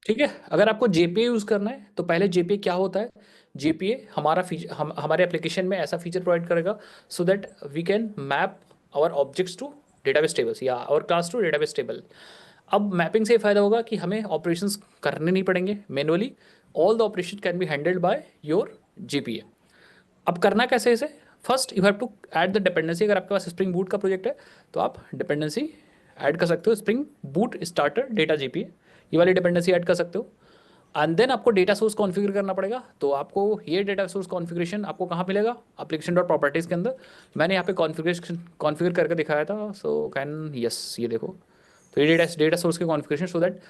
ठीक है, अगर आपको जेपीए यूज करना है तो पहले जेपीए क्या होता है। जेपीए हमारा फीचर हमारे एप्लीकेशन में ऐसा फीचर प्रोवाइड करेगा so that we can map our objects to database tables या our class to database table. अब मैपिंग से फायदा होगा कि हमें ऑपरेशंस करने नहीं पड़ेंगे manually. All the operation can be handled by your JPA. अब करना कैसे इसे। First you have to add the dependency. अगर आपके पास स्प्रिंग बूट का प्रोजेक्ट है तो आप डिपेंडेंसी ऐड कर सकते हो, spring boot starter data GPA, ये वाली डिपेंडेंसी ऐड कर सकते हो। एंड देन आपको डेटा सोर्स कॉन्फ़िगर करना पड़ेगा। तो आपको ये डेटा सोर्स कॉन्फ़िगरेशन आपको कहाँ मिलेगा, एप्लीकेशन डॉट प्रॉपर्टीज़ के अंदर। मैंने यहाँ पे कॉन्फ़िगरेशन कॉन्फ़िगर करके दिखाया था, सो कैन यस ये देखो। तो ये डेटा सोर्स के कॉन्फ़िगरेशन सो दैट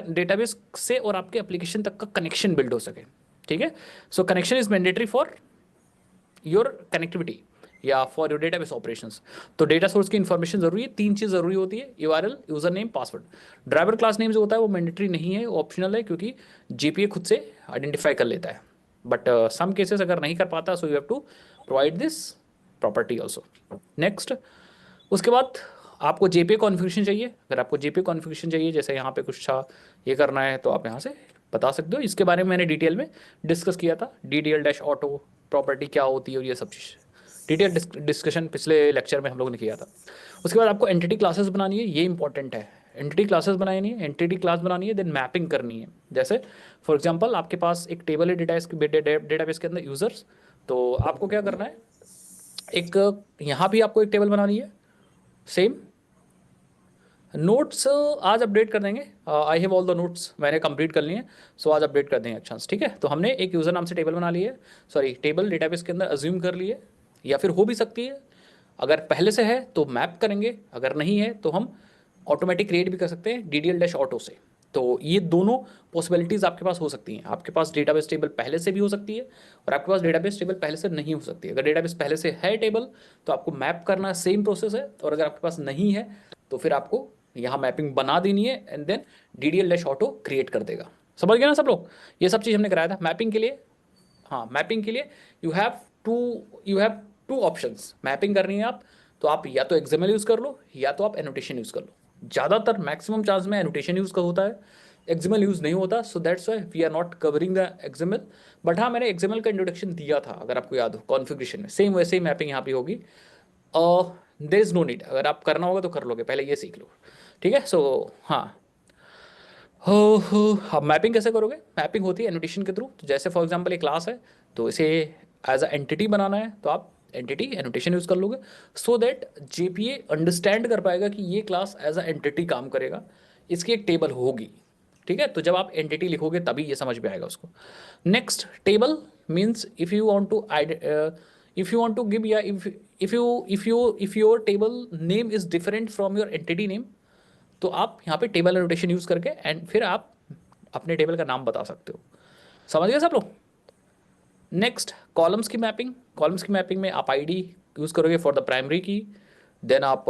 डेटाबेस से और आपके एप्लीकेशन तक का कनेक्शन बिल्ड हो सके। ठीक है, so connection is mandatory for your connectivity या फॉर योर डेटाबेस ऑपरेशंस। तो डेटा सोर्स की इन्फॉर्मेशन जरूरी है, तीन चीज जरूरी होती है, URL, user name, password. Driver class name जो होता है वो मैंडेटरी नहीं है, ऑप्शनल है, क्योंकि जीपीए खुद से आइडेंटिफाई कर लेता है। बट सम केसेस अगर नहीं कर पाता so you have to provide this property also. Next, उसके बाद आपको जेपीए कॉन्फ़िगरेशन चाहिए। अगर आपको जेपीए कॉन्फ़िगरेशन चाहिए, जैसे यहाँ पे कुछ था ये करना है, तो आप यहाँ से बता सकते हो। इसके बारे में मैंने डिटेल में डिस्कस किया था, डीडीएल डैश ऑटो प्रॉपर्टी क्या होती है और ये सब चीज़ डिटेल डिस्कशन पिछले लेक्चर में हम लोगों ने किया था। उसके बाद आपको एंटिटी क्लासेस बनानी है, ये इंपॉर्टेंट है। एंटिटी क्लासेस बनानी है, एंटिटी क्लास बनानी है, देन मैपिंग करनी है। जैसे फॉर एग्जांपल आपके पास एक टेबल है डेटाबेस के अंदर यूजर्स। तो आपको क्या करना है, एक यहाँ भी आपको एक टेबल बनानी है सेम। नोट्स आज अपडेट कर देंगे, I have all the notes मैंने कंप्लीट कर लिए हैं, सो आज अपडेट कर देंगे। अच्छा ठीक है, तो हमने एक यूज़र नाम से टेबल बना ली है, सॉरी टेबल डेटाबेस के अंदर अज्यूम कर लिए, या फिर हो भी सकती है अगर पहले से है तो मैप करेंगे, अगर नहीं है तो हम ऑटोमेटिक क्रिएट भी कर सकते हैं डीडीएल डैश ऑटो से। तो ये दोनों पॉसिबिलिटीज़ आपके पास हो सकती हैं। आपके पास डेटाबेस टेबल पहले से भी हो सकती है और आपके पास डेटाबेस टेबल पहले से नहीं हो सकती है। अगर डेटाबेस पहले से है टेबल तो आपको मैप करना सेम प्रोसेस है, और अगर आपके पास नहीं है तो फिर आपको यहाँ मैपिंग बना देनी है and then DDL dash auto create कर देगा। समझ गए ना सब लोग, ये सब चीज़ हमने कराया था मैपिंग के लिए। हाँ, मैपिंग के लिए you have to you have two options. Mapping करनी है आप तो आप या तो एक्सएमएल यूज़ कर लो या तो आप एनोटेशन यूज़ कर लो। ज़्यादातर मैक्सिमम चांस में एनोटेशन यूज़ का होता है, एक्सएमएल यूज़ नहीं होता, so that's why we are not covering the XML. But हाँ, मैंने एक्सएमएल का इंट्रोडक्शन दिया था, अगर आपको याद हो कॉन्फ़िगरेशन में, सेम वैसे ही मैपिंग यहाँ पे होगी। देर इज़ नो नीड, अगर आप करना होगा तो कर लोगे, पहले ये सीख लो। ठीक है, सो हाँ। हो अब मैपिंग कैसे करोगे, मैपिंग होती है एनोटेशन के थ्रू। तो जैसे फॉर एग्जांपल एक क्लास है तो इसे एज अ एंटिटी बनाना है, तो आप एंटिटी एनोटेशन यूज़ कर लोगे सो दैट जेपीए अंडरस्टैंड कर पाएगा कि ये क्लास एज अ एंटिटी काम करेगा, इसकी एक टेबल होगी। ठीक है, तो जब आप एंटिटी लिखोगे तभी ये समझ में आएगा उसको। Next, table means if you want to give या if your table name is different from your entity name, तो आप यहाँ पे टेबल एनोटेशन यूज़ करके एंड फिर आप अपने टेबल का नाम बता सकते हो। समझ गए सब लोग। नेक्स्ट, कॉलम्स की मैपिंग। कॉलम्स की मैपिंग में आप आईडी यूज़ करोगे फॉर द प्राइमरी की, देन आप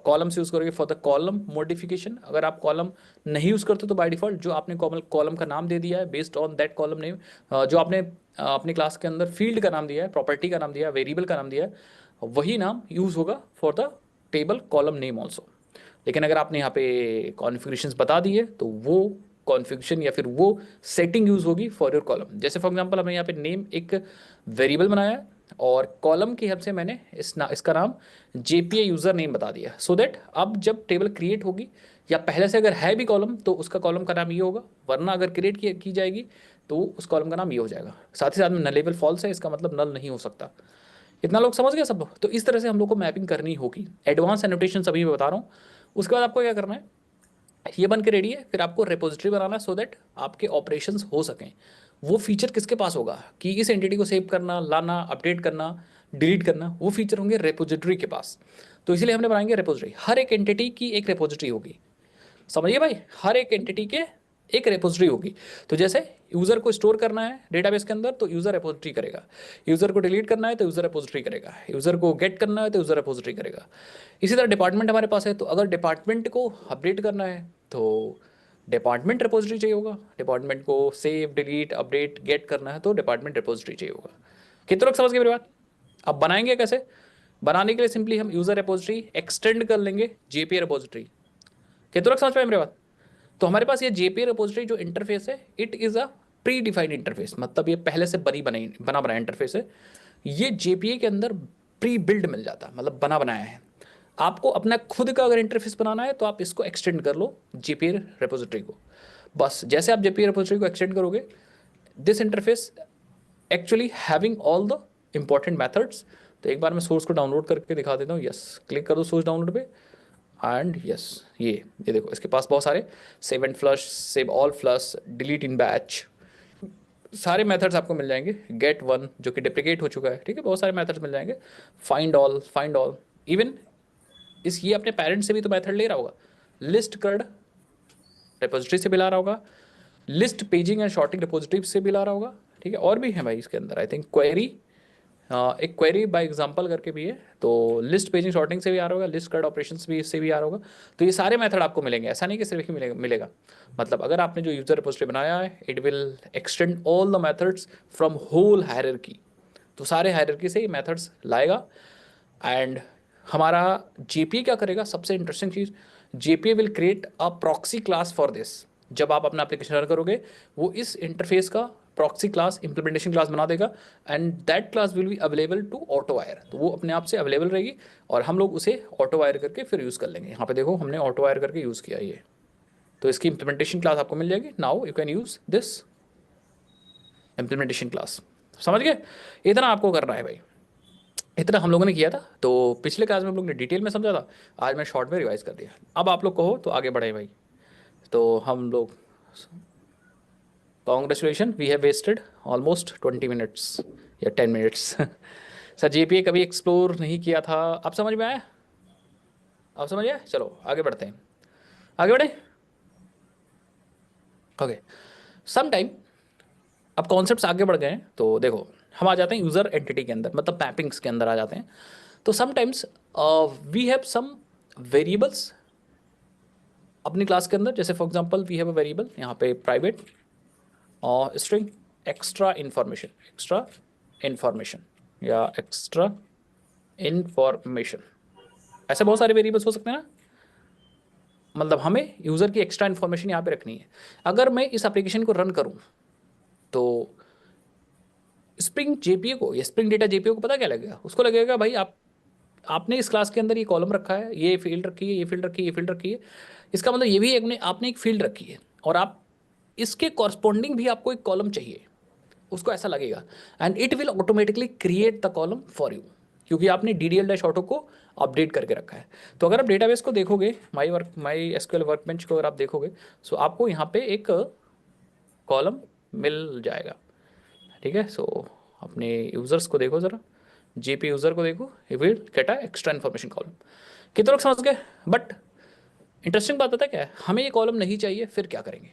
कॉलम्स यूज़ करोगे फॉर द कॉलम मॉडिफिकेशन। अगर आप कॉलम नहीं यूज़ करते तो बाय डिफॉल्ट जो आपने कॉलम का नाम दे दिया है based on that column name, जो आपने अपनी क्लास के अंदर फील्ड का नाम दिया है, प्रॉपर्टी का नाम दिया है, वेरिएबल का नाम दिया है, वही नाम यूज़ होगा for the table column name also. लेकिन अगर आपने यहाँ पे कॉन्फ़िगरेशंस बता दी है तो वो कॉन्फ़िगरेशन या फिर वो सेटिंग यूज़ होगी फॉर योर कॉलम। जैसे फॉर एग्जांपल हमने यहाँ पे नेम एक वेरिएबल बनाया है और कॉलम की हेल्प से मैंने इसका नाम जेपीए यूज़र नेम बता दिया, सो दैट अब जब टेबल क्रिएट होगी या पहले से अगर है भी कॉलम तो उसका कॉलम का नाम ये होगा, वरना अगर क्रिएट की जाएगी तो उस कॉलम का नाम ये हो जाएगा। साथ ही साथ में नलेबल फॉल्स है, इसका मतलब नल नहीं हो सकता। इतना लोग समझ गए सब लोग। तो इस तरह से हम लोग को मैपिंग करनी होगी। एडवांस एनोटेशन अभी मैं बता रहा हूँ। उसके बाद आपको क्या करना है, ये बन के रेडी है, फिर आपको रेपोजिटरी बनाना है सो दैट आपके ऑपरेशंस हो सकें। वो फीचर किसके पास होगा कि इस एंटिटी को सेव करना, लाना, अपडेट करना, डिलीट करना, वो फीचर होंगे रेपोजिटरी के पास। तो इसीलिए हमने बनाएंगे रेपोजिटरी, हर एक एंटिटी की एक रेपोजिटरी होगी। समझिए भाई, हर एक एंटिटी के एक रेपोजिटरी होगी। तो जैसे यूजर को स्टोर करना है डेटाबेस के अंदर तो यूजर रेपोजिटरी करेगा, यूजर को डिलीट करना है तो यूजर रेपोजिटरी करेगा, यूजर को गेट करना है तो यूजर रेपोजिटरी करेगा। इसी तरह डिपार्टमेंट हमारे पास है, तो अगर डिपार्टमेंट को अपडेट करना है तो डिपार्टमेंट रेपोजिटरी चाहिए होगा, डिपार्टमेंट को सेव डिलीट अपडेट गेट करना है तो डिपार्टमेंट रेपोजिटरी चाहिए होगा। कितने लोग समझ गए मेरी बात। अब बनाएंगे कैसे, बनाने के लिए सिंपली हम यूजर रेपोजिटरी एक्सटेंड कर लेंगे जेपीए रेपोजिटरी। कितने लोग समझ पाए मेरी बात। तो हमारे पास ये जेपीए रिपोजिटरी जो इंटरफेस है, it is a pre defined interface, मतलब ये पहले से बना बनाया इंटरफेस है। ये जेपीए के अंदर प्री बिल्ड मिल जाता है, मतलब बना बनाया है। आपको अपना खुद का अगर इंटरफेस बनाना है तो आप इसको एक्सटेंड कर लो जेपीए रिपोजिटरी को। बस जैसे आप जेपीए रिपोजिटरी को एक्सटेंड करोगे, this interface actually having all the important methods. तो एक बार मैं सोर्स को डाउनलोड करके दिखा देता हूँ। यस, क्लिक कर दो सोर्स डाउनलोड पे एंड यस, ये देखो इसके पास बहुत सारे save and flush, save all flush, delete in batch, सारे मेथड्स आपको मिल जाएंगे। गेट वन जो कि डिप्लीकेट हो चुका है, ठीक है, बहुत सारे मेथड्स मिल जाएंगे। फाइंड ऑल, इवन इस ये अपने पेरेंट्स से भी तो मेथड ले रहा होगा। लिस्ट कर्ड रिपोजिटरी से भी ला रहा होगा, list paging and sorting repository से भी ला रहा होगा, ठीक है। और भी है भाई इसके अंदर, आई थिंक क्वेरी, एक क्वेरी बाय एग्जांपल करके भी है, तो लिस्ट पेजिंग शॉर्टिंग से भी आ रहा होगा, लिस्ट कर्ड ऑपरेशंस भी इससे भी आ रहा होगा। तो ये सारे मेथड आपको मिलेंगे, ऐसा नहीं कि सिर्फ ही मिलेगा। मतलब अगर आपने जो यूजर रिपोजिटरी बनाया है, it will extend all the methods from whole hierarchy. तो सारे हायरार्की से ये मेथड्स लाएगा। एंड हमारा जेपीए क्या करेगा, सबसे interesting cheese, JPA will create a proxy class for this. जब आप अपना एप्लीकेशन रन करोगे, वो इस इंटरफेस का प्रॉक्सी क्लास, इंप्लीमेंटेशन क्लास बना देगा and that class will be available to autowire. तो वो अपने आप से अवेलेबल रहेगी और हम लोग उसे ऑटो वायर करके फिर यूज़ कर लेंगे। यहाँ पे देखो हमने ऑटो वायर करके यूज़ किया ये, तो इसकी इंप्लीमेंटेशन क्लास आपको मिल जाएगी। Now you can use this implementation class. समझ गए? इतना आपको करना है भाई, इतना हम लोगों ने किया था। तो पिछले क्लास में हम लोग ने डिटेल में समझा था, आज मैं शॉर्ट में रिवाइज कर दिया। अब आप लोग कहो तो आगे बढ़े भाई। तो हम लोग, congratulation, we have wasted almost 20 minutes या 10 मिनट्स। सर जेपीए कभी एक्सप्लोर नहीं किया था, आप समझ में आया? आप समझ आया? चलो आगे बढ़ते हैं, आगे बढ़े। ओके, सम टाइम अब कॉन्सेप्ट्स आगे बढ़ गए हैं, तो देखो हम आ जाते हैं यूज़र एंटिटी के अंदर, मतलब मैपिंग्स के अंदर आ जाते हैं। तो sometimes we have some variables अपनी क्लास के अंदर। जैसे for example we have a variable यहाँ पे प्राइवेट और स्ट्रिंग एक्स्ट्रा इन्फॉर्मेशन या एक्स्ट्रा इन्फॉर्मेशन, ऐसे बहुत सारे वेरिएबल्स हो सकते हैं ना। मतलब हमें यूज़र की एक्स्ट्रा इन्फॉर्मेशन यहाँ पे रखनी है। अगर मैं इस एप्लीकेशन को रन करूँ तो स्प्रिंग जेपीए को या स्प्रिंग डेटा जेपीए को पता क्या लगेगा, उसको लगेगा भाई आपने इस क्लास के अंदर ये कॉलम रखा है, ये फील्ड रखी है, ये फील्ड रखी है, ये फील्ड रखी है। इसका मतलब ये भी है आपने एक फील्ड रखी है और आप इसके कॉरस्पॉन्डिंग भी आपको एक कॉलम चाहिए, उसको ऐसा लगेगा। And it will automatically create the column for you, क्योंकि आपने DDL डैश ऑटो को अपडेट करके रखा है। तो अगर आप डेटाबेस को देखोगे, माई एसक्यूएल वर्कबेंच को अगर आप देखोगे, सो आपको यहाँ पे एक कॉलम मिल जाएगा, ठीक है। सो अपने यूजर्स को देखो जरा, जेपी यूजर को देखो, ये will get a extra information column. कितने लोग समझ गए? बट इंटरेस्टिंग बात पता है क्या है, हमें ये कॉलम नहीं चाहिए, फिर क्या करेंगे?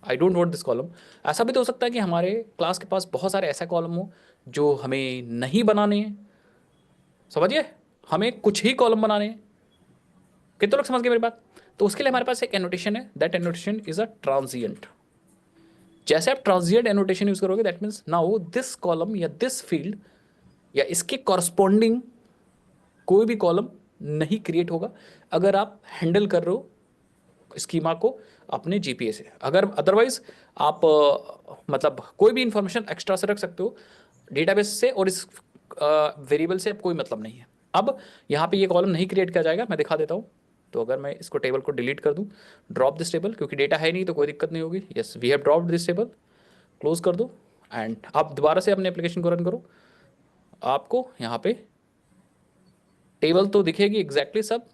I don't want this column. ऐसा भी तो हो सकता है कि हमारे क्लास के पास बहुत सारे ऐसे कॉलम हो जो हमें नहीं बनाने हैं, समझिए, हमें कुछ ही कॉलम बनाने हैं। कितने लोग समझ गए मेरी बात? तो उसके लिए हमारे पास एक एनोटेशन है, that annotation is a transient. जैसे आप ट्रांजिएंट एनोटेशन यूज करोगे, that means now this column या दिस फील्ड या इसके कॉरस्पॉन्डिंग कोई भी कॉलम नहीं क्रिएट होगा अगर आप हैंडल कर रहे हो स्कीमा को अपने जीपीए से। अगर अदरवाइज आप मतलब कोई भी इंफॉर्मेशन एक्स्ट्रा से रख सकते हो डेटाबेस से, और इस वेरिएबल से अब कोई मतलब नहीं है। अब यहाँ पे ये कॉलम नहीं क्रिएट किया जाएगा, मैं दिखा देता हूँ। तो अगर मैं इसको टेबल को डिलीट कर दूँ, ड्रॉप दिस टेबल, क्योंकि डेटा है नहीं तो कोई दिक्कत नहीं होगी। Yes, we have dropped this table, close कर दो एंड आप दोबारा से अपने एप्लीकेशन को रन करो। आपको यहाँ पे टेबल तो दिखेगी एग्जैक्टली सब,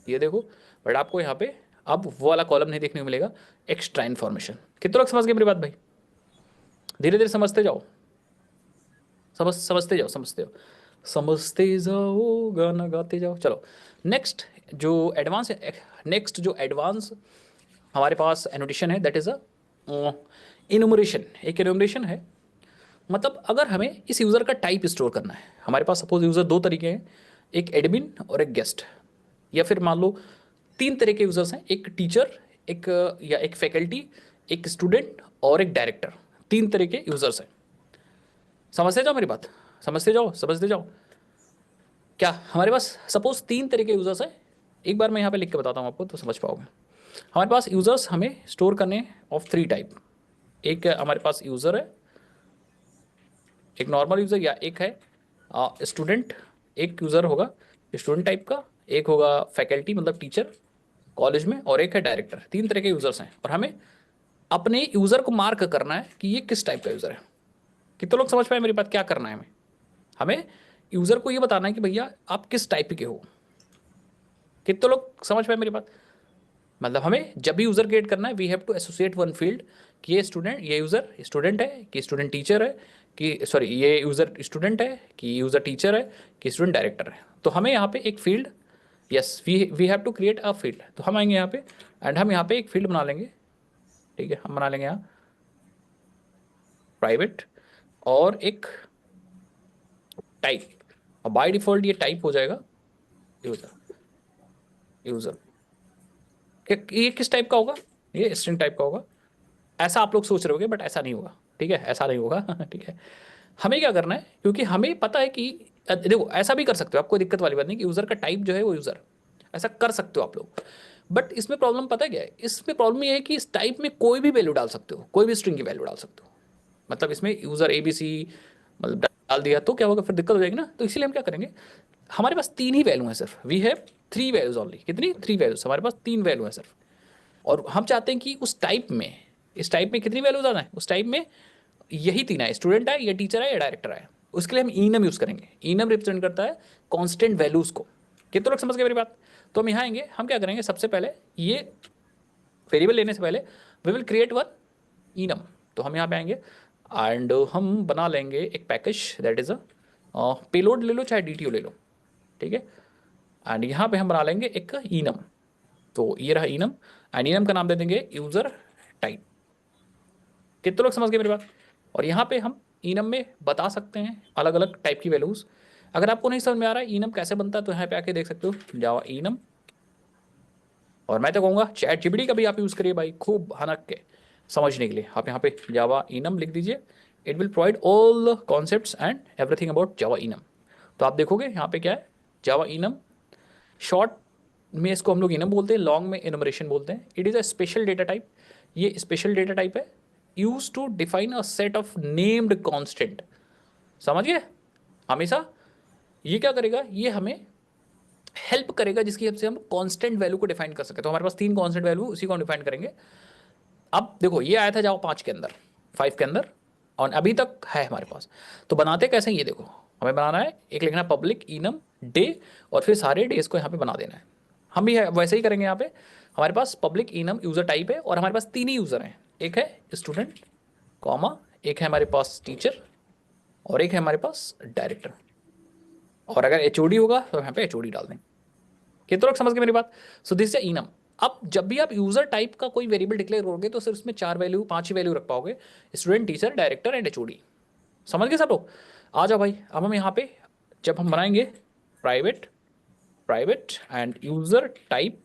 ये देखो, बट आपको यहाँ पे अब वो वाला कॉलम नहीं देखने को मिलेगा, एक्स्ट्रा इन्फॉर्मेशन। कितने लोग समझ गए मेरी बात भाई? धीरे धीरे समझते जाओ, समझते जाओ, समझते जाओ, गाना गाते जाओ। चलो नेक्स्ट जो एडवांस हमारे पास एनोटेशन है, दैट इज अ इनुमरेशन। एक इनुमरेशन है, मतलब अगर हमें इस यूज़र का टाइप स्टोर करना है, हमारे पास सपोज यूज़र दो तरीके हैं, एक एडमिन और एक गेस्ट, या फिर मान लो तीन तरह के यूज़र्स हैं, एक टीचर, एक या एक फैकल्टी, एक स्टूडेंट और एक डायरेक्टर। तीन तरह के यूज़र्स हैं। समझते जाओ मेरी बात, समझते जाओ। क्या हमारे पास सपोज तीन तरह के यूज़र्स हैं, एक बार मैं यहाँ पे लिख के बताता हूँ आपको तो समझ पाओगे। हमारे पास यूज़र्स हमें स्टोर करने ऑफ 3 टाइप। एक हमारे पास यूज़र है, एक नॉर्मल यूज़र, या एक है स्टूडेंट। एक यूज़र होगा स्टूडेंट टाइप का, एक होगा फैकल्टी मतलब टीचर कॉलेज में, और एक है डायरेक्टर। 3 तरह के यूज़र्स हैं और हमें अपने यूज़र को मार्क करना है कि ये किस टाइप का यूज़र है। कितने लोग समझ पाए मेरी बात? क्या करना है हमें? हमें यूज़र को ये बताना है कि भैया आप किस टाइप के हो। कितने लोग समझ पाए मेरी बात? मतलब हमें जब भी यूज़र क्रिएट करना है, we have to associate one field कि ये स्टूडेंट, ये यूज़र स्टूडेंट है कि स्टूडेंट टीचर है, कि सॉरी ये यूज़र स्टूडेंट है कि यूज़र टीचर है कि स्टूडेंट डायरेक्टर है। तो हमें यहाँ पे एक field, yes we have to create a field. तो हम आएंगे यहाँ पे एंड हम यहाँ पे एक फील्ड बना लेंगे। ठीक है, हम बना लेंगे यहाँ प्राइवेट और एक टाइप, और बाय डिफॉल्ट ये टाइप हो जाएगा यूज़र। यूज़र ये किस टाइप का होगा? ये स्ट्रिंग टाइप का होगा। ऐसा आप लोग सोच रहे होगे बट ऐसा नहीं होगा। ठीक है, ऐसा नहीं होगा। ठीक है, हमें क्या करना है, क्योंकि हमें पता है कि देखो ऐसा भी कर सकते हो आप, कोई दिक्कत वाली बात नहीं कि यूज़र का टाइप जो है वो यूज़र, ऐसा कर सकते हो आप लोग। बट इसमें प्रॉब्लम पता है क्या है? इसमें प्रॉब्लम ये है कि इस टाइप में कोई भी वैल्यू डाल सकते हो, कोई भी स्ट्रिंग की वैल्यू डाल सकते हो। मतलब इसमें यूज़र ABC मतलब डाल दिया तो क्या होगा, फिर दिक्कत हो जाएगी ना। तो इसीलिए हम क्या करेंगे, हमारे पास 3 ही वैल्यू है सिर्फ। We have 3 values only. कितनी? 3 वैल्यूज। हमारे पास 3 वैल्यू है सिर्फ, और हम चाहते हैं कि उस टाइप में, इस टाइप में कितनी वैल्यूज आना है? उस टाइप में यही 3 है, स्टूडेंट है, या टीचर है, या डायरेक्टर है। उसके लिए हम इनम यूज करेंगे। इनम रिप्रेजेंट करता है कांस्टेंट वैल्यूज को। कितने लोग समझ गए मेरी बात? तो हम यहाँ आएंगे, हम क्या करेंगे, सबसे पहले ये वेरिएबल लेने से पहले we will create one enum. तो हम यहाँ पे आएंगे एंड हम बना लेंगे एक package that is a payload ले लो चाहे DTO ले लो। ठीक है, एंड यहाँ पे हम बना लेंगे एक इनम। तो ये रहा इनम, एंड इनम का नाम दे देंगे यूजर टाइप। कितने लोग समझ गए मेरी बात? और यहाँ पे हम इनम में बता सकते हैं अलग अलग टाइप की वैल्यूज। अगर आपको नहीं समझ में आ रहा है इनम कैसे बनता है, तो यहाँ पे आके देख सकते हो जावा इनम। और मैं तो कहूँगा चैट जीपीटी का भी आप यूज़ करिए भाई, खूब हनक के समझने के लिए। आप यहाँ पे जावा इनम लिख दीजिए, it will provide all concepts and everything about Java enum. तो आप देखोगे यहाँ पे क्या है, जावा इनम। शॉर्ट में इसको हम लोग इनम बोलते हैं, लॉन्ग में इनमरेशन बोलते हैं। It is a special data type. ये स्पेशल डेटा टाइप है use to define a set of named constant. समझ गए? हमेशा ये क्या करेगा, ये हमें हेल्प करेगा जिसकी हेल्प से हम कांस्टेंट वैल्यू को डिफाइन कर सके। तो हमारे पास 3 कांस्टेंट वैल्यू, उसी को हम डिफाइन करेंगे। अब देखो ये आया था जावा 5 के अंदर, 5 के अंदर, और अभी तक है हमारे पास। तो बनाते कैसे हैं ये देखो, हमें बनाना है एक, लिखना है पब्लिक इनम डे, और फिर सारे डेज को यहाँ पे बना देना है। हम भी वैसे ही करेंगे। यहाँ पे हमारे पास पब्लिक इनम यूजर टाइप है, और हमारे पास 3 ही यूजर हैं। एक है स्टूडेंट कॉमा, एक है हमारे पास टीचर, और एक है हमारे पास डायरेक्टर। और अगर HOD होगा तो यहाँ पे HOD डाल दें। कितने लोग समझ गए मेरी बात? So this is enum. अब जब भी आप यूजर टाइप का कोई वेरिएबल डिक्लेयर करोगे तो सिर्फ उसमें 4 वैल्यू, 5 ही वैल्यू रख पाओगे, student, teacher, director and HOD। समझ गए सब लोग? आ जाओ भाई, अब हम यहाँ पे जब हम बनाएंगे private, private and user type,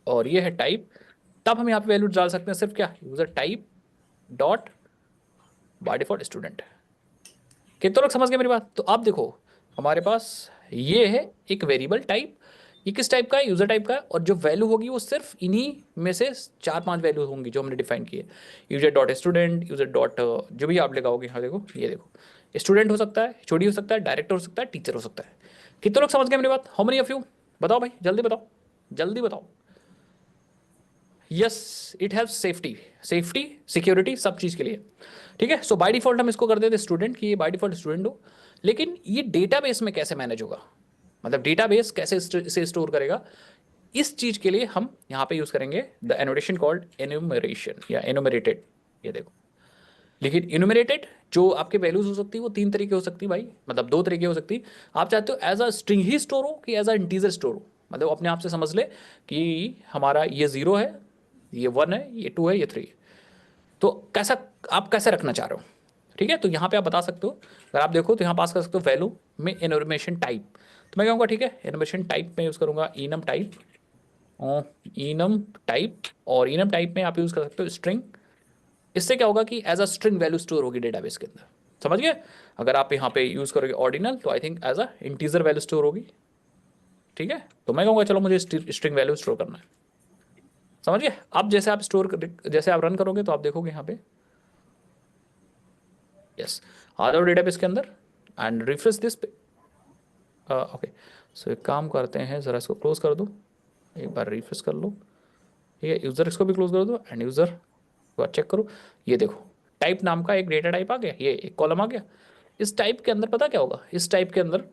और ये है टाइप, तब हम यहाँ पे वैल्यू डाल सकते हैं सिर्फ क्या, user type dot by default student. कितने लोग समझ गए मेरी बात? तो आप देखो हमारे पास ये है एक वेरिएबल टाइप। ये किस टाइप का है? यूजर टाइप का है, और जो वैल्यू होगी वो सिर्फ इन्हीं में से 4-5 वैल्यू होंगी जो हमने डिफाइन की है। User dot student, user dot जो भी आप लगाओगे। हाँ देखो, ये देखो, स्टूडेंट हो सकता है, HOD हो सकता है, डायरेक्टर हो सकता है, टीचर हो सकता है। कितने लोग समझ गए मेरी बात? How many of you? बताओ भाई, जल्दी बताओ, जल्दी बताओ। Yes, it have safety, safety security सब चीज़ के लिए। ठीक है, सो बाय डिफॉल्ट हम इसको कर देते स्टूडेंट, कि ये बाय डिफॉल्ट स्टूडेंट हो। लेकिन ये डेटाबेस में कैसे मैनेज होगा, मतलब डेटाबेस कैसे इसे स्टोर करेगा, इस चीज के लिए हम यहाँ पे यूज करेंगे द एनोटेशन कॉल्ड एन्यूमरेशन या एनुमरेटेड। ये देखो, लेकिन इनुमरेटेड जो आपके वैल्यूज हो सकती है वो 3 तरीके हो सकती है भाई, मतलब 2 तरीके हो सकती है। आप चाहते हो एज अ स्ट्रिंग ही स्टोर हो कि एज अ इंटीजर स्टोर हो, मतलब अपने आप से समझ ले कि हमारा ये 0 है, ये 1 है, ये 2 है, ये 3 है। तो कैसा, आप कैसे रखना चाह रहे हो? ठीक है, तो यहाँ पे आप बता सकते हो। अगर आप देखो तो यहाँ पास कर सकते हो वैल्यू में इनफॉर्मेशन टाइप। तो मैं कहूँगा ठीक है, इनफॉर्मेशन टाइप में यूज़ करूँगा इनम टाइप, इनम टाइप, और इनम टाइप में आप यूज़ कर सकते हो स्ट्रिंग। इससे क्या होगा कि as a string value store होगी डेटाबेस के अंदर। समझ गए? अगर आप यहाँ पे यूज़ करोगे ऑर्डिनल तो I think as a integer value store होगी। ठीक है, तो मैं कहूँगा चलो मुझे स्ट्रिंग वैल्यू स्टोर करना है। समझ गए? अब जैसे आप जैसे आप रन करोगे तो आप देखोगे यहाँ पे, यस, आ जाओ डेटाबेस के अंदर एंड रिफ्रेश दिस। ओके, सो एक काम करते हैं, ज़रा इसको क्लोज कर दो, एक बार रिफ्रेश कर लो। ठीक है, यूज़र इसको भी क्लोज कर दो एंड यूज़र को चेक करो। ये देखो, टाइप नाम का एक डेटा टाइप आ गया, ये एक कॉलम आ गया। इस टाइप के अंदर पता क्या होगा, इस टाइप के अंदर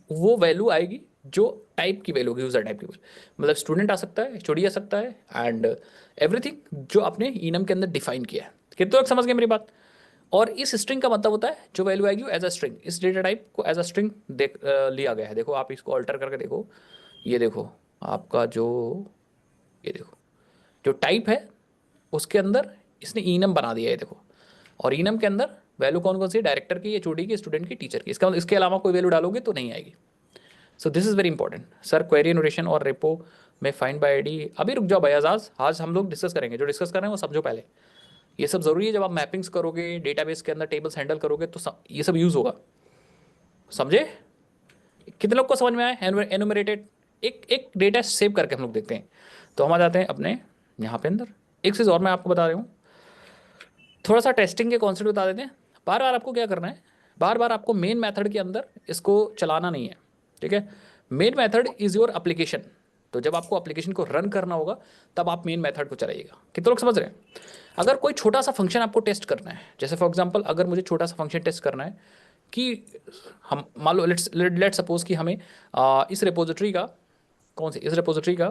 वो वैल्यू आएगी जो टाइप की वैल्यू होगी, यूजर टाइप की वैल्यू। मतलब स्टूडेंट आ सकता है, एचओडी आ सकता है, एंड एवरीथिंग जो आपने इनम के अंदर डिफाइन किया है। कितने लोग समझ गए मेरी बात? और इस स्ट्रिंग का मतलब होता है जो वैल्यू आएगी एज अ स्ट्रिंग, इस डेटा टाइप को एज अ स्ट्रिंग लिया गया है। देखो आप इसको अल्टर करके देखो, ये देखो आपका जो, ये देखो जो टाइप है उसके अंदर इसने इनम बना दिया है, देखो। और इनम के अंदर वैल्यू कौन कौन सी है, डायरेक्टर की, एचओडी की, स्टूडेंट की, टीचर की। इसका मतलब इसके अलावा कोई वैल्यू डालोगे तो नहीं आएगी। So this is very important sir. Query notation और रेपो में फाइंड बाय आईडी, अभी रुक जाओ भाई आजाज, आज हम लोग डिस्कस करेंगे, जो डिस्कस कर रहे हैं वो समझो पहले। ये सब जरूरी है, जब आप मैपिंग्स करोगे, डेटाबेस के अंदर टेबल्स हैंडल करोगे तो ये सब यूज होगा, समझे? कितने लोग को समझ में आया एनुमरेटेड? एक एक डेटा सेव करके हम लोग देखते हैं। तो हम आ जाते हैं अपने यहाँ पे अंदर। एक चीज़ और मैं आपको बता रहा हूँ, थोड़ा सा टेस्टिंग के कॉन्सेप्ट बता देते हैं। बार बार आपको क्या करना है, बार बार आपको मेन मेथड के अंदर इसको चलाना नहीं है, ठीक है? Main method is your application. तो जब आपको एप्लीकेशन को रन करना होगा तब आप मेन मेथड को चलाइएगा। कितने लोग समझ रहे हैं? अगर कोई छोटा सा फंक्शन आपको टेस्ट करना है, जैसे फॉर एग्जांपल अगर मुझे छोटा सा फंक्शन टेस्ट करना है कि हम मान लो लेट सपोज कि हमें इस रिपोजिटरी का, कौन सी, इस रिपोजिटरी का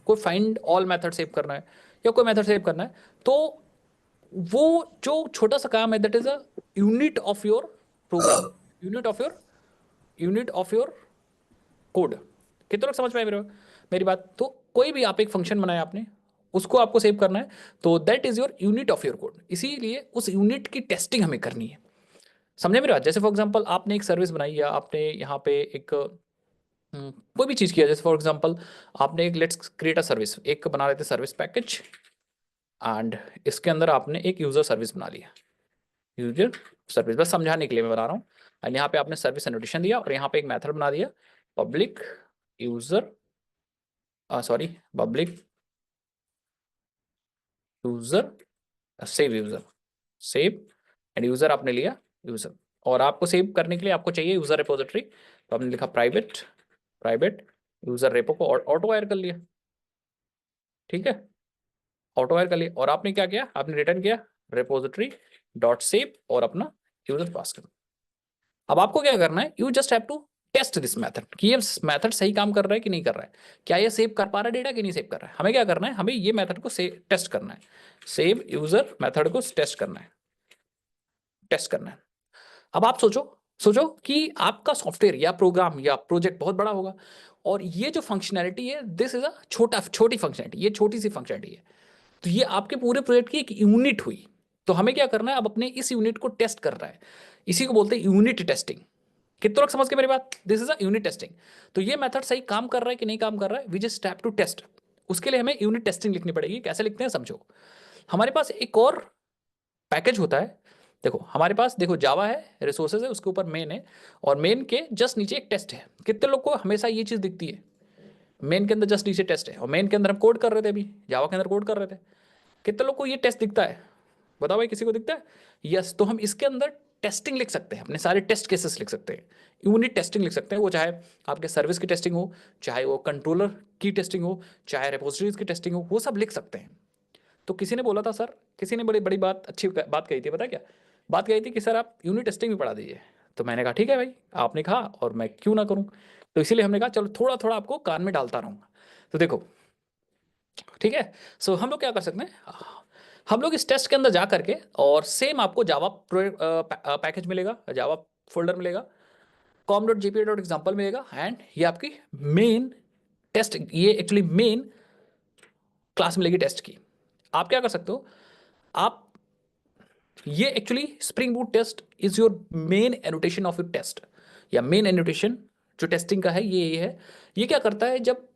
कोई फाइंड ऑल मेथड सेव करना है या कोई मेथड सेव करना है, तो वो जो छोटा सा काम है that is a unit of your program, unit of your code. कितने लोग समझ पाए मेरी बात? तो कोई भी आप एक फंक्शन बनाया आपने, उसको आपको सेव करना है, तो that is your unit of your code. इसीलिए उस यूनिट की टेस्टिंग हमें करनी है। समझे मेरी बात? जैसे फॉर एग्जांपल आपने एक सर्विस बनाई या आपने यहाँ पे एक कोई भी चीज़ किया, जैसे फॉर एग्जांपल आपने एक लेट्स क्रिएट अ सर्विस, एक बना रहे थे सर्विस पैकेज, एंड इसके अंदर आपने एक यूजर सर्विस बना लिया। यूजर सर्विस बस समझाने के लिए मैं बना रहा हूँ। एंड यहाँ पे आपने सर्विस एनोटेशन दिया और यहाँ पे एक मेथड बना दिया, public user, sorry, public user save, user save, and user आपने लिया यूजर। और आपको सेव करने के लिए आपको चाहिए यूजर रिपोजिटरी, तो आपने लिखा प्राइवेट, प्राइवेट यूजर रेपो को ऑटो वायर कर लिया, ठीक है? ऑटो वायर कर लिया। और आपने क्या किया, आपने रिटर्न किया रिपोजिटरी डॉट सेव और अपना यूजर पास कर। अब आपको क्या करना है, you just have to test this method कि ये मेथड सही काम कर रहा है कि नहीं कर रहा है, क्या ये सेव कर पा रहा है डेटा कि नहीं सेव कर रहा है। हमें क्या करना है, हमें ये मेथड को टेस्ट करना है, सेव यूजर मेथड को टेस्ट करना है, टेस्ट करना है। अब आप सोचो, सोचो कि आपका सॉफ्टवेयर या प्रोग्राम या प्रोजेक्ट बहुत बड़ा होगा और ये जो फंक्शनैलिटी है दिस इज अ छोटी फंक्शनैलिटी, ये छोटी सी फंक्शनैलिटी है। तो ये आपके पूरे प्रोजेक्ट की एक यूनिट हुई। तो हमें क्या करना है, अब अपने इस यूनिट को टेस्ट कर रहा है, इसी को बोलते हैं यूनिट टेस्टिंग। कितने लोग समझ के मेरी बात? This is a unit testing. तो ये मेथड सही काम कर रहा है कि नहीं काम कर रहा है, we just have to test. उसके लिए हमें यूनिट टेस्टिंग लिखनी पड़ेगी। कैसे लिखते हैं समझो। हमारे पास एक और पैकेज होता है, देखो हमारे पास, देखो जावा है, रिसोर्सेज है, उसके ऊपर मेन है, और मेन के जस्ट नीचे एक टेस्ट है। कितने लोग को हमेशा ये चीज दिखती है, मेन के अंदर जस्ट नीचे टेस्ट है, और मेन के अंदर हम कोड कर रहे थे, अभी जावा के अंदर कोड कर रहे थे। कितने लोग को ये टेस्ट दिखता है? बताओ भाई, किसी को दिखता है? यस। तो हम इसके अंदर टेस्टिंग लिख सकते हैं, अपने सारे टेस्ट केसेस लिख सकते हैं, यूनिट टेस्टिंग लिख सकते हैं। वो चाहे आपके सर्विस की टेस्टिंग हो, चाहे वो कंट्रोलर की टेस्टिंग हो, चाहे रिपोजिटरीज की टेस्टिंग हो, वो सब लिख सकते हैं। तो किसी ने बोला था सर, किसी ने बड़ी बड़ी बात, अच्छी बात कही थी, पता क्या बात कही थी? कि सर आप यूनिट टेस्टिंग भी पढ़ा दीजिए। तो मैंने कहा ठीक है भाई, आपने कहा और मैं क्यों ना करूं। तो इसीलिए हमने कहा चलो थोड़ा थोड़ा आपको कान में डालता रहूंगा। तो देखो, ठीक है। सो हम लोग क्या कर सकते हैं, हम लोग इस टेस्ट के अंदर जा करके, और सेम आपको जावा पैकेज मिलेगा, जावा फोल्डर मिलेगा, com.jpa.example मिलेगा, एंड ये आपकी मेन टेस्ट, ये एक्चुअली मेन क्लास मिलेगी टेस्ट की। आप क्या कर सकते हो, आप ये actually spring boot test is your main annotation of your test, या मेन एनोटेशन जो टेस्टिंग का है ये है। ये क्या करता है, जब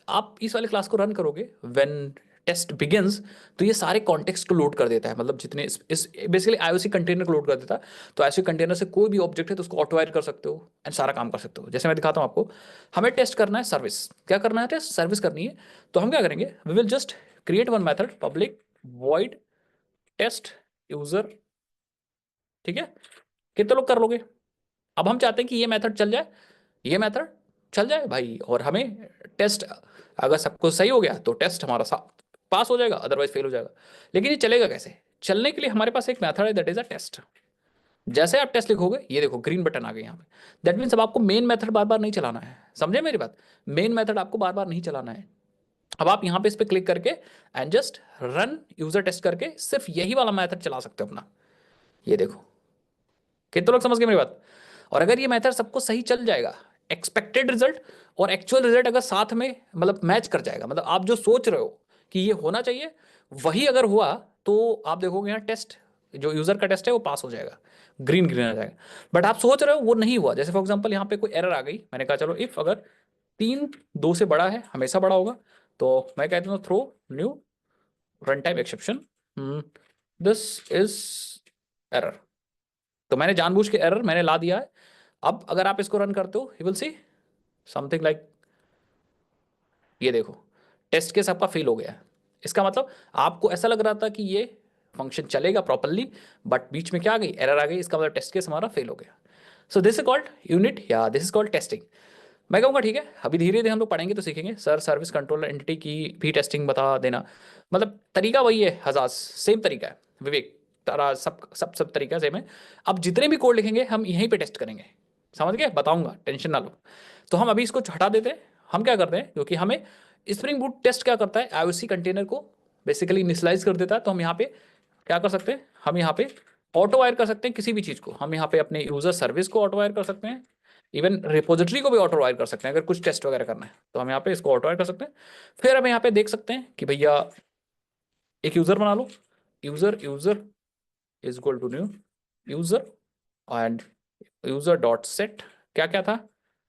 आप इस वाले क्लास को रन करोगे, व्हेन टेस्ट बिगिंस, तो ये सारे कॉन्टेक्स्ट को लोड कर देता है, मतलब जितने इस बेसिकली आईओसी कंटेनर को लोड कर देता है। तो आईओसी कंटेनर से कोई भी ऑब्जेक्ट है तो उसको ऑटोवायर कर सकते हो एंड सारा काम कर सकते हो। जैसे मैं दिखाता हूँ आपको, हमें टेस्ट करना है सर्विस, क्या करना है, टेस्ट सर्विस करनी है। तो हम क्या करेंगे, we will just create one method public void test user, ठीक है। कितने लोग कर लोगे? अब हम चाहते हैं कि ये मेथड चल जाए, ये मेथड चल जाए भाई, और हमें टेस्ट, अगर सब कुछ सही हो गया तो टेस्ट हमारा पास हो जाएगा, अदरवाइज फेल हो जाएगा। लेकिन ये चलेगा कैसे? चलने के लिए हमारे पास एक मेथड है, दैट इज अ टेस्ट। जैसे आप टेस्ट लिखोगे, ये देखो ग्रीन बटन आ गया यहाँ पे, दैट मीन्स अब आपको मेन मेथड बार बार नहीं चलाना है। समझे मेरी बात? मेन मेथड आपको बार बार नहीं चलाना है। अब आप यहाँ पे इस पे क्लिक करके and just run user test करके सिर्फ यही वाला मेथड चला सकते हो अपना। ये देखो, कितने लोग समझ गए मेरी बात? और अगर ये मेथड सबको सही चल जाएगा, एक्सपेक्टेड रिजल्ट और एक्चुअल रिजल्ट अगर साथ में मतलब मैच कर जाएगा, मतलब आप जो सोच रहे हो कि ये होना चाहिए वही अगर हुआ, तो आप देखोगे यहाँ टेस्ट, जो यूजर का टेस्ट है वो पास हो जाएगा, ग्रीन ग्रीन आ जाएगा। बट आप सोच रहे हो वो नहीं हुआ, जैसे फॉर एग्जाम्पल यहाँ पे कोई एरर आ गई, मैंने कहा चलो इफ अगर 3 2 से बड़ा है, हमेशा बड़ा होगा, तो मैं कहता हूँ throw new run time exception, this is error. तो मैंने जानबूझ के एरर मैंने ला दिया है। अब अगर आप इसको रन करते हो, you will see something like, ये देखो टेस्ट केस आपका फेल हो गया है। इसका मतलब आपको ऐसा लग रहा था कि ये फंक्शन चलेगा प्रॉपरली, बट बीच में क्या आ गई, एरर आ गई, इसका मतलब टेस्ट केस हमारा फेल हो गया। So this is called unit, या दिस इज कॉल्ड टेस्टिंग। मैं कहूँगा ठीक है, अभी धीरे धीरे हम लोग पढ़ेंगे तो सीखेंगे। सर सर्विस कंट्रोल एंटिटी की भी टेस्टिंग बता देना, मतलब तरीका वही है, हजार सेम तरीका है विवेक, तारा सब तरीका सेम है। अब जितने भी कोड लिखेंगे हम यहीं पे टेस्ट करेंगे, समझ गए? बताऊंगा, टेंशन ना लो। तो हम अभी इसको हटा देते हैं। हम क्या करते हैं, क्योंकि हमें स्प्रिंग बूट टेस्ट क्या करता है, आईओसी कंटेनर को बेसिकली इनिशियलाइज कर देता है। तो हम यहाँ पे क्या कर सकते हैं, हम यहाँ पे ऑटो वायर कर सकते हैं किसी भी चीज़ को। हम यहाँ पे अपने यूजर सर्विस को ऑटो वायर कर सकते हैं, इवन रिपोजिटरी को भी ऑटो वायर कर सकते हैं। अगर कुछ टेस्ट वगैरह करना है तो हम यहाँ पे इसको ऑटो वायर कर सकते हैं। फिर हम यहाँ पे देख सकते हैं कि भैया एक यूजर बना लो, user user is equal to new user and user dot set, क्या क्या था,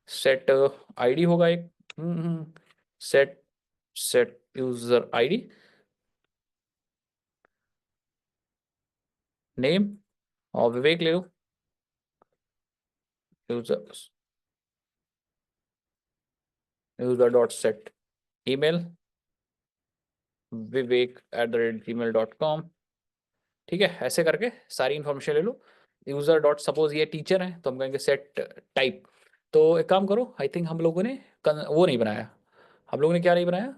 सेट आईडी होगा एक, set set user ID, name और विवेक ले लो, user user dot set email vivek@gmail.com, ठीक है। ऐसे करके सारी इन्फॉर्मेशन ले लो। यूजर डॉट सपोज ये टीचर है तो हम कहेंगे सेट टाइप। तो एक काम करो, आई थिंक हम लोगों ने वो नहीं बनाया, हम लोगों ने क्या नहीं बनाया,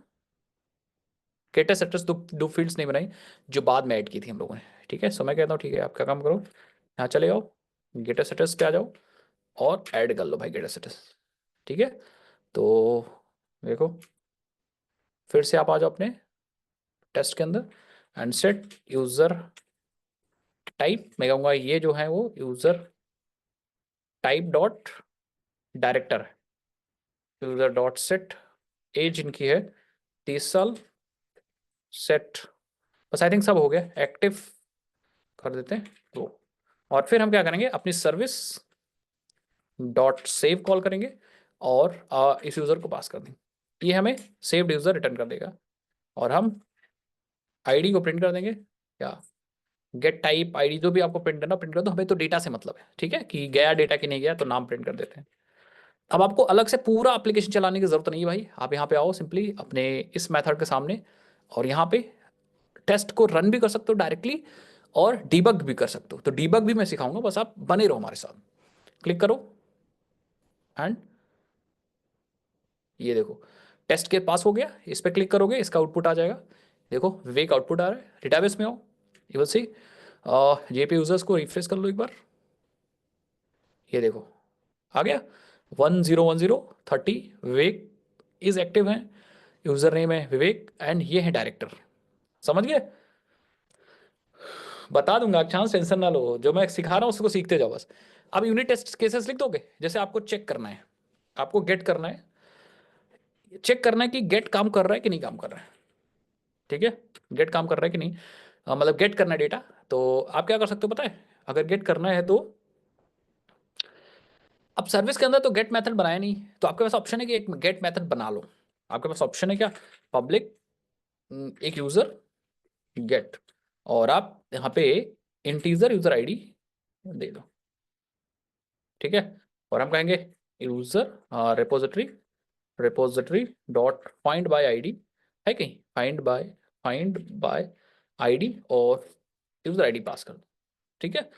गेटस एड्रेस दो फील्ड्स नहीं बनाई जो बाद में ऐड की थी हम लोगों ने, ठीक है। सो मैं कहता हूँ ठीक है, आप क्या काम करो, यहाँ चले जाओ, गेटस एड्रेस पे आ जाओ और ऐड कर लो भाई गेटस एड्रेस, ठीक है। तो देखो फिर से आप आ जाओ अपने टेस्ट के अंदर एंड सेट यूजर टाइप, मैं कहूँगा ये जो है वो यूजर टाइप डॉट डायरेक्टर है, यूजर डॉट सेट एज इनकी है 30 साल, सेट, बस आई थिंक सब हो गया, एक्टिव कर देते हैं तो। और फिर हम क्या करेंगे, अपनी सर्विस डॉट सेव कॉल करेंगे और इस यूजर को पास कर देंगे, ये हमें सेव्ड यूजर रिटर्न कर देगा। और हम आईडी को प्रिंट कर देंगे, क्या गेट टाइप आईडी, जो भी आपको प्रिंट करना प्रिंट कर दो, हमें तो डेटा से मतलब है, ठीक है, कि गया डेटा कि नहीं गया, तो नाम प्रिंट कर देते हैं। अब आपको अलग से पूरा एप्लीकेशन चलाने की जरूरत नहीं है भाई, आप यहाँ पे आओ सिंपली अपने इस मेथड के सामने, और यहाँ पे टेस्ट को रन भी कर सकते हो डायरेक्टली और डीबग भी कर सकते हो। तो डीबग भी मैं सिखाऊंगा, बस आप बने रहो हमारे साथ। क्लिक करो एंड ये देखो टेस्ट के पास हो गया, इस पर क्लिक करोगे इसका आउटपुट आ जाएगा। देखो विवेक आउटपुट आ रहा है, डेटाबेस में आओ, you will C, JP users को रिफ्रेश कर लो एक बार, ये देखो आ गया 101030, विवेक इज एक्टिव है, यूजर नेम है विवेक एंड ये है डायरेक्टर। समझ गए? बता दूंगा, चांस टेंशन ना लो, जो मैं सिखा रहा हूँ उसको सीखते जाओ बस। अब यूनिट टेस्ट केसेस लिख दोगे, जैसे आपको चेक करना है, आपको गेट करना है, चेक करना है कि गेट काम कर रहा है कि नहीं काम कर रहा है, ठीक है। गेट काम कर रहा है कि नहीं, मतलब गेट करना है डेटा। तो आप क्या कर सकते हो पता है, अगर गेट करना है तो अब सर्विस के अंदर तो गेट मेथड बनाया नहीं, तो आपके पास ऑप्शन है कि एक गेट मेथड बना लो। आपके पास ऑप्शन है क्या, पब्लिक एक यूजर गेट, और आप यहाँ पे इंटीजर यूजर आईडी दे दो, ठीक है। और हम कहेंगे user repository, repository dot find by ID, है कहीं फाइंड बाय आईडी, और यूजर आईडी पास कर दो, ठीक है।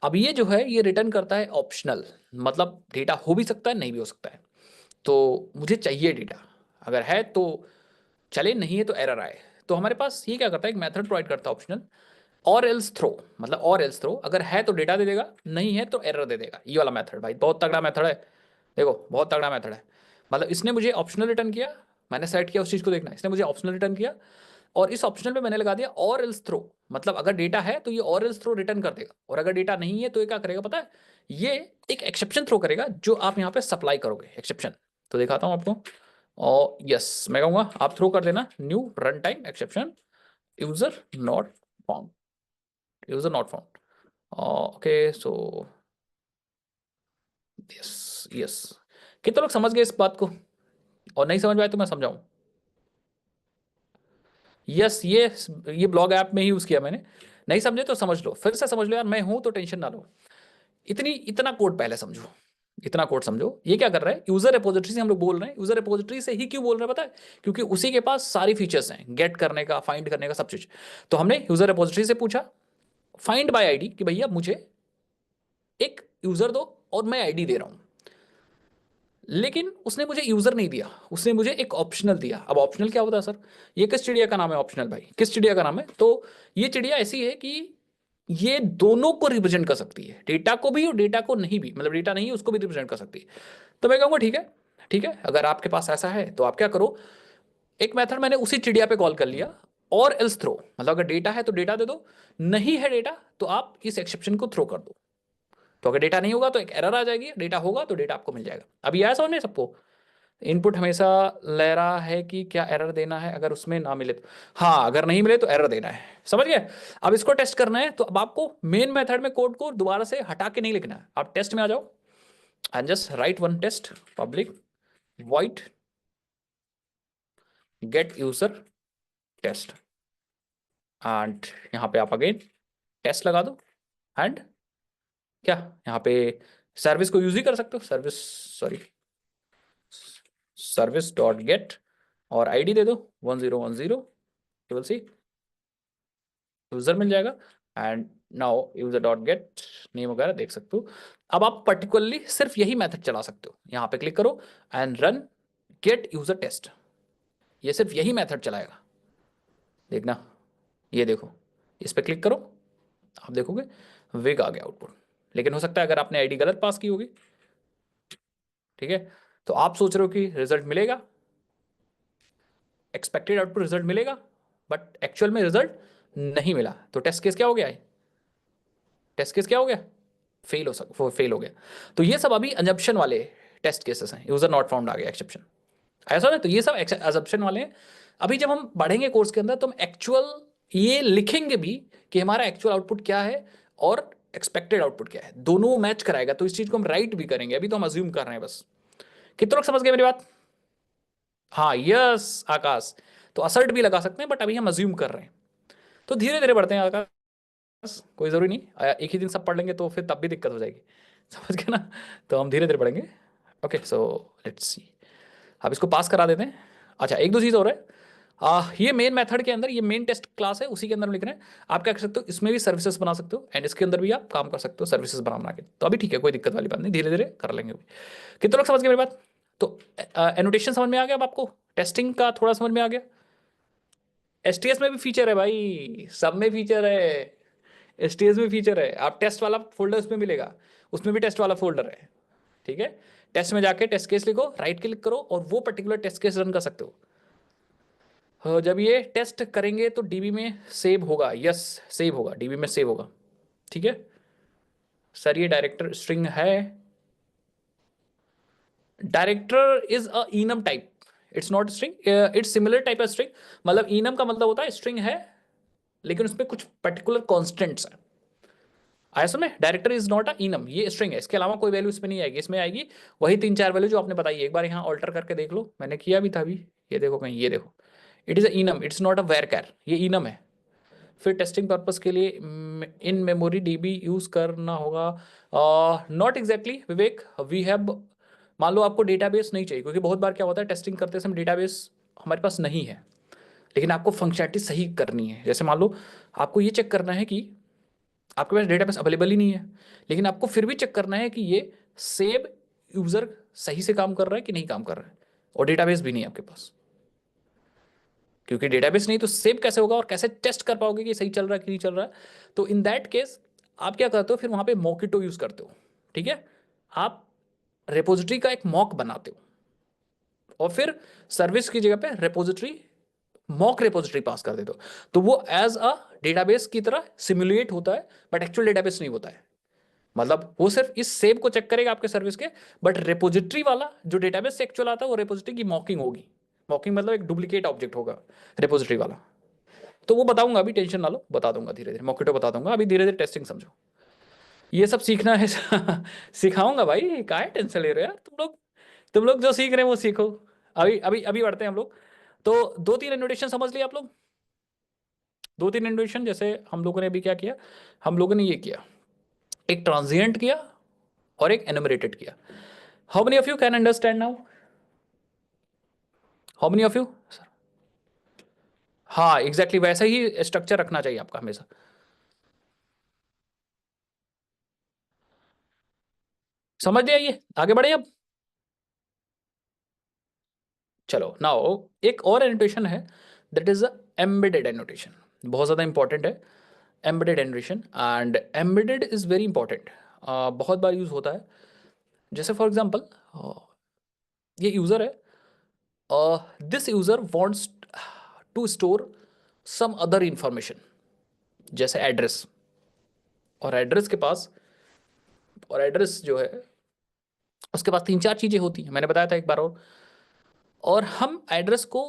अब ये जो है ये रिटर्न करता है ऑप्शनल, मतलब डेटा हो भी सकता है नहीं भी हो सकता है, तो मुझे चाहिए डेटा, अगर है तो चले, नहीं है तो एरर आए। तो हमारे पास ये क्या करता है, एक मेथड प्रोवाइड करता है ऑप्शनल, और एल्स थ्रो, मतलब और एल्स थ्रो, अगर है तो डेटा दे देगा, नहीं है तो एरर दे देगा। ये वाला मेथड भाई बहुत तगड़ा मेथड है, देखो बहुत तगड़ा मेथड है। मतलब इसने मुझे ऑप्शनल रिटर्न किया, मैंने सेट किया उस चीज को, देखना इसने मुझे ऑप्शनल रिटर्न किया, और इस ऑप्शनल पे मैंने लगा दिया और एल्स थ्रो, मतलब अगर डेटा है तो ये और एल्स थ्रो रिटर्न कर देगा, और अगर डेटा नहीं है तो ये क्या करेगा पता है, ये एक एक्सेप्शन थ्रो करेगा जो आप यहाँ पे सप्लाई करोगे एक्सेप्शन। तो दिखाता हूँ आपको, और यस मैं कहूँगा आप थ्रो कर देना new run time exception user not found, user not found. Okay so yes yes, कितने लोग समझ गए इस बात को, और नहीं समझ में आए तो मैं समझाऊं। यस ये ब्लॉग ऐप में ही यूज किया मैंने, नहीं समझे तो समझ लो, फिर से समझ लो यार, मैं हूं तो टेंशन ना लो। इतना कोड पहले समझो, इतना कोड समझो। ये क्या कर रहा है, यूजर रिपोजिटरी से हम लोग बोल रहे हैं, यूजर रिपोजिटरी से ही क्यों बोल रहे हैं पता है, क्योंकि उसी के पास सारी फीचर्स हैं, गेट करने का, फाइंड करने का, सब चीज। तो हमने यूजर रिपोजिटरी से पूछा फाइंड बाय आईडी कि भैया मुझे एक यूजर दो और मैं आईडी दे रहा हूं, लेकिन उसने मुझे यूजर नहीं दिया, उसने मुझे एक ऑप्शनल दिया। अब ऑप्शनल क्या होता है सर, ये किस चिड़िया का नाम है ऑप्शनल भाई, किस चिड़िया का नाम है, तो ये चिड़िया ऐसी है कि ये दोनों को रिप्रेजेंट कर सकती है, डेटा को भी और डेटा को नहीं भी, मतलब डेटा नहीं है उसको भी रिप्रेजेंट कर सकती है। तो मैं कहूँगा ठीक है, ठीक है, अगर आपके पास ऐसा है तो आप क्या करो, एक मेथड मैंने उसी चिड़िया पे कॉल कर लिया, और एल्स थ्रो, मतलब अगर डेटा है तो डेटा दे दो, नहीं है डेटा तो आप इस एक्सेप्शन को थ्रो कर दो। तो अगर डेटा नहीं होगा तो एक एरर आ जाएगी, डेटा होगा तो डेटा आपको मिल जाएगा। अभी आया समझ में सबको, इनपुट हमेशा ले रहा है कि क्या एरर देना है, अगर उसमें ना मिले तो, हाँ अगर नहीं मिले तो एरर देना है, समझ गए। अब इसको टेस्ट करना है तो अब आपको मेन मेथड में कोड को दोबारा से हटा के नहीं लिखना है, आप टेस्ट में आ जाओ and just write one test public void get user test, and यहाँ पे आप अगेन टेस्ट लगा दो, एंड क्या यहाँ पे सर्विस को यूज ही कर सकते हो, service sorry service dot gate, और आईडी दे दो 1010, यू विल सी यूजर मिल जाएगा, and now user dot gate name वगैरह देख सकते हो। अब आप पर्टिकुलरली सिर्फ यही मेथड चला सकते हो, यहाँ पे क्लिक करो and run get user test, ये सिर्फ यही मेथड चलाएगा, देखना ये देखो, इस पे क्लिक करो, आप देखोगे विग आ गया आउटपुट, लेकिन हो सकता है अगर आपने आईडी गलत पास की होगी, ठीक है। तो आप सोच रहे हो कि रिजल्ट मिलेगा, एक्सपेक्टेड आउटपुट रिजल्ट मिलेगा, बट एक्चुअल में रिजल्ट नहीं मिला, तो टेस्ट केस क्या हो गया है, टेस्ट केस क्या हो गया, फेल हो गया। तो ये सब अभी अजम्पशन वाले टेस्ट केसेस हैं, यूजर नॉट फाउंड आ गया एक्सेप्शन, ऐसा ना, तो ये सब अजम्पशन वाले हैं। अभी जब हम बढ़ेंगे कोर्स के अंदर तो हम एक्चुअल ये लिखेंगे भी कि हमारा एक्चुअल आउटपुट क्या है और एक्सपेक्टेड आउटपुट क्या है, दोनों मैच कराएगा, तो इस चीज को हम राइट भी करेंगे, अभी तो हम अज्यूम कर रहे हैं बस। कितने लोग समझ गए मेरी बात, हाँ यस आकाश, तो असर्ट भी लगा सकते हैं बट अभी हम अज्यूम कर रहे हैं, तो धीरे धीरे बढ़ते हैं आकाश, कोई जरूरी नहीं एक ही दिन सब पढ़ लेंगे तो फिर तब भी दिक्कत हो जाएगी, समझ गए ना। तो हम धीरे धीरे पढ़ेंगे। ओके सो लेट्स सी, अब इसको पास करा देते हैं। अच्छा एक दो चीज़ और है, ये मेन मेथड के अंदर ये मेन टेस्ट क्लास है, उसी के अंदर हम लिख रहे हैं, आप क्या कर सकते हो इसमें भी सर्विसेज बना सकते हो, एंड इसके अंदर भी आप काम कर सकते हो सर्विसेज बना के, तो अभी ठीक है कोई दिक्कत वाली बात नहीं, धीरे धीरे कर लेंगे अभी। कितने लोग समझ गए मेरी बात, तो एनोटेशन समझ में आ गया अब आपको, टेस्टिंग का थोड़ा समझ में आ गया, एसटीएस में भी फीचर है भाई, सब में फीचर है, एसटीएस में फीचर है, आप टेस्ट वाला फोल्डर उसमें मिलेगा, उसमें भी टेस्ट वाला फोल्डर है, ठीक है। टेस्ट में जाके टेस्ट केस लिखो, राइट क्लिक करो और वो पर्टिकुलर टेस्ट केस रन कर सकते हो। जब ये टेस्ट करेंगे तो डीबी में सेव होगा, यस सेव होगा, डीबी में सेव होगा, ठीक है। सर ये डायरेक्टर स्ट्रिंग है, director is a enum type, it's not string, it's similar type of string, मतलब इनम का मतलब होता है स्ट्रिंग है लेकिन उसमें कुछ पर्टिकुलर कॉन्स्टेंट्स हैं, आया समझ, director is not a enum, ये स्ट्रिंग है, इसके अलावा कोई वैल्यू इसमें नहीं आएगी, इसमें आएगी वही तीन चार वैल्यू जो आपने बताई, एक बार यहाँ ऑल्टर करके देख लो, मैंने किया भी था अभी, ये देखो कहीं, ये देखो it is a enum, it's not a varchar, ये इनम है। फिर टेस्टिंग पर्पस के लिए इन मेमोरी डीबी यूज करना होगा। Not exactly Vivek, we have, मान लो आपको डेटाबेस नहीं चाहिए, क्योंकि बहुत बार क्या होता है टेस्टिंग करते समय डेटाबेस हमारे पास नहीं है, लेकिन आपको फंक्शनैलिटी सही करनी है। जैसे मान लो आपको ये चेक करना है कि आपके पास डेटाबेस अवेलेबल ही नहीं है, लेकिन आपको फिर भी चेक करना है कि ये सेव यूजर सही से काम कर रहा है कि नहीं काम कर रहा है, और डेटाबेस भी नहीं है आपके पास, क्योंकि डेटाबेस नहीं तो सेव कैसे होगा और कैसे टेस्ट कर पाओगे कि सही चल रहा है कि नहीं चल रहा है। तो इन दैट केस आप क्या करते हो, फिर वहां पे मॉकिटो यूज करते हो, ठीक है। आप रेपोजिटरी का एक मॉक बनाते हो, और फिर सर्विस की जगह पे रेपोजिटरी, मॉक रेपोजिटरी पास कर देते हो, तो वो एज अ डेटाबेस की तरह सिमुलेट होता है, बट एक्चुअल डेटाबेस नहीं होता है। मतलब वो सिर्फ इस सेव को चेक करेगा आपके सर्विस के, बट रेपोजिटरी वाला जो डेटाबेस से एक्चुअल आता है वो रेपोजिटरी की मॉकिंग होगी। मॉकिंग मतलब एक डुप्लीकेट ऑब्जेक्ट होगा रेपोजिटरी वाला। तो वो बताऊंगा, अभी टेंशन ना लो, बता दूंगा धीरे धीरे, मॉकिटो बता दूंगा, अभी धीरे धीरे टेस्टिंग समझो। ये सब सीखना है सिखाऊंगा भाई, काहे टेंशन ले रहे हो यार तुम लोग जो सीख रहे हैं वो सीखो। अभी अभी अभी बढ़ते हैं हम लोग। तो दो तीन एनोटेशन समझ लिया आप लोग, दो तीन एनोटेशन। जैसे हम लोगों ने अभी क्या किया, हम लोगों ने ये किया, एक ट्रांजिएंट किया और एक एनुमरेटेड किया। How many of you can understand now? How many of you? हाँ एग्जैक्टली वैसा ही स्ट्रक्चर रखना चाहिए आपका हमेशा। समझ लिया, ये आगे बढ़े अब। चलो नाउ एक और एनोटेशन है, दैट इज एम्बेडेड एनोटेशन, बहुत ज़्यादा इंपॉर्टेंट है embedded annotation. And embedded is very important, बहुत बार यूज होता है। जैसे फॉर एग्जांपल ये यूज़र है, this user wants to store some other information, जैसे एड्रेस, और एड्रेस के पास, और एड्रेस जो है उसके पास तीन चार चीज़ें होती हैं, मैंने बताया था एक बार और हम एड्रेस को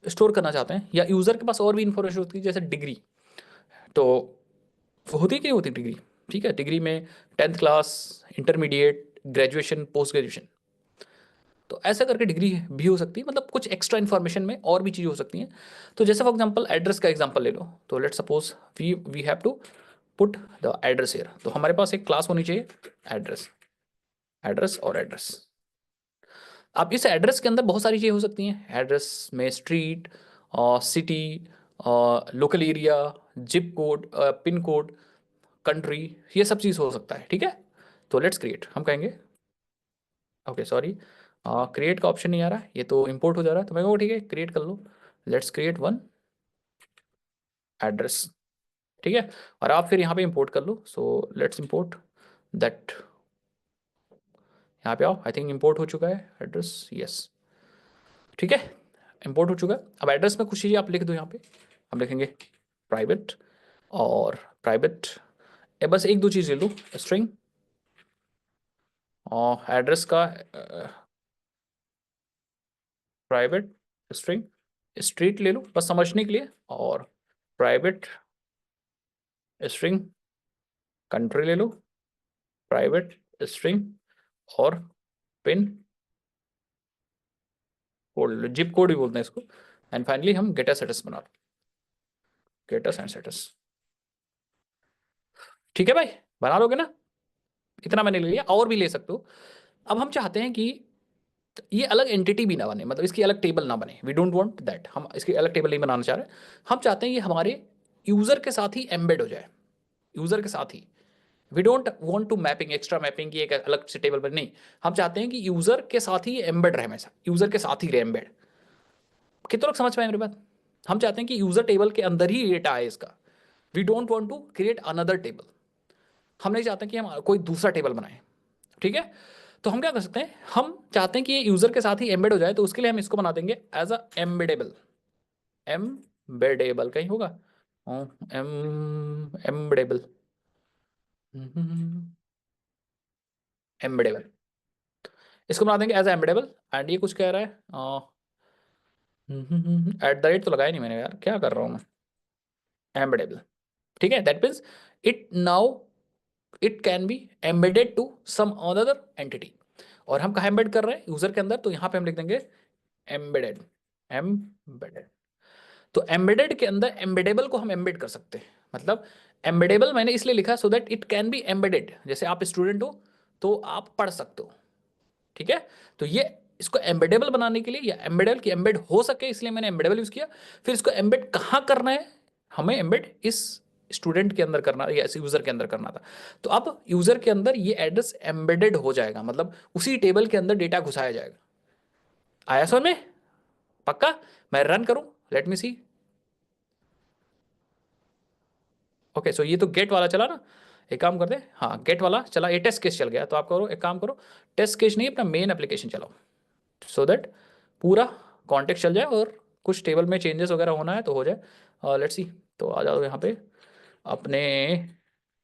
स्टोर करना चाहते हैं, या यूज़र के पास और भी इंफॉर्मेशन होती है जैसे डिग्री, तो होती कि नहीं होती डिग्री, ठीक है, डिग्री में 10th class, intermediate, graduation, post graduation, तो ऐसा करके डिग्री भी हो सकती है, मतलब कुछ एक्स्ट्रा इन्फॉर्मेशन में और भी चीज़ें हो सकती हैं। तो जैसे फॉर एग्जांपल एड्रेस का एग्जांपल ले लो, तो let suppose we have to put the address here, तो हमारे पास एक क्लास होनी चाहिए एड्रेस, एड्रेस और एड्रेस। अब इस एड्रेस के अंदर बहुत सारी चीज़ें हो सकती हैं, एड्रेस में street, city, local area, zip code, pin code, country, ये सब चीज़ हो सकता है, ठीक है। तो लेट्स क्रिएट, हम कहेंगे ओके सॉरी, क्रिएट का ऑप्शन नहीं आ रहा है, ये तो इंपोर्ट हो जा रहा है, तो मैं कहूँ ठीक है क्रिएट कर लो, लेट्स क्रिएट वन एड्रेस, ठीक है। और आप फिर यहाँ पे इंपोर्ट कर लो, सो लेट्स इंपोर्ट दैट, यहाँ पे आओ, आई थिंक इंपोर्ट हो चुका है एड्रेस, यस, ठीक है, इंपोर्ट हो चुका है। अब एड्रेस में कुछ चीज़ें आप लिख दो यहाँ पे, हम लिखेंगे प्राइवेट, और प्राइवेट बस एक दो चीज़ ले लो, स्ट्रिंग, और एड्रेस का प्राइवेट स्ट्रिंग, स्ट्रीट ले लो बस समझने के लिए, और प्राइवेट स्ट्रिंग कंट्री ले लो, प्राइवेट स्ट्रिंग और पिन कोड ले लो, जिप कोड भी बोलते हैं इसको। एंड फाइनली हम गेट स्टेटस बना लो, गेट एंड स्टेटस, ठीक है भाई, बना लोगे ना? इतना मैंने ले लिया, और भी ले सकते हो। अब हम चाहते हैं कि ये अलग एंटिटी भी ना बने, मतलब इसकी अलग टेबल ना बने, वी डोंट वांट दैट, हम इसकी अलग टेबल नहीं बनाना चाह रहे। हम चाहते हैं ये हमारे यूजर के साथ ही एम्बेड हो जाए, यूजर के साथ ही। We don't want to mapping, extra mapping की एक अलग से टेबल पर नहीं, हम चाहते हैं कि यूजर के साथ ही एम्बेड रहे, हमेशा यूजर के साथ ही रहे एम्बेड। कितने लोग समझ पाए मेरी बात? हम चाहते हैं कि यूजर टेबल के अंदर ही डेटा आए इसका, we don't want to create another table, हम नहीं चाहते कि हम कोई दूसरा टेबल बनाएं, ठीक है। तो हम क्या कर सकते हैं, हम चाहते हैं कि ये यूजर के साथ ही एम्बेड हो जाए, तो उसके लिए हम इसको बना देंगे एज अ एम्बेडेबल, एम्बेडेबल कहीं होगा, एम्बेडेबल, एम्बेडेबल, इसको बना देंगे एज एम्बेडेबल। एंड ये कुछ कह रहा है, एट द रेट तो लगाया नहीं मैंने यार, क्या कर रहा हूँ मैं, एम्बेडेबल, ठीक है। That means it now it can be embedded to some other entity. और हम कहाँ एम्बेड कर रहे हैं, यूजर के अंदर, तो यहाँ पे हम लिख देंगे एम्बेडेड, एम्बेडेड, तो एम्बेडेड के अंदर एम्बेडेबल को हम एम्बेड कर सकते हैं। मतलब एम्बेडेबल मैंने इसलिए लिखा so that it can be embedded, जैसे आप स्टूडेंट हो तो आप पढ़ सकते हो, ठीक है। तो ये इसको एम्बेडेबल बनाने के लिए या एम्बेडेबल की एम्बेड हो सके इसलिए मैंने एम्बेडेबल यूज किया। फिर इसको एम्बेड कहाँ करना है, हमें एम्बेड इस स्टूडेंट के अंदर करना या इस यूजर के अंदर करना था। तो अब यूजर के अंदर ये एड्रेस एम्बेडेड हो जाएगा, मतलब उसी टेबल के अंदर डेटा घुसाया जाएगा। आया समझ में? पक्का? मैं रन करूं, लेट मी सी। ओके, सो ये तो गेट वाला चला ना। एक काम करते हैं, हाँ गेट वाला चला, ये टेस्ट केस चल गया। तो आप करो, एक काम करो, टेस्ट केस नहीं अपना मेन एप्लीकेशन चलाओ, सो दैट पूरा कॉन्टेक्स्ट चल जाए और कुछ टेबल में चेंजेस वगैरह होना है तो हो जाए। Let's see. तो आ जाओ यहाँ पे अपने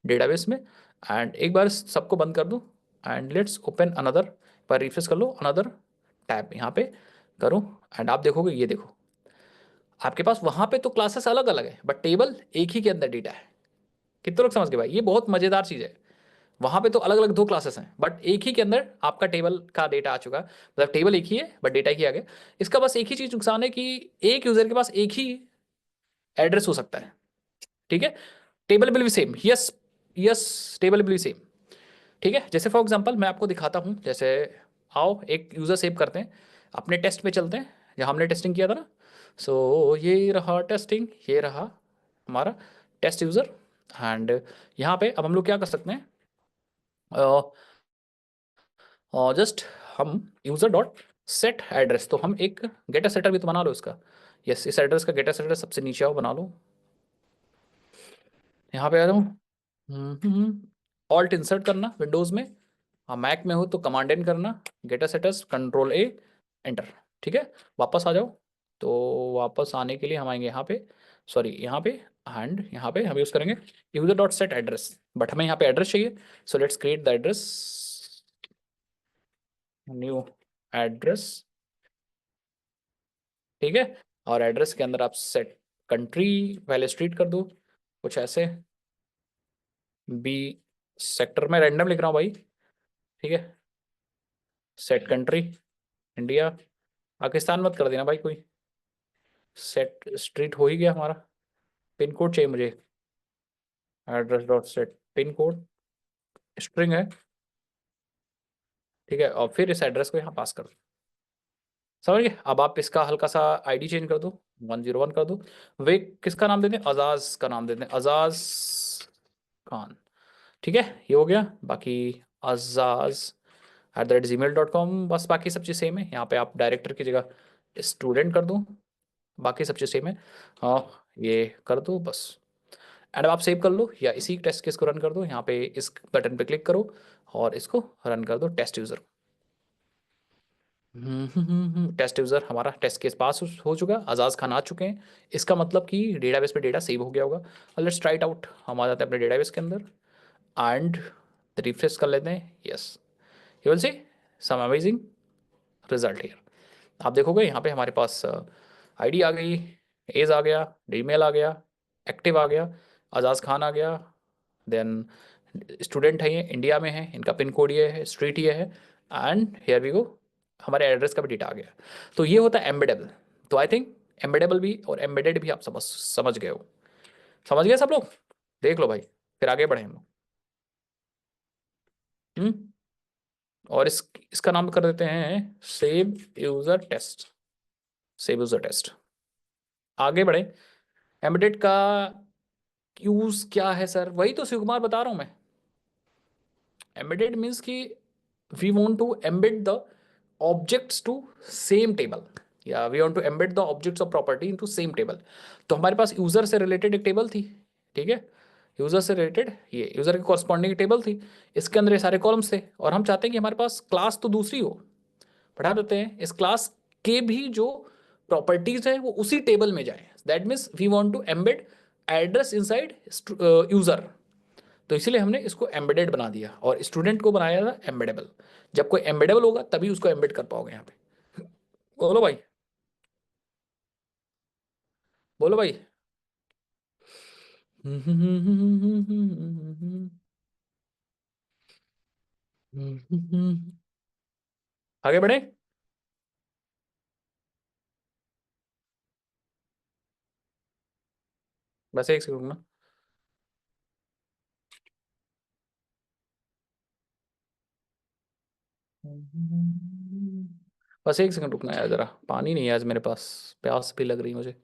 डेटाबेस में, एंड एक बार सबको बंद कर दूँ, एंड लेट्स ओपन अनदर, पर रिफ्रेश कर लो अनदर टैब यहाँ पे करो, एंड आप देखोगे, ये देखो आपके पास वहाँ पे तो क्लासेस अलग अलग है बट टेबल एक ही के अंदर डेटा है। कितने लोग समझ गए भाई? ये बहुत मजेदार चीज़ है। वहां पे तो अलग अलग दो क्लासेस हैं बट एक ही के अंदर आपका टेबल का डेटा आ चुका है, मतलब टेबल एक ही है बट डेटा एक ही आ गया। इसका बस एक ही चीज नुकसान है कि एक यूजर के पास एक ही एड्रेस हो सकता है, ठीक है। Table will be same, yes yes, table will be same, ठीक है। जैसे फॉर एग्जांपल मैं आपको दिखाता हूँ, जैसे आओ एक यूजर सेव करते हैं, अपने टेस्ट पे चलते हैं जहाँ हमने टेस्टिंग किया था ना। सो ये रहा टेस्टिंग, ये रहा हमारा टेस्ट यूजर। एंड यहाँ पे अब हम लोग क्या कर सकते हैं, और जस्ट हम यूजर डॉट सेट एड्रेस, तो हम एक गेटर सेटर भी तो बना लो इसका। यस, इस एड्रेस का गेटर सेटर सबसे नीचे आओ, बना लो। यहाँ पे आ जाऊँ, ऑल्ट इंसर्ट करना विंडोज में, हाँ मैक में हो तो कमांड एन करना, getter setters control A enter, ठीक है। वापस आ जाओ। तो वापस आने के लिए हम आएंगे यहाँ पे, सॉरी यहाँ पे, एंड यहाँ पे हम यूज़ करेंगे user dot set address, but हमें यहाँ पे एड्रेस चाहिए। So let's create the address, new address, ठीक है। और एड्रेस के अंदर आप सेट कंट्री पहले स्ट्रीट कर दो कुछ ऐसे, बी सेक्टर में रैंडम लिख रहा हूँ भाई, ठीक है। सेट कंट्री इंडिया, पाकिस्तान मत कर देना भाई कोई। सेट स्ट्रीट हो ही गया हमारा, पिन कोड चाहिए मुझे, address dot set pin code string है, ठीक है। और फिर इस एड्रेस को यहाँ पास कर दो, समझ गए। अब आप इसका हल्का सा आईडी चेंज कर दो, 101 कर दो। वे किसका नाम दे दें, अजाज का नाम दे दें, अजाज खान, ठीक है। ये हो गया। बाकी azaz@gmail.com, बस बाकी सब चीज़ सेम है। यहाँ पे आप डायरेक्टर की जगह स्टूडेंट कर दो, बाकी सब चीज़ सेम है। हाँ ये कर दो बस, एंड अब आप सेव कर लो या इसी टेस्ट केस को रन कर दो। यहाँ पे इस बटन पे क्लिक करो और इसको रन कर दो टेस्ट यूज़र। टेस्ट यूज़र हमारा टेस्ट केस पास हो चुका, आजाज खान आ चुके हैं। इसका मतलब कि डेटाबेस पे डेटा सेव हो गया होगा। लेट्स ट्राई इट आउट, हम आ जाते हैं अपने डेटाबेस के अंदर एंड रिफ्रेश कर लेते हैं। Yes, you will see some amazing result here. आप देखोगे यहाँ पे हमारे पास आईडी आ गई, एज आ गया, ईमेल आ गया, एक्टिव आ गया, आजाज खान आ गया, देन स्टूडेंट है, ये इंडिया में है, इनका पिन कोड ये है, स्ट्रीट ये है, एंड हियर वी गो, हमारे एड्रेस का भी डेटा आ गया। तो ये होता है एम्बेडेबल। तो आई थिंक एम्बेडेबल भी और एम्बेडेड भी आप समझ समझ गए हो। समझ गए सब लोग? देख लो भाई, फिर आगे बढ़े हम लोग। हम्म। और इसका नाम कर देते हैं save user test, save user test. आगे बढ़े, एम्बेडेड का यूज क्या है सर? वही तो शिव कुमार बता रहा हूं मैं। एम्बेडेड मीन्स कि we want to embed the objects to same table, या we want to embed the objects of property into same table. तो हमारे पास यूजर से रिलेटेड एक टेबल थी, ठीक है। यूजर से रिलेटेड ये यूजर के कॉरस्पॉन्डिंग टेबल थी, इसके अंदर ये सारे कॉलम्स थे, और हम चाहते हैं कि हमारे पास क्लास तो दूसरी हो। बढ़ा देते हैं, इस क्लास के भी जो प्रॉपर्टीज है वो उसी टेबल में जाए। That means we want to embed address inside user. तो इसीलिए हमने इसको एम्बेडेड बना दिया और स्टूडेंट को बनाया था एम्बेडेबल। जब कोई एम्बेडेबल होगा तभी उसको एम्बेड कर पाओगे यहाँ पे। बोलो भाई, बोलो भाई। आगे बढ़े। बस एक सेकंड रुकना। बस एक सेकंड रुकना यार, जरा पानी नहीं है आज मेरे पास, प्यास भी लग रही मुझे।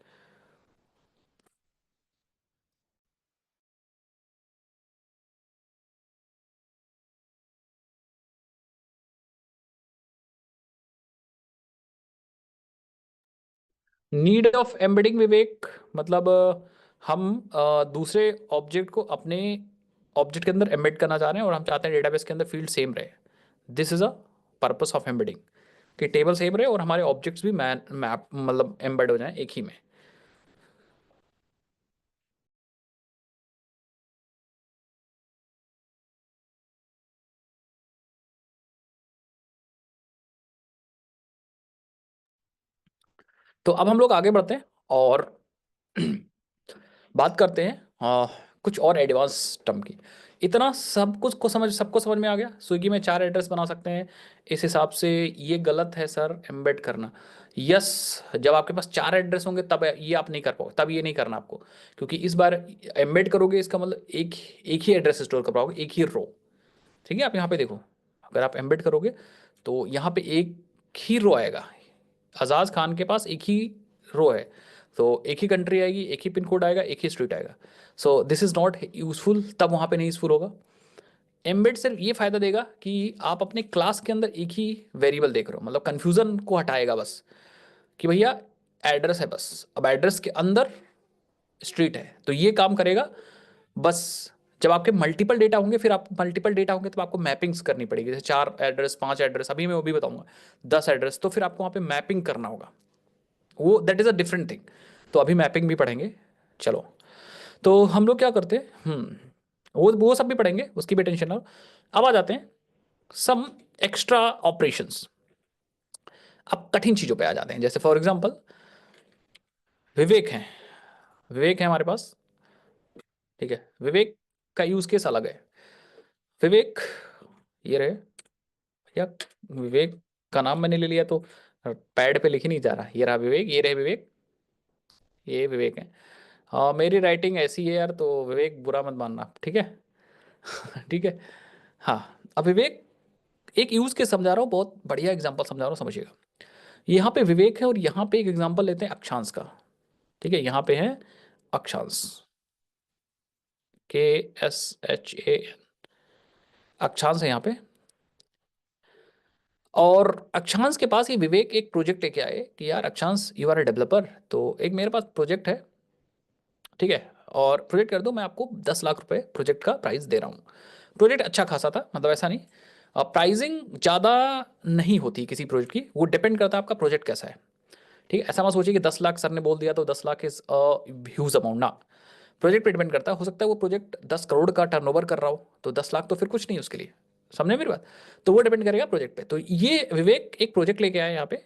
नीड ऑफ एम्बेडिंग विवेक, मतलब हम दूसरे ऑब्जेक्ट को अपने ऑब्जेक्ट के अंदर एम्बेड करना चाह रहे हैं और हम चाहते हैं डेटाबेस के अंदर फील्ड सेम रहे। This is a purpose of embedding, कि टेबल सेम रहे और हमारे ऑब्जेक्ट्स भी मैप मतलब एम्बेड हो जाएं एक ही में। तो अब हम लोग आगे बढ़ते हैं और बात करते हैं कुछ और एडवांस टर्म की। इतना सब कुछ को समझ सबको समझ में आ गया, स्विगी में 4 एड्रेस बना सकते हैं इस हिसाब से। ये गलत है सर एम्बेड करना। यस, जब आपके पास 4 एड्रेस होंगे तब ये आप नहीं कर पाओगे, तब ये नहीं करना आपको, क्योंकि इस बार एम्बेड करोगे इसका मतलब एक एक ही एड्रेस स्टोर कर पाओगे, एक ही रो। ठीक है, आप यहाँ पे देखो, अगर आप एम्बेड करोगे तो यहाँ पे एक ही रो आएगा। अजाज खान के पास एक ही रो है, तो एक ही कंट्री आएगी, एक ही पिन कोड आएगा, एक ही स्ट्रीट आएगा। So this is not useful, तब वहाँ पे नहीं यूजफुल होगा। एम्बेड सिर्फ ये फायदा देगा कि आप अपने क्लास के अंदर एक ही वेरिएबल देख रहे हो, मतलब कंफ्यूजन को हटाएगा बस, कि भैया एड्रेस है बस, अब एड्रेस के अंदर स्ट्रीट है, तो ये काम करेगा बस। जब आपके मल्टीपल डेटा होंगे, फिर आप मल्टीपल डेटा होंगे तो आपको मैपिंग्स करनी पड़ेगी, जैसे 4 एड्रेस 5 एड्रेस, अभी मैं वो भी बताऊंगा, 10 एड्रेस, तो फिर आपको वहाँ पे मैपिंग करना होगा, वो that is a different thing. तो अभी मैपिंग भी पढ़ेंगे। चलो, तो हम लोग क्या करते हैं, वो सब भी पढ़ेंगे, उसकी भी टेंशन ना लो। अब आ जाते हैं सम एक्स्ट्रा ऑपरेशंस। अब कठिन चीजों पे आ जाते हैं, जैसे फॉर एग्जांपल विवेक है, विवेक है हमारे पास। ठीक है, विवेक का यूज केस अलग है। विवेक ये रहे भैया, विवेक का नाम मैंने ले लिया तो पैड पे लिख ही नहीं जा रहा, ये रहा विवेक, ये रहे विवेक, ये विवेक है। हाँ, मेरी राइटिंग ऐसी है यार, तो विवेक बुरा मत मानना, ठीक है। ठीक है। हाँ, अब विवेक एक यूज के समझा रहा हूँ, बहुत बढ़िया एग्जांपल समझा रहा हूँ, समझिएगा। यहाँ पे विवेक है और यहाँ पे एक एग्जांपल लेते हैं अक्षांश का। ठीक है, यहाँ पे है अक्षांश, KSHAN, अक्षांश है यहाँ पे। और अक्षांश के पास ये विवेक एक प्रोजेक्ट लेके आए कि यार अक्षांश, यू आर ए डेवलपर, तो एक मेरे पास प्रोजेक्ट है, ठीक है, और प्रोजेक्ट कर दो, मैं आपको 10 लाख रुपए प्रोजेक्ट का प्राइस दे रहा हूँ। प्रोजेक्ट अच्छा खासा था, मतलब ऐसा नहीं, प्राइसिंग ज़्यादा नहीं होती किसी प्रोजेक्ट की, वो डिपेंड करता है आपका प्रोजेक्ट कैसा है। ठीक है, ऐसा मत सोचिए कि 10 लाख सर ने बोल दिया तो 10 लाख इज ह्यूज अमाउंट ना। प्रोजेक्ट पे डिपेंड करता है, हो सकता है वो प्रोजेक्ट 10 करोड़ का टर्नओवर कर रहा हो, तो 10 लाख तो फिर कुछ नहीं उसके लिए। समझे मेरी बात? तो वो डिपेंड करेगा प्रोजेक्ट पे। तो ये विवेक एक प्रोजेक्ट लेके आए यहाँ पे,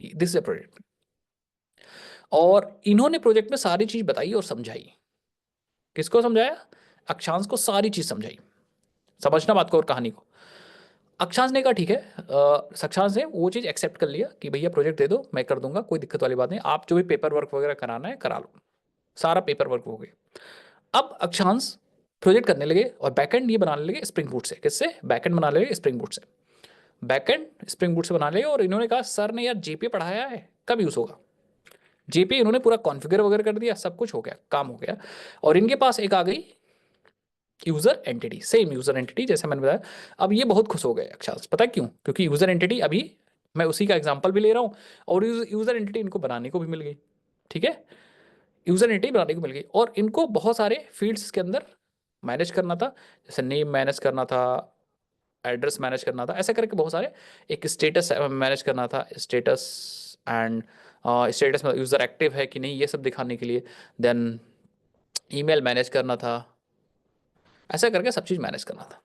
दिस इज अ प्रोजेक्ट, और इन्होंने प्रोजेक्ट में सारी चीज बताई और समझाई। किसको समझाया? अक्षांश को सारी चीज समझाई। समझना बात को और कहानी को। अक्षांश ने कहा ठीक है, अक्षांश ने वो चीज़ एक्सेप्ट कर लिया कि भैया प्रोजेक्ट दे दो, मैं कर दूंगा, कोई दिक्कत वाली बात नहीं, आप जो भी पेपर वर्क वगैरह कराना है करा लो। सारा पेपर वर्क हो गया। अब अक्षांश प्रोजेक्ट करने लगे और बैकएंड ये बनाने लगे स्प्रिंग बूट से। किससे? बैकएंड बनाने लगे स्प्रिंग बूट से। बैकएंड स्प्रिंग बूट से बनाने लगे, और इन्होंने कहा सर ने यार जेपी पढ़ाया है, कब यूज़ होगा। जेपी इन्होंने पूरा कॉन्फ़िगर वगैरह कर दिया, सब कुछ हो गया, काम हो गया। और इनके पास एक आ गई user entity, same user entity जैसे मैंने बताया। अब ये बहुत खुश हो गए अक्षांश, पता है क्यों? क्योंकि यूजर एंटिटी अभी मैं उसी का एग्जांपल भी ले रहा हूँ, और यूजर एंटिटी इनको बनाने को भी मिल गई। ठीक है, यूजर एंटिटी बनाने को मिल गई, और इनको बहुत सारे फील्ड्स के अंदर मैनेज करना था, जैसे नेम मैनेज करना था, एड्रेस मैनेज करना था, ऐसा करके बहुत सारे, एक स्टेटस मैनेज करना था, स्टेटस एंड स्टेटस में यूजर एक्टिव है कि नहीं ये सब दिखाने के लिए, देन ईमेल मैनेज करना था, ऐसा करके सब चीज़ मैनेज करना था।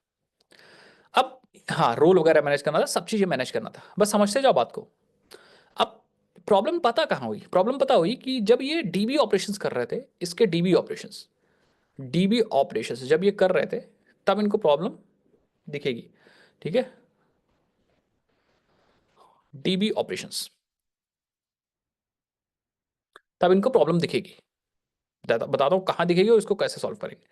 अब हाँ, रोल वगैरह मैनेज करना था, सब चीज़ें मैनेज करना था, बस समझते जाओ बात को। अब प्रॉब्लम पता कहाँ हुई? प्रॉब्लम पता हुई कि जब ये डीबी ऑपरेशंस कर रहे थे, इसके डीबी ऑपरेशंस जब ये कर रहे थे, तब इनको प्रॉब्लम दिखेगी। ठीक है, डीबी ऑपरेशंस, तब इनको प्रॉब्लम दिखेगी। बताता हूँ कहाँ दिखेगी और इसको कैसे सॉल्व करेंगे।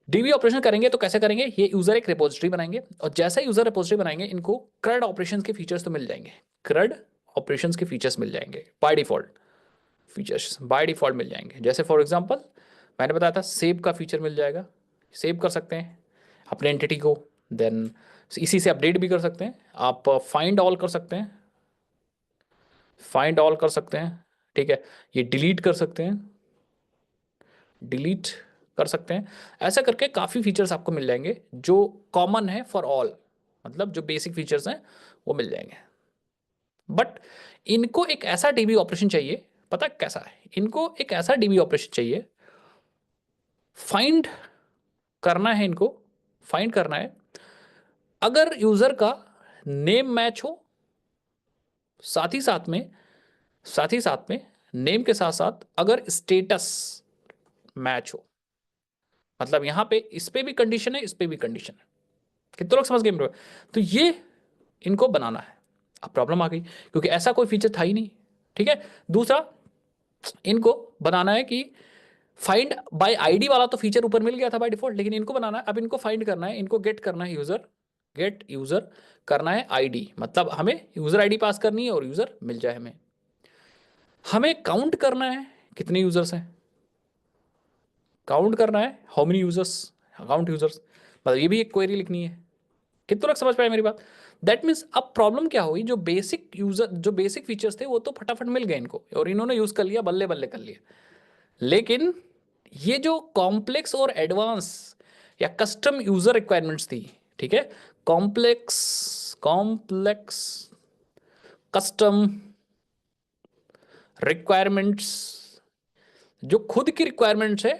डीबी ऑपरेशन करेंगे तो कैसे करेंगे, ये यूजर एक रिपोजिटरी बनाएंगे और जैसे यूजर रिपोजिटरी बनाएंगे इनको CRUD ऑपरेशंस के फीचर्स तो मिल जाएंगे, CRUD ऑपरेशंस के फीचर्स मिल जाएंगे by default, features by default मिल जाएंगे। जैसे फॉर एग्जांपल मैंने बताया था सेव का फीचर मिल जाएगा, सेव कर सकते हैं अपने एंटिटी को, देन इसी से अपडेट भी कर सकते हैं। आप फाइंड ऑल कर सकते हैं, फाइंड ऑल कर सकते हैं, ठीक है। ये डिलीट कर सकते हैं, डिलीट कर सकते हैं। ऐसा करके काफ़ी फीचर्स आपको मिल जाएंगे जो कॉमन है फॉर ऑल, मतलब जो बेसिक फीचर्स हैं वो मिल जाएंगे। बट इनको एक ऐसा डीबी ऑपरेशन चाहिए, पता कैसा है, इनको एक ऐसा डीबी ऑपरेशन चाहिए, फाइंड करना है इनको, फाइंड करना है अगर यूजर का नेम मैच हो, साथ ही साथ में, साथ ही साथ में नेम के साथ साथ अगर स्टेटस मैच हो, मतलब यहां पे इस पे भी कंडीशन है, इस पे भी कंडीशन है। कितने लोग समझ गए मेरे को? तो ये इनको बनाना है। अब प्रॉब्लम आ गई क्योंकि ऐसा कोई फीचर था ही नहीं, ठीक है। दूसरा इनको बनाना है कि फाइंड बाय आईडी वाला तो फीचर ऊपर मिल गया था बाय डिफॉल्ट, लेकिन इनको बनाना है, अब इनको फाइंड करना है, इनको गेट करना है यूजर, गेट यूजर करना है आईडी, मतलब हमें यूजर आईडी पास करनी है और यूजर मिल जाए हमें। हमें काउंट करना है कितने यूजर्स हैं, काउंट करना है how many users, count users, मतलब ये भी एक क्वेरी लिखनी है। कितने लोग समझ पाए मेरी बात? दैट मीन्स अब प्रॉब्लम क्या हुई, जो बेसिक यूजर, जो बेसिक फीचर्स थे वो तो फटाफट मिल गए इनको और इन्होंने यूज कर लिया, बल्ले बल्ले कर लिया। लेकिन ये जो कॉम्प्लेक्स और एडवांस या कस्टम यूजर रिक्वायरमेंट्स थी, ठीक है, कॉम्प्लेक्स, कॉम्प्लेक्स कस्टम रिक्वायरमेंट्स, जो खुद की रिक्वायरमेंट्स है,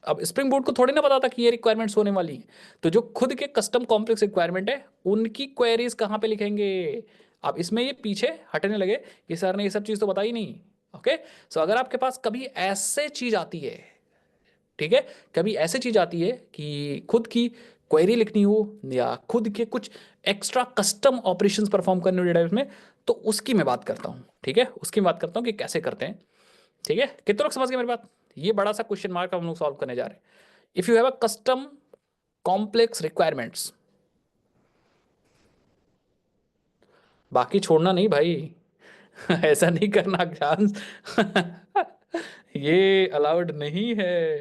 अब स्प्रिंग बोर्ड को थोड़ी ना पता था कि ये रिक्वायरमेंट्स होने वाली है, तो जो खुद के कस्टम कॉम्प्लेक्स रिक्वायरमेंट है उनकी क्वेरीज कहां पे लिखेंगे। अब इसमें ये पीछे हटने लगे कि सर ने ये सब चीज तो बताई नहीं। ओके, सो अगर आपके पास कभी ऐसे चीज आती है, ठीक है, कभी ऐसे चीज आती है कि खुद की क्वेरी लिखनी हो या खुद के कुछ एक्स्ट्रा कस्टम ऑपरेशंस परफॉर्म करने हो डेटाबेस में, तो उसकी मैं बात करता हूं, ठीक है, उसकी बात करता हूं कि कैसे करते हैं। ठीक है, कितने लोग समझ गए मेरी बात? ये बड़ा सा क्वेश्चन मार्क हम लोग सॉल्व करने जा रहे हैं। If you have a custom complex requirements, बाकी छोड़ना नहीं भाई ऐसा नहीं करना चांस ये अलाउड नहीं है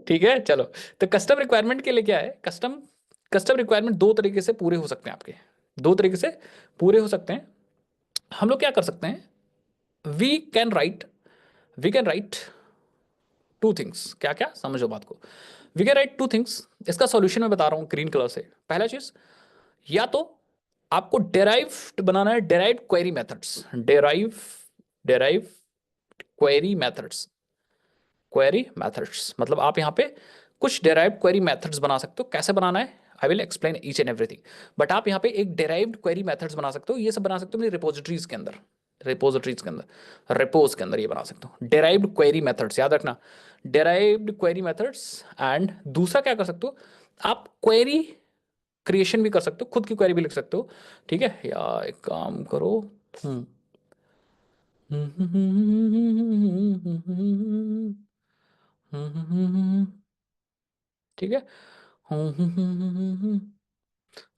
ठीक है चलो। तो कस्टम रिक्वायरमेंट के लिए क्या है, कस्टम, कस्टम रिक्वायरमेंट दो तरीके से पूरे हो सकते हैं आपके, दो तरीके से पूरे हो सकते हैं। हम लोग क्या कर सकते हैं, we can write, we can write two things, क्या क्या समझो बात को। We can write two things, इसका सॉल्यूशन मैं बता रहा हूं ग्रीन कलर से। पहला चीज, या तो आपको डेराइव्ड बनाना है, derived query methods, derive, derive query methods, query methods मतलब आप यहाँ पे कुछ डेराइव्ड क्वेरी मेथड्स बना सकते हो। कैसे बनाना है, I will explain each and everything, but आप यहाँ पे एक डेराइव्ड क्वेरी मेथड्स बना सकते हो। ये सब बना सकते हो अपनी रिपोजिटरीज के अंदर, रिपोजिटरीज के अंदर, रिपोज के अंदर ये बना सकते हो डेराइव्ड क्वेरी मेथड्स, याद रखना डेराइव्ड क्वेरी मेथड्स। एंड दूसरा क्या कर सकते हो, आप क्वेरी क्रिएशन भी कर सकते हो, खुद की क्वेरी भी लिख सकते हो, ठीक है। या एक काम करो, ठीक है,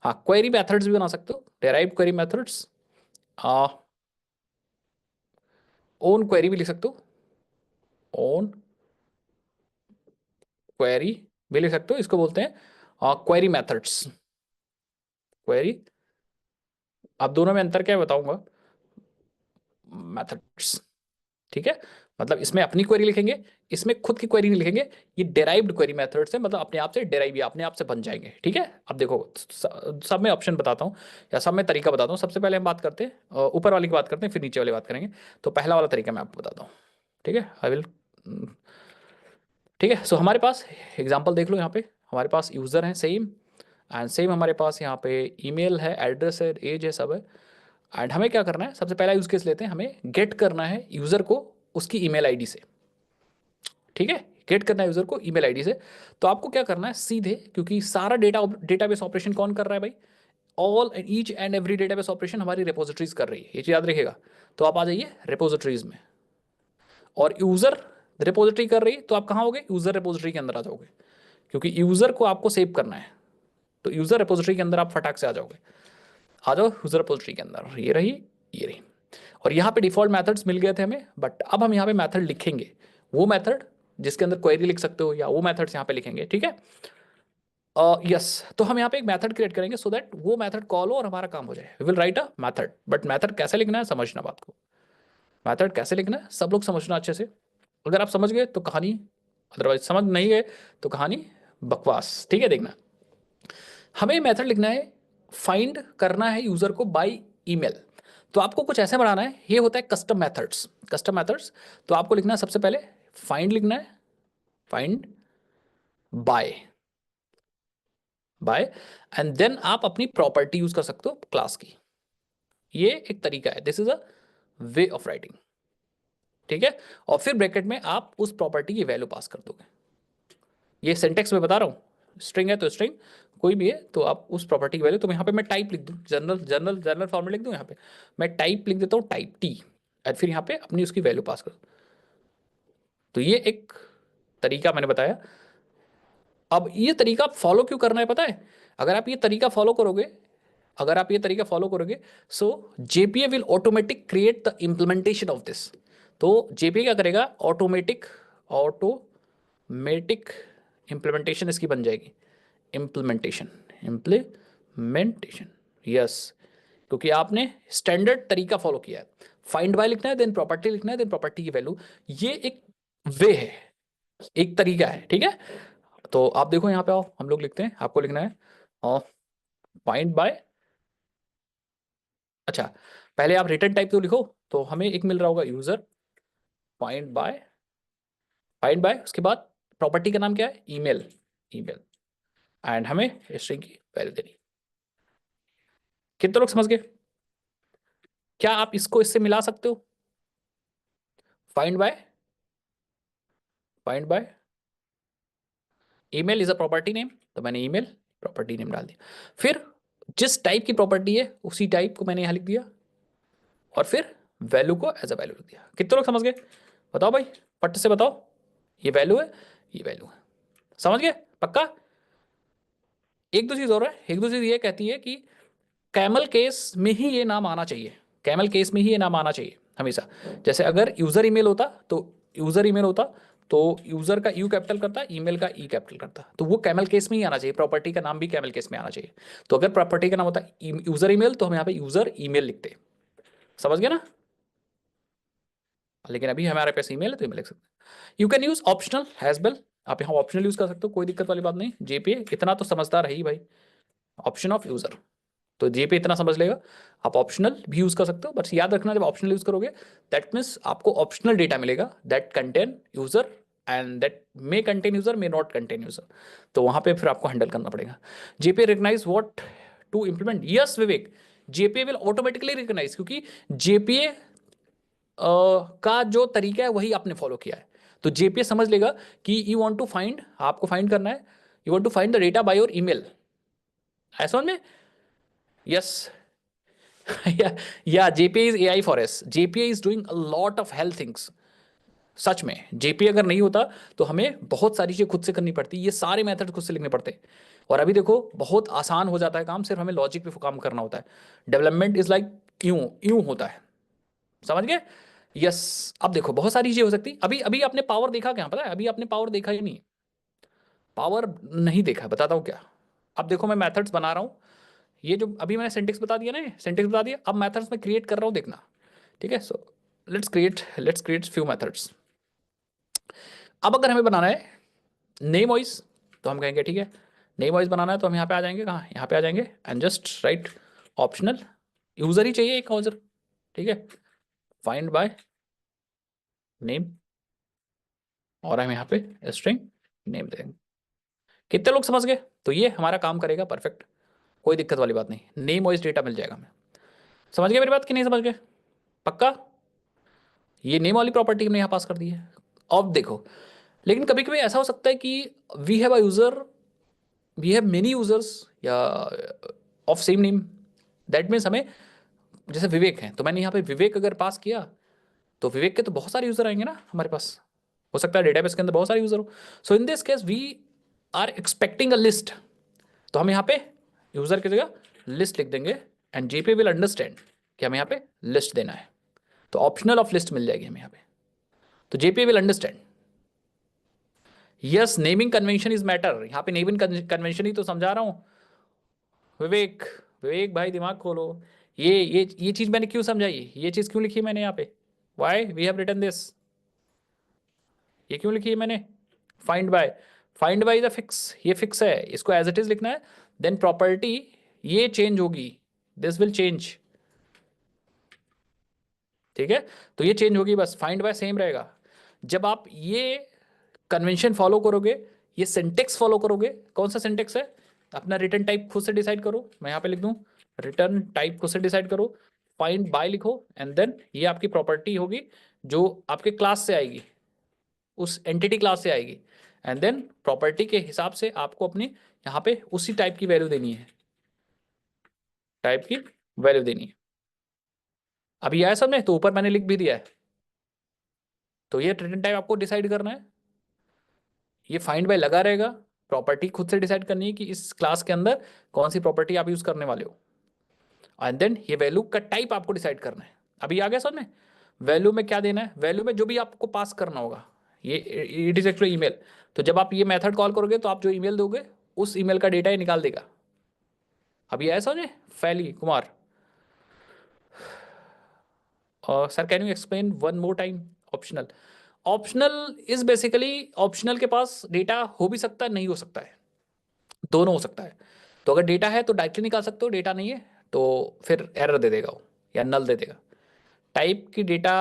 हाँ क्वेरी मेथड्स भी बना सकते हो, derived query methods, own query भी लिख सकते हो, ओन क्वेरी भी लिख सकते हो, इसको बोलते हैं क्वेरी मेथड्स, क्वेरी। अब दोनों में अंतर क्या है बताऊंगा, मेथड्स, ठीक है, मतलब इसमें अपनी क्वेरी लिखेंगे, इसमें खुद की क्वेरी नहीं लिखेंगे। ये डेराइव्ड क्वेरी मेथड से मतलब अपने आप से डेराइव, अपने आप से बन जाएंगे, ठीक है। अब देखो सब में ऑप्शन बताता हूँ या सब में तरीका बताता हूँ। सबसे पहले हम बात करते हैं ऊपर वाली की बात करते हैं, फिर नीचे वाली बात करेंगे। तो पहला वाला तरीका मैं आपको बताता हूँ, ठीक है, आई विल, ठीक है। सो हमारे पास एग्जाम्पल देख लो, यहाँ पे हमारे पास यूज़र हैं सेम, एंड सेम हमारे पास यहाँ पे ईमेल है, एड्रेस है, एज है, सब है। एंड हमें क्या करना है, सबसे पहला यूज केस लेते हैं, हमें गेट करना है यूज़र को उसकी ईमेल आईडी से, ठीक है, गेट करना है यूज़र को ईमेल आईडी से। तो आपको क्या करना है सीधे, क्योंकि सारा डेटाबेस ऑपरेशन कौन कर रहा है भाई, all each and every database operation हमारी रिपोजिटरीज कर रही है, ये चीज़ याद रखिएगा। तो आप आ जाइए रिपोजिटरीज में, और यूजर रिपोजिटरी कर रही तो आप कहाँ होगे, यूजर रिपोजिटरी के अंदर आ जाओगे, क्योंकि यूजर को आपको सेव करना है। तो यूजर रिपोजिटरी के अंदर आप फटाक से आ जाओगे। आ जाओ यूजर रिपोजिटरी के अंदर, ये रही। और यहाँ पे डिफॉल्ट मेथड्स मिल गए थे हमें, बट अब हम यहाँ पे मेथड लिखेंगे, वो मेथड जिसके अंदर क्वेरी लिख सकते हो, या वो मेथड्स यहाँ पे लिखेंगे, ठीक है। यस, तो हम यहाँ पे एक मेथड क्रिएट करेंगे सो दैट वो मेथड कॉल हो और हमारा काम हो जाए। We will write a method, but method कैसे लिखना है समझना बात को। मेथड कैसे लिखना है सब लोग समझना अच्छे से। अगर आप समझ गए तो कहानी, अदरवाइज समझ नहीं गए तो कहानी बकवास, ठीक है। देखना, हमें मेथड लिखना है, फाइंड करना है यूजर को बाय ईमेल। तो आपको कुछ ऐसे बनाना है, ये होता है कस्टम मेथड्स। कस्टम मेथड्स, तो आपको लिखना है सबसे पहले फाइंड लिखना है, find by, by, and then आप अपनी प्रॉपर्टी यूज कर सकते हो क्लास की। ये एक तरीका है, this is a way of writing, ठीक है। और फिर ब्रैकेट में आप उस प्रॉपर्टी की वैल्यू पास कर दोगे। ये सिंटेक्स में बता रहा हूँ, स्ट्रिंग है तो स्ट्रिंग कोई भी है तो आप उस प्रॉपर्टी की वैल्यू, तो यहाँ पे मैं टाइप लिख दूँ, जनरल फॉर्मेट लिख दूँ, यहाँ पे मैं टाइप लिख देता हूँ, टाइप टी, और फिर यहाँ पे अपनी उसकी वैल्यू पास कर। तो ये एक तरीका मैंने बताया। अब ये तरीका फॉलो क्यों करना है पता है, अगर आप ये तरीका फॉलो करोगे, अगर आप ये तरीका फॉलो करोगे, so JPA will automatic create the implementation of this. तो जेपीए क्या करेगा, ऑटोमेटिक इंप्लीमेंटेशन इसकी बन जाएगी, इम्प्लीमेंटेशन, यस, क्योंकि आपने स्टैंडर्ड तरीका फॉलो किया है। फाइंड बाय लिखना है, देन प्रॉपर्टी लिखना है, देन प्रॉपर्टी की वैल्यू। ये एक वे है, एक तरीका है, ठीक है। तो आप देखो यहाँ पे आओ, हम लोग लिखते हैं, आपको लिखना है फाइंड बाय। अच्छा, पहले आप रिटर्न टाइप तो लिखो, तो हमें एक मिल रहा होगा user find by, find bye, उसके बाद प्रॉपर्टी का नाम क्या है, ईमेल, ईमेल, एंड हमें स्ट्रिंग की वैल्यू देनी। कितने लोग समझ गए, क्या आप इसको इससे मिला सकते हो, find by, find by, email is a property name, तो मैंने ईमेल प्रॉपर्टी नेम डाल दिया। फिर जिस टाइप की प्रॉपर्टी है उसी टाइप को मैंने यहां लिख दिया, और फिर वैल्यू को एज अ वैल्यू लिख दिया। कितने लोग समझ गए, बताओ भाई, पट से बताओ, ये वैल्यू है, ये वैल्यू है, समझ गए पक्का। एक दो चीज और है, एक दो चीज ये कहती है कि कैमल केस में ही ये नाम आना चाहिए, कैमल केस में ही ये नाम आना चाहिए हमेशा। जैसे अगर यूजर ईमेल होता तो, यूजर ईमेल होता तो यूजर का यू कैपिटल करता, ईमेल का ई कैपिटल करता, तो वो कैमल केस में ही आना चाहिए। प्रॉपर्टी का नाम भी कैमल केस में आना चाहिए। तो अगर प्रॉपर्टी का नाम होता यूजर ईमेल, तो हम यहाँ पे यूजर ईमेल लिखते, समझ गए ना। लेकिन अभी हमारे पास ईमेल है तो ईमेल लिख सकते हैं। You can use optional has well, आप यहाँ ऑप्शनल यूज कर सकते हो, कोई दिक्कत वाली बात नहीं। जेपीए इतना तो समझदार है ही भाई, ऑप्शन ऑफ यूजर, तो जेपीए इतना समझ लेगा। आप ऑप्शनल भी यूज कर सकते हो, बस याद रखना जब ऑप्शनल यूज करोगे, दैट मीन्स आपको ऑप्शनल डेटा मिलेगा that contain user, and that may contain user, may not contain user. तो वहां पे फिर आपको हैंडल करना पड़ेगा। JPA recognize what to implement, yes Vivek, JPA will automatically recognize, क्योंकि जेपीए का जो तरीका है वही आपने फॉलो किया है। तो जेपीए समझ लेगा कि यू वांट टू फाइंड, आपको फाइंड करना है, you want to find the data by your email, ऐसा में, यस। या JPA is AI for us, JPA is doing a lot of health things. सच में जेपीए अगर नहीं होता तो हमें बहुत सारी चीजें खुद से करनी पड़ती, ये सारे मेथड खुद से लिखने पड़ते। और अभी देखो बहुत आसान हो जाता है काम, सिर्फ हमें लॉजिक पे काम करना होता है। डेवलपमेंट इज लाइक यूं यूं होता है, समझ गए। यस, अब देखो बहुत सारी चीजें हो सकती। अभी अभी आपने पावर देखा क्या, पता है अभी आपने पावर देखा ही नहीं, पावर नहीं देखा, बताता हूँ क्या। अब देखो मैं मेथड्स बना रहा हूँ, ये जो अभी मैंने सिंटेक्स बता दिया ना, सिंटेक्स बता दिया, अब मेथड्स में क्रिएट कर रहा हूँ, देखना, ठीक है। So let's create few methods. अब अगर हमें बनाना है नेम वॉइस, तो हम कहेंगे ठीक है, नेम वॉइस बनाना है तो हम यहाँ पे आ जाएंगे, कहाँ, यहाँ पे आ जाएंगे, and just write optional, user ही चाहिए एक यूजर, ठीक है, फाइंड बाय नेम, और हम यहाँ पे स्ट्रिंग नेम देंगे। कितने लोग समझ गए, तो ये हमारा काम करेगा परफेक्ट, कोई दिक्कत वाली बात नहीं, नेम वॉइस डेटा मिल जाएगा हमें। समझ गए मेरी बात कि नहीं समझ गए, पक्का। ये नेम वाली प्रॉपर्टी हमने यहाँ पास कर दी है। अब देखो, लेकिन कभी कभी ऐसा हो सकता है कि we have a user, we have many users या of same name, that means हमें, जैसे विवेक है तो मैंने यहाँ पे विवेक अगर पास किया, तो विवेक के तो बहुत सारे यूजर आएंगे ना हमारे पास, हो सकता है डेटाबेस के अंदर बहुत सारे यूजर हो। So in this case we are expecting a list, तो हम यहाँ पे यूजर की जगह लिस्ट लिख देंगे एंड जेपी विल अंडरस्टैंड कि हमें यहाँ पे लिस्ट देना है, तो ऑप्शनल ऑफ लिस्ट मिल जाएगी हमें यहाँ पे, तो JP will understand. Yes, naming convention is matter, यहाँ पे नेमिंग कन्वेंशन ही तो समझा रहा हूं विवेक। विवेक भाई दिमाग खोलो, ये चीज मैंने क्यों समझाई, ये चीज क्यों लिखी मैंने यहाँ पे, why we have written this, ये क्यों लिखी है मैंने, find by, find by is a fix, ये फिक्स है, इसको एज इट इज लिखना है। देन प्रॉपर्टी ये चेंज होगी, दिस विल चेंज, ठीक है, तो ये चेंज होगी, बस फाइंड बाय सेम रहेगा। जब आप ये कन्वेंशन फॉलो करोगे, ये सिंटेक्स फॉलो करोगे, कौन सा सिंटेक्स है, अपना रिटर्न टाइप खुद से डिसाइड करो, मैं यहाँ पे लिख दूं रिटर्न टाइप खुद से डिसाइड करो, फाइंड बाय लिखो एंड देन ये आपकी प्रॉपर्टी होगी जो आपके क्लास से आएगी, उस एंटिटी क्लास से आएगी, एंड देन प्रॉपर्टी के हिसाब से आपको अपनी यहाँ पे उसी टाइप की वैल्यू देनी है, टाइप की वैल्यू देनी है। अभी आया समझ में, तो ऊपर मैंने लिख भी दिया है, तो ये रिटर्न टाइप आपको डिसाइड करना है, ये फाइंड बाय लगा रहेगा, प्रॉपर्टी खुद से डिसाइड करनी है कि इस क्लास के अंदर कौन सी प्रॉपर्टी आप यूज करने वाले हो, एंड देन ये वैल्यू का टाइप आपको डिसाइड करना है। अभी आ गया समझ में, वैल्यू में क्या देना है, वैल्यू में जो भी आपको पास करना होगा, ये इट इज एक्चुअली ईमेल, तो जब आप ये मेथड कॉल करोगे तो आप जो ईमेल दोगे उस ईमेल का डेटा ही निकाल देगा। अभी ऐसा समझे, फैली Kumar, sir can you explain one more time optional, optional is basically, optional के पास डेटा हो भी सकता है नहीं हो सकता है, दोनों हो सकता है। तो अगर डेटा है तो डायरेक्टली निकाल सकते हो, डेटा नहीं है तो फिर एरर दे देगा वो या नल दे देगा। टाइप की डेटा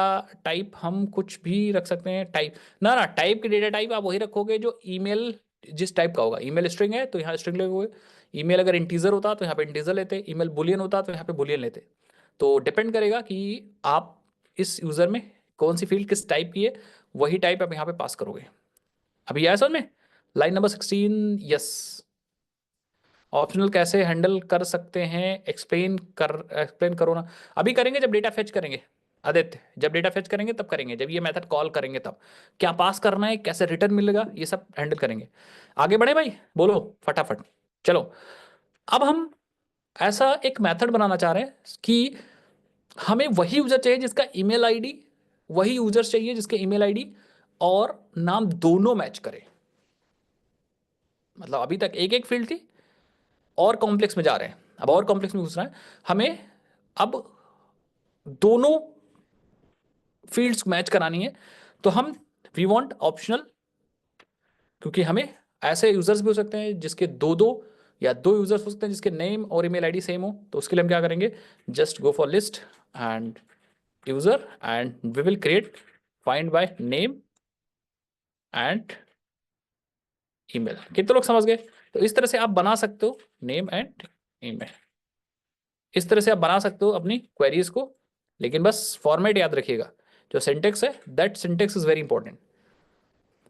टाइप हम कुछ भी रख सकते हैं, टाइप ना ना, टाइप की डेटा टाइप आप वही रखोगे जो ईमेल जिस टाइप का होगा, ईमेल स्ट्रिंग है तो यहाँ स्ट्रिंग लगोगे, ईमेल अगर इंटीजर होता तो यहाँ पे इंटीजर लेते, ईमेल बुलियन होता तो यहाँ पे बुलियन लेते। तो डिपेंड करेगा कि आप इस यूजर में कौन सी फील्ड किस टाइप की है, वही टाइप आप यहाँ पे पास करोगे। अभी आया समझ में, लाइन नंबर 16, यस, ऑप्शनल कैसे हैंडल कर सकते हैं, एक्सप्लेन करो ना। अभी करेंगे जब डेटा फेच करेंगे आदित्य, जब डेटा फेच करेंगे तब करेंगे, जब ये मेथड कॉल करेंगे तब क्या पास करना है, कैसे रिटर्न मिलेगा, ये सब हैंडल करेंगे। आगे बढ़े भाई, बोलो फटाफट, चलो। अब हम ऐसा एक मेथड बनाना चाह रहे हैं कि हमें वही यूजर चाहिए जिसका ईमेल आईडी, वही यूजर चाहिए जिसके ईमेल आईडी और नाम दोनों मैच करे। मतलब अभी तक एक एक फील्ड थी, और कॉम्प्लेक्स में जा रहे हैं, अब और कॉम्प्लेक्स में घुस रहे हैं, हमें अब दोनों फील्ड्स मैच करानी है। तो हम वी वांट ऑप्शनल, क्योंकि हमें ऐसे यूजर्स भी हो सकते हैं जिसके दो दो या दो यूजर्स हो सकते हैं जिसके नेम और ईमेल आईडी सेम हो, तो उसके लिए हम क्या करेंगे, just go for list and user and we will create find by name and email. कितने लोग समझ गए, तो इस तरह से आप बना सकते हो नेम एंड ईमेल, इस तरह से आप बना सकते हो अपनी क्वेरीज को, लेकिन बस फॉर्मेट याद रखिएगा, जो सिंटेक्स है that syntax is very important,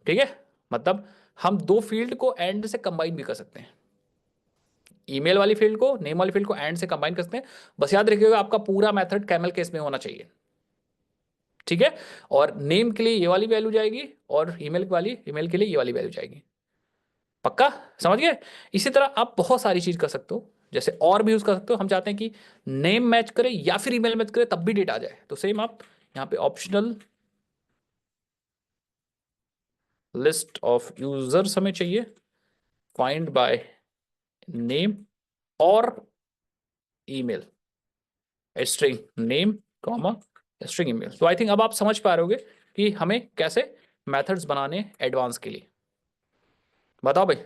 ठीक है। मतलब हम दो फील्ड को एंड से कंबाइन भी कर सकते हैं, ईमेल वाली फील्ड को नेम वाली फील्ड को एंड से कंबाइन कर सकते हैं, बस याद रखिएगा आपका पूरा मेथड कैमल केस में होना चाहिए, ठीक है। और नेम के लिए ये वाली वैल्यू जाएगी और ईमेल के लिए ये वाली वैल्यू जाएगी, पक्का समझ गए। इसी तरह आप बहुत सारी चीज कर सकते हो, जैसे और भी यूज कर सकते हो, हम चाहते हैं कि नेम मैच करे या फिर ईमेल मैच करे तब भी डेटा आ जाए, तो सेम आप यहाँ पे ऑप्शनल लिस्ट ऑफ यूजर्स हमें चाहिए, फाइंड बाय नेम और email, string name comma string email. तो आई थिंक अब आप समझ पा रहे होगे कि हमें कैसे मेथड्स बनाने एडवांस के लिए। बताओ भाई,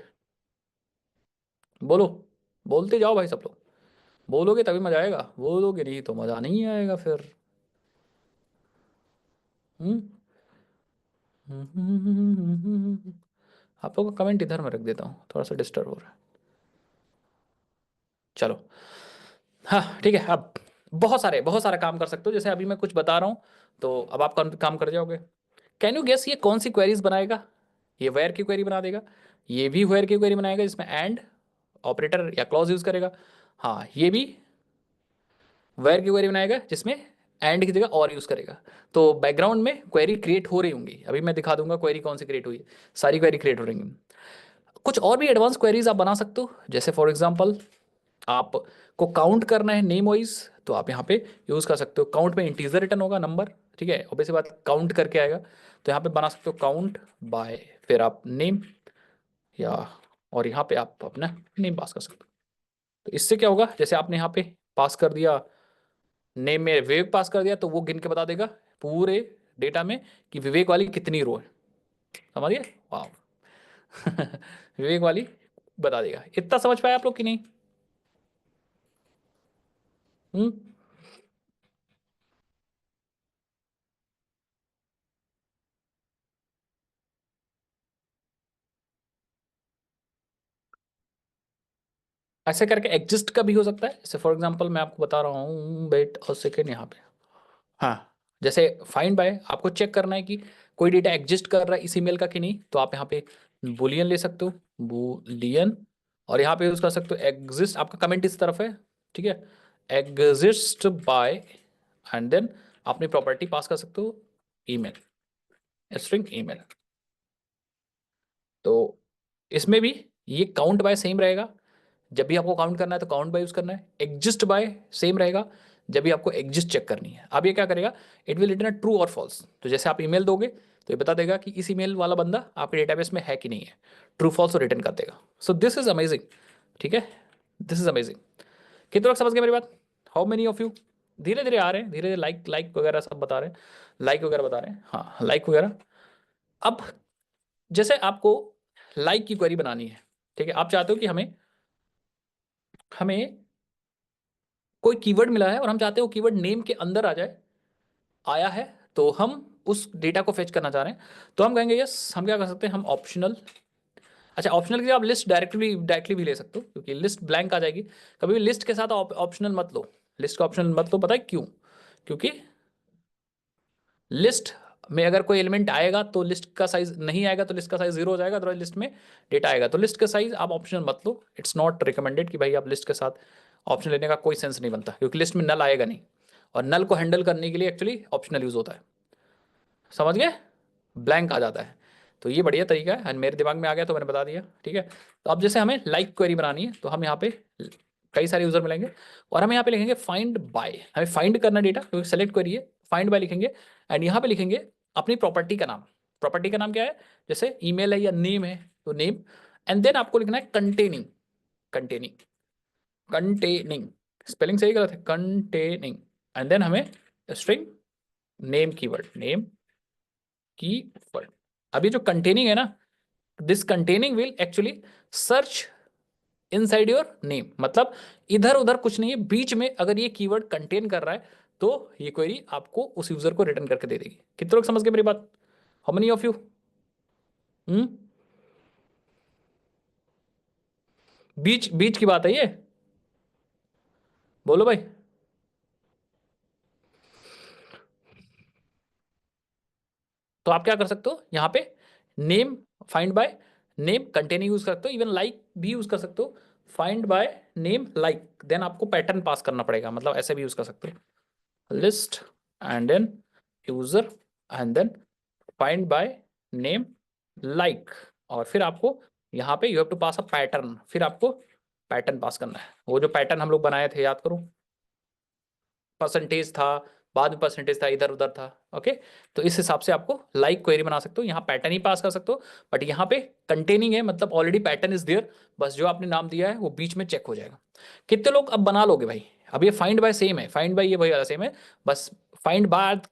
बोलो, बोलते जाओ भाई सब लोग, बोलोगे तभी मजा आएगा, बोलोगे नहीं तो मजा नहीं आएगा फिर। हम्म आप लोगों का कमेंट इधर में रख देता हूँ, थोड़ा सा डिस्टर्ब हो रहा है। चलो, हाँ ठीक है। अब बहुत सारा काम कर सकते हो, जैसे अभी मैं कुछ बता रहा हूँ तो अब आप काम कर जाओगे। कैन यू गेस ये कौन सी क्वेरीज बनाएगा, ये वेयर की क्वेरी बना देगा, ये भी वेयर की क्वेरी बनाएगा जिसमें एंड ऑपरेटर या क्लॉज यूज करेगा, हाँ ये भी वेयर की क्वेरी बनाएगा जिसमें एंड की जगह और यूज करेगा। तो बैकग्राउंड में क्वेरी क्रिएट हो रही होंगी, अभी मैं दिखा दूंगा क्वेरी कौन सी क्रिएट हुई है। सारी क्वेरी क्रिएट हो रही होंगी। कुछ और भी एडवांस क्वेरीज आप बना सकते हो, जैसे फॉर एग्जांपल आपको काउंट करना है नेम वाइज, तो आप यहाँ पे यूज कर सकते हो। काउंट में इंटीजर रिटर्न होगा नंबर, ठीक है, ऑब्वियस बात काउंट करके आएगा, तो यहाँ पे बना सकते हो काउंट बाय, फिर आप नेम, या और यहाँ पे आप अपना नेम पास कर सकते हो। तो इससे क्या होगा, जैसे आपने यहाँ पे पास कर दिया नेम में विवेक पास कर दिया, तो वो गिन के बता देगा पूरे डेटा में कि विवेक वाली कितनी रो है। समझिए, वाह। विवेक वाली बता देगा। इतना समझ पाए आप लोग कि नहीं? हम्म। ऐसे करके एग्जिस्ट का भी हो सकता है, जैसे फॉर एग्जांपल मैं आपको बता रहा हूँ, वेट और सेकेंड यहाँ पे। हाँ, जैसे फाइंड बाय आपको चेक करना है कि कोई डेटा एग्जिस्ट कर रहा है इस ईमेल का कि नहीं, तो आप यहाँ पे बुलियन ले सकते हो, बुलियन, और यहाँ पे यूज कर सकते हो एग्जिस्ट, आपका कमेंट इस तरफ है, ठीक है, एग्जिस्ट बाय, एंड देन अपनी प्रॉपर्टी पास कर सकते हो ईमेल, स्ट्रिंग ईमेल। तो इसमें भी ये काउंट बाय सेम रहेगा, जब भी आपको काउंट करना है तो काउंट बाय यूज करना है। एग्जिस्ट बाय सेम रहेगा, जब भी आपको एग्जिस्ट चेक करनी है। अब ये क्या करेगा, इट विल रिटर्न ट्रू और फॉल्स। तो जैसे आप ईमेल दोगे तो ये बता देगा कि इस ईमेल वाला बंदा आपके डेटाबेस में है कि नहीं है, ट्रू फॉल्स रिटर्न कर देगा। सो दिस इज अमेजिंग, ठीक है, दिस इज अमेजिंग। कितने लोग समझ गए मेरी बात? How many of you? धीरे धीरे आ रहे हैं, धीरे धीरे लाइक लाइक वगैरह सब बता रहे हैं, लाइक वगैरह बता रहे हैं, हाँ लाइक वगैरह। अब जैसे आपको लाइक की क्वेरी बनानी है, ठीक है, आप चाहते हो कि हमें हमें कोई कीवर्ड मिला है और हम चाहते हो कीवर्ड नेम के अंदर आ जाए, आया है, तो हम उस डेटा को फेच करना चाह रहे हैं, तो हम कहेंगे यस, हम क्या कर सकते हैं, हम ऑप्शनल, अच्छा ऑप्शनल के लिए आप लिस्ट डायरेक्टली डायरेक्टली भी ले सकते हो, क्योंकि लिस्ट ब्लैंक आ जाएगी। कभी भी लिस्ट के साथ ऑप्शनल मत लो, लिस्ट का ऑप्शनल मत लो, पता है क्यों? क्योंकि लिस्ट में अगर कोई एलिमेंट आएगा तो लिस्ट का साइज नहीं आएगा तो लिस्ट का साइज 0 हो जाएगा, अदरवाइज लिस्ट में डेटा आएगा। तो लिस्ट का साइज आप ऑप्शनल मत लो, इट्स नॉट रिकमेंडेड कि भाई आप लिस्ट के साथ ऑप्शन लेने का कोई सेंस नहीं बनता, क्योंकि लिस्ट में नल आएगा नहीं, और नल को हैंडल करने के लिए एक्चुअली ऑप्शनल यूज होता है। समझ गए? ब्लैंक आ जाता है। तो ये बढ़िया तरीका है, मेरे दिमाग में आ गया तो मैंने बता दिया, ठीक है। तो अब जैसे हमें लाइक क्वेरी बनानी है, तो हम यहाँ पे कई सारे यूजर मिलेंगे, और हम यहाँ पे लिखेंगे फाइंड बाय, हमें फाइंड करना डेटा क्योंकि सेलेक्ट क्वेरी है, फाइंड बाय लिखेंगे, एंड यहाँ पे लिखेंगे अपनी प्रॉपर्टी का नाम। प्रॉपर्टी का नाम क्या है, जैसे ईमेल है या नेम है तो नेम, एंड देन आपको लिखना है कंटेनिंग, कंटेनिंग, कंटेनिंग, स्पेलिंग सही गलत है, कंटेनिंग, एंड देन हमें string name keyword, name keyword. अभी जो कंटेनिंग है ना, this containing will actually search inside your name, मतलब इधर उधर कुछ नहीं है, बीच में अगर ये कीवर्ड कंटेन कर रहा है तो ये क्वेरी आपको उस यूजर को रिटर्न करके दे देगी। कितने लोग समझ गए मेरी बात? How many of you? Hmm. बीच बीच की बात है ये, बोलो भाई। तो आप क्या कर सकते हो यहाँ पे, name, find by name, containing use कर सकते हो, इवन लाइक भी यूज कर सकते हो, find by name like, then आपको पैटर्न पास करना पड़ेगा, मतलब ऐसे भी यूज कर सकते हो, list and then user and then find by name like, और फिर आपको यहाँ पे you have to pass a pattern, फिर आपको पैटर्न पास करना है। वो जो पैटर्न हम लोग बनाए थे याद करो, परसेंटेज था, बाद में परसेंटेज था, इधर उधर था, ओके। तो इस हिसाब से आपको लाइक क्वेरी बना सकते हो, यहाँ पैटर्न ही पास कर सकते हो, बट यहाँ पे कंटेनिंग है, मतलब ऑलरेडी पैटर्न इज देयर, बस जो आपने नाम दिया है वो बीच में चेक हो जाएगा। कितने लोग अब बना लोगे भाई? अब ये फाइंड बाय सेम है, फाइंड बाय ये वही वाला सेम है, बस फाइंड बाद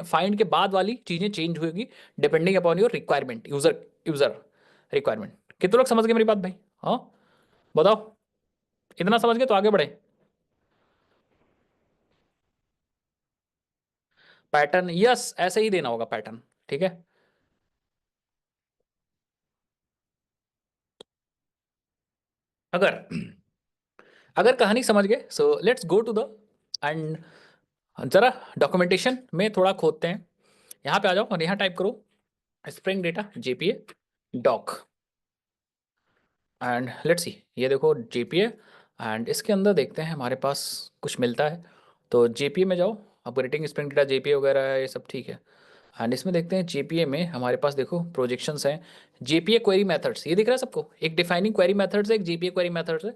फाइंड के बाद वाली चीजें चेंज होगी depending upon your requirement, user user requirement. कितने लोग समझ गए मेरी बात भाई? हाँ, बताओ। इतना समझ गए तो आगे बढ़े। पैटर्न, यस, ऐसे ही देना होगा पैटर्न, ठीक है। अगर अगर कहानी समझ गए, so let's go to the end, जरा डॉक्यूमेंटेशन में थोड़ा खोदते हैं। यहाँ पे आ जाओ और यहाँ टाइप करो spring data JPA doc, and let's see, ये देखो जेपीए, एंड इसके अंदर देखते हैं हमारे पास कुछ मिलता है। तो जेपीए में जाओ, अपग्रेडिंग स्प्रिंग डेटा जेपीए वगैरह है, ये सब ठीक है। एंड इसमें देखते हैं जेपीए में हमारे पास देखो प्रोजेक्शंस हैं, जेपीए क्वेरी मेथड्स, ये दिख रहा है सबको, एक डिफाइनिंग क्वेरी मेथड्स है, एक जेपीए क्वेरी मेथड्स है।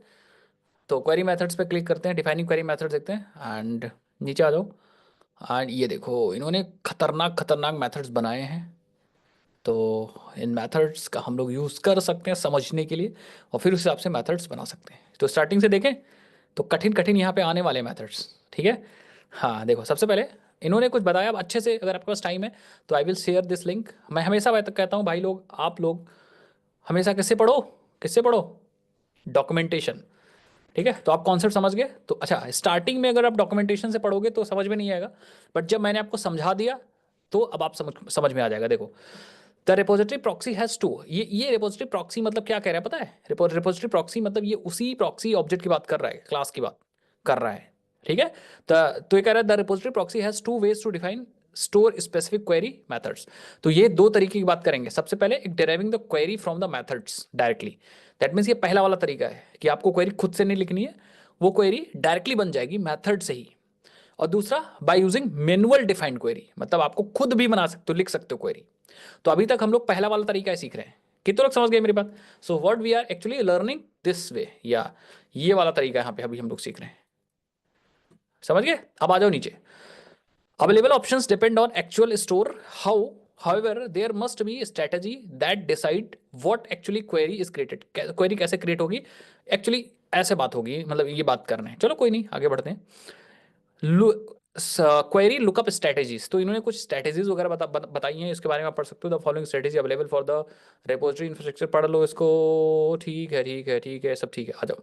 तो क्वेरी मेथड्स पे क्लिक करते हैं, डिफाइनिंग क्वेरी मेथड्स देखते हैं एंड नीचे आ जाओ। एंड ये देखो इन्होंने खतरनाक खतरनाक मेथड्स बनाए हैं, तो इन मेथड्स का हम लोग यूज़ कर सकते हैं समझने के लिए और फिर उस हिसाब से मेथड्स बना सकते हैं। तो स्टार्टिंग से देखें तो कठिन कठिन यहाँ पे आने वाले मेथड्स, ठीक है। हाँ देखो सबसे पहले इन्होंने कुछ बताया, अब अच्छे से अगर आपके पास टाइम है तो I will share this link. मैं हमेशा कहता हूँ भाई लोग, आप लोग हमेशा किससे पढ़ो, डॉक्यूमेंटेशन, ठीक है। तो आप कॉन्सेप्ट समझ गए तो अच्छा, स्टार्टिंग में अगर आप डॉक्यूमेंटेशन से पढ़ोगे तो समझ में नहीं आएगा, बट जब मैंने आपको समझा दिया तो अब आप समझ में आ जाएगा। देखो the repository proxy has two, ये रिपोजिटरी प्रॉक्सी मतलब क्या कह रहा है पता है, रिपोजिटरी प्रॉक्सी मतलब ये उसी प्रॉक्सी ऑब्जेक्ट की बात कर रहा है, क्लास की बात कर रहा है, ठीक है। तो ये कह रहा है the repository proxy has two ways to define store specific query methods. तो ये दो तरीके की बात करेंगे। सबसे पहले एक deriving the query from the methods directly, that means ये पहला वाला तरीका है कि आपको क्वेरी खुद से नहीं लिखनी है, वो क्वेरी डायरेक्टली बन जाएगी मेथड से ही। और दूसरा by using manual defined query, मतलब आपको खुद भी बना सकते हो, लिख सकते हो क्वेरी। तो अभी तक हम लोग पहला वाला तरीका ही सीख रहे हैं, कितने लोग समझ गए मेरी बात। So what we are actually learning this way, या ये वाला तरीका यहाँ पे अभी हम लोग सीख रहे हैं, समझ गए। अब आ जाओ नीचे। Available options depend on actual store how, however there must be a strategy that decide what actually query is created, query कैसे क्रिएट होगी एक्चुअली, ऐसे बात होगी, मतलब ये बात करना है। चलो कोई नहीं, आगे बढ़ते हैं। क्वेरी लुकअप स्ट्रेटेजीज, तो इन्होंने कुछ स्ट्रेटेजीज वगैरह बताई हैं, इसके बारे में आप पढ़ सकते हो। The following strategy available for the repository infrastructure, पढ़ लो इसको, ठीक है ठीक है ठीक है, सब ठीक है। आ जाओ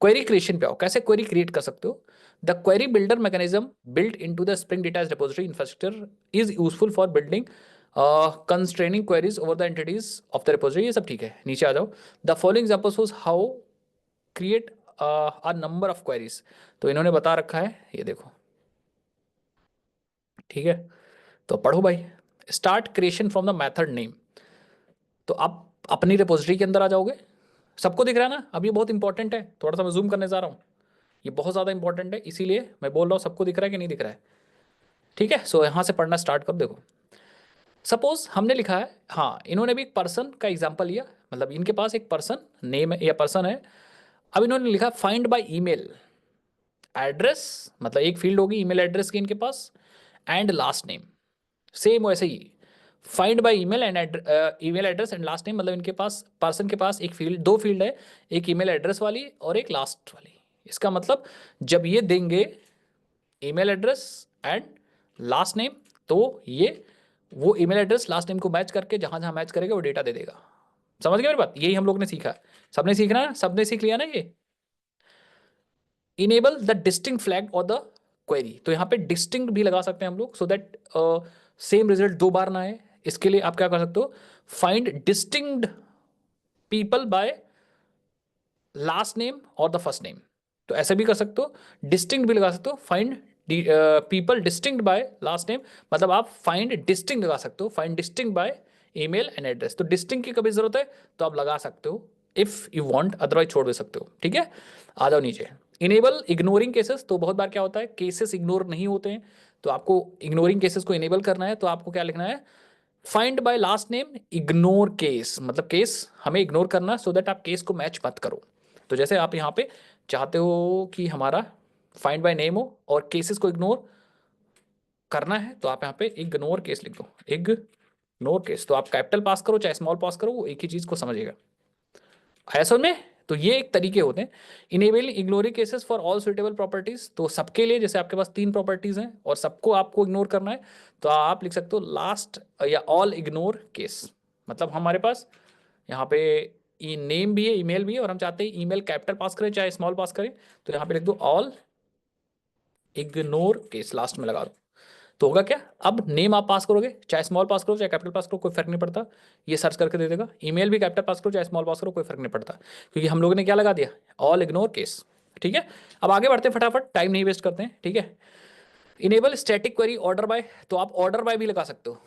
क्वेरी क्रिएशन पे आओ, कैसे क्वेरी क्रिएट कर सकते हो। The query builder mechanism built into the spring data repository infrastructure is useful for building constraining queries over the entities of the repository, ये सब ठीक है। नीचे आ जाओ। The following examples was how create a number of queries, तो इन्होंने बता रखा है, ये देखो, ठीक है। तो पढ़ो भाई। Start creation from the method name, तो आप अपनी रिपोजिटरी के अंदर आ जाओगे, सबको दिख रहा है ना। अब ये बहुत इंपॉर्टेंट है, थोड़ा सा मैं जूम करने जा रहा हूँ, ये बहुत ज़्यादा इंपॉर्टेंट है, इसीलिए मैं बोल रहा हूँ सबको दिख रहा है कि नहीं दिख रहा है, ठीक है। सो यहाँ से पढ़ना स्टार्ट कर। देखो सपोज हमने लिखा है, हाँ इन्होंने भी एक पर्सन का एग्जाम्पल लिया, मतलब इनके पास एक पर्सन नेम है या पर्सन है। अब इन्होंने लिखा फाइंड बाय ईमेल एड्रेस, मतलब एक फील्ड होगी ईमेल एड्रेस की इनके पास, एंड लास्ट नेम, सेम वैसे ही find by email and email address and last name, मतलब इनके पास पर्सन के पास एक फील्ड, दो फील्ड है, एक ईमेल एड्रेस वाली और एक लास्ट वाली। इसका मतलब जब ये देंगे email address and last name, तो ये वो ईमेल एड्रेस लास्ट नेम को मैच करके जहां जहां मैच करेगा वो डेटा दे देगा। समझ गए मेरी बात, यही हम लोग ने सीखा, सबने सीखना है, सबने सीख लिया ना ये। इनेबल द डिस्टिंक्ट फ्लैग और द क्वेरी, तो यहाँ पे डिस्टिंक्ट भी लगा सकते हैं हम लोग, सो दैट सेम रिजल्ट दो बार ना आए। इसके लिए आप क्या कर सकते हो, find distinct people by last name और द फर्स्ट नेम, तो ऐसे भी कर सकते हो। डिस्टिंक्ट भी लगा सकते हो, find people distinct by last name, मतलब आप फाइंड डिस्टिंक्ट लगा सकते हो, find distinct bye email and address. तो डिस्टिंक्ट की कभी जरूरत है तो आप लगा सकते हो इफ यू वांट, अदरवाइज छोड़ दे सकते हो, ठीक है। आ जाओ नीचे। इनेबल इग्नोरिंग केसेस, तो बहुत बार क्या होता है केसेस इग्नोर नहीं होते हैं, तो आपको इग्नोरिंग केसेस को इनेबल करना है, तो आपको क्या लिखना है, find by last name ignore case, मतलब केस हमें इग्नोर करना सो दैट आप केस को मैच मत करो। तो जैसे आप यहाँ पे चाहते हो कि हमारा फाइंड बाय नेम हो और केसेस को इग्नोर करना है, तो आप यहाँ पे इग्नोर केस लिख दो, इग्नोर केस, तो आप कैपिटल पास करो चाहे स्मॉल पास करो, वो एक ही चीज को समझेगा। ऐसा में तो ये एक तरीके होते हैं। Enable ignoring cases for all suitable properties, तो सबके लिए, जैसे आपके पास तीन प्रॉपर्टीज हैं और सबको आपको इग्नोर करना है, तो आप लिख सकते हो लास्ट या ऑल इग्नोर केस, मतलब हमारे पास यहाँ पे नेम भी है ईमेल भी है और हम चाहते हैं ईमेल कैपिटल पास करें चाहे स्मॉल पास करें, तो यहाँ पे लिख दो ऑल इग्नोर केस, लास्ट में लगा दो। तो होगा क्या, अब नेम आप पास करोगे चाहे स्मॉल पास करो चाहे कैपिटल पास करो, कोई फर्क नहीं पड़ता, ये सर्च करके दे देगा। ईमेल भी कैपिटल पास करो चाहे स्मॉल पास करो, कोई फर्क नहीं पड़ता, क्योंकि हम लोगों ने क्या लगा दिया, ऑल इग्नोर केस, ठीक है। अब आगे बढ़ते हैं फटाफट, टाइम नहीं वेस्ट करते हैं, ठीक है। Enable static query order by, तो आप ऑर्डर बाय भी लगा सकते हो,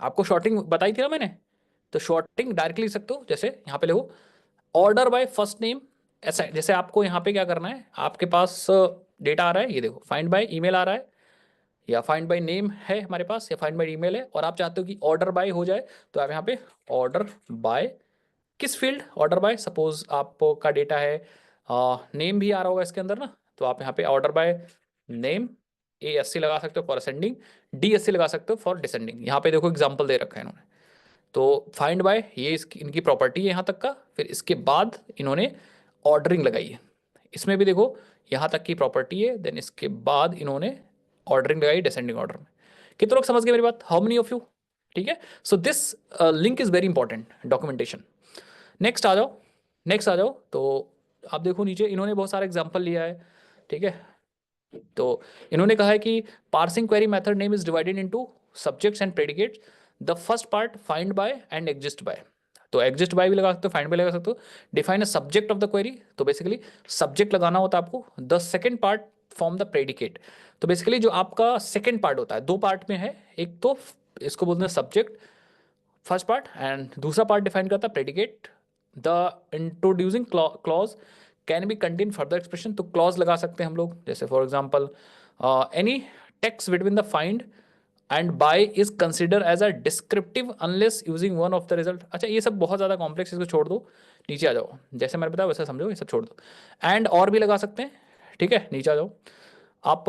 आपको शॉर्टिंग बताई थी ना मैंने, तो शॉर्टिंग डायरेक्टली लिख सकते हो, जैसे यहाँ पे लिखो ऑर्डर बाय फर्स्ट नेम। ऐसा जैसे आपको यहाँ पे क्या करना है, आपके पास डेटा आ रहा है, ये देखो फाइंड बाय ईमेल आ रहा है, या फाइंड बाय नेम है हमारे पास, या फाइंड बाय ईमेल है, और आप चाहते हो कि ऑर्डर बाय हो जाए, तो आप यहाँ पे ऑर्डर बाय किस फील्ड, ऑर्डर बाय, सपोज आपका डेटा है नेम भी आ रहा होगा इसके अंदर ना, तो आप यहाँ पे ऑर्डर बाय नेम ASC लगा सकते हो फॉर असेंडिंग, DSC लगा सकते हो फॉर डिसेंडिंग। यहाँ पे देखो एग्जाम्पल दे रखा है इन्होंने। तो फाइंड बाय ये इसकी इनकी प्रॉपर्टी है यहाँ तक का, फिर इसके बाद इन्होंने ऑर्डरिंग लगाई है, इसमें भी देखो यहाँ तक की प्रॉपर्टी है, देन इसके बाद इन्होंने ऑर्डरिंग लगाई डिसेंडिंग ऑर्डर में। कितने लोग समझ गए मेरी बात, हाउ मेनी ऑफ यू? ठीक है, so this link is very important documentation. Next आ जाओ, नेक्स्ट आ जाओ, तो आप देखो नीचे इन्होंने बहुत सारे एग्जाम्पल लिया है। ठीक है, तो इन्होंने कहा है कि parsing query method name is divided into subjects and predicates, the first part find by and exist by, तो एग्जिस्ट बाय भी लगा सकते हो, फाइंड बाय लगा सकते हो। Define a subject of the query, तो बेसिकली सब्जेक्ट लगाना होता है आपको। The second part form the predicate, तो बेसिकली जो आपका सेकंड पार्ट होता है, दो पार्ट में है, एक तो इसको बोलते हैं सब्जेक्ट फर्स्ट पार्ट, एंड दूसरा पार्ट डिफाइन करता है predicate. The introducing clause can be contain further expression, तो क्लॉज लगा सकते हैं हम लोग, जैसे for example any text between the find and by is consider as a descriptive unless using one of the result. अच्छा ये सब बहुत ज़्यादा कॉम्प्लेक्स, इसको छोड़ दो, नीचे आ जाओ, जैसे मैंने बताया वैसे समझो, ये सब छोड़ दो। एंड और भी लगा सकते हैं, ठीक है, नीचे आ जाओ। आप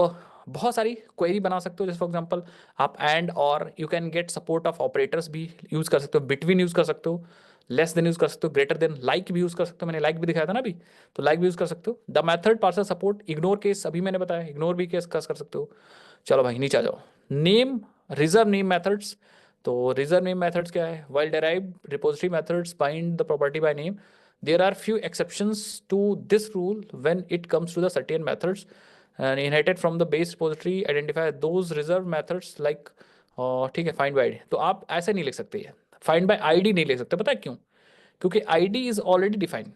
बहुत सारी क्वेरी बना सकते हो, जैसे फॉर एग्जांपल आप एंड और you can get support of operators भी यूज कर सकते हो, बिटवीन यूज कर सकते हो, लेस देन यूज कर सकते हो, ग्रेटर देन लाइक भी यूज कर सकते हो, मैंने लाइक भी दिखाया था ना अभी, तो लाइक भी यूज कर सकते हो। The method parser support ignore case, अभी मैंने बताया इग्नोर भी केस कर सकते हो। चलो भाई नीचे आ जाओ। नेम रिजर्व नेम मेथड्स, तो रिजर्व नेम मेथड्स क्या है, while derive repository methods bind the property by name, there are few exceptions to this rule when it comes to the certain methods and inherited from the base repository, identify those reserved methods like ठीक है find by ID, तो आप ऐसे नहीं लिख सकते, ये find by ID नहीं लिख सकते, पता है क्यों? क्योंकि आईडी इज ऑलरेडी डिफाइंड,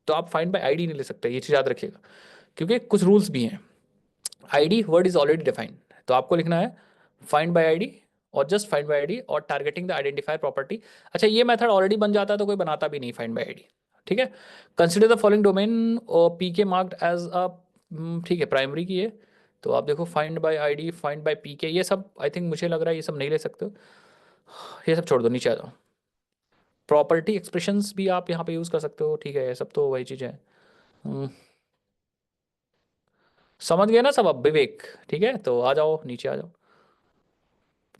तो आप फाइंड बाय आईडी नहीं लिख सकते, ये चीज याद रखिएगा, क्योंकि कुछ रूल्स भी हैं। ID word is already defined, तो आपको लिखना है फाइंड बाय आईडी और जस्ट फाइंड बाय आईडी और टारगेटिंग द आइडेंटिफायर प्रॉपर्टी। अच्छा ये मेथड ऑलरेडी बन जाता है तो कोई बनाता भी नहीं फाइंड बाय आईडी। ठीक है, कंसिडर द फॉलोइंग डोमेन और पीके मार्क्ड एज अ, ठीक है प्राइमरी की है, तो आप देखो find by ID, find by PK, ये सब आई थिंक मुझे लग रहा है ये सब नहीं ले सकते हो, ये सब छोड़ दो, नीचे आ जाओ। प्रॉपर्टी एक्सप्रेशंस भी आप यहाँ पे यूज कर सकते हो, ठीक है, ये सब तो वही चीज़ है। समझ गए ना सब अब विवेक? ठीक है, तो आ जाओ नीचे आ जाओ।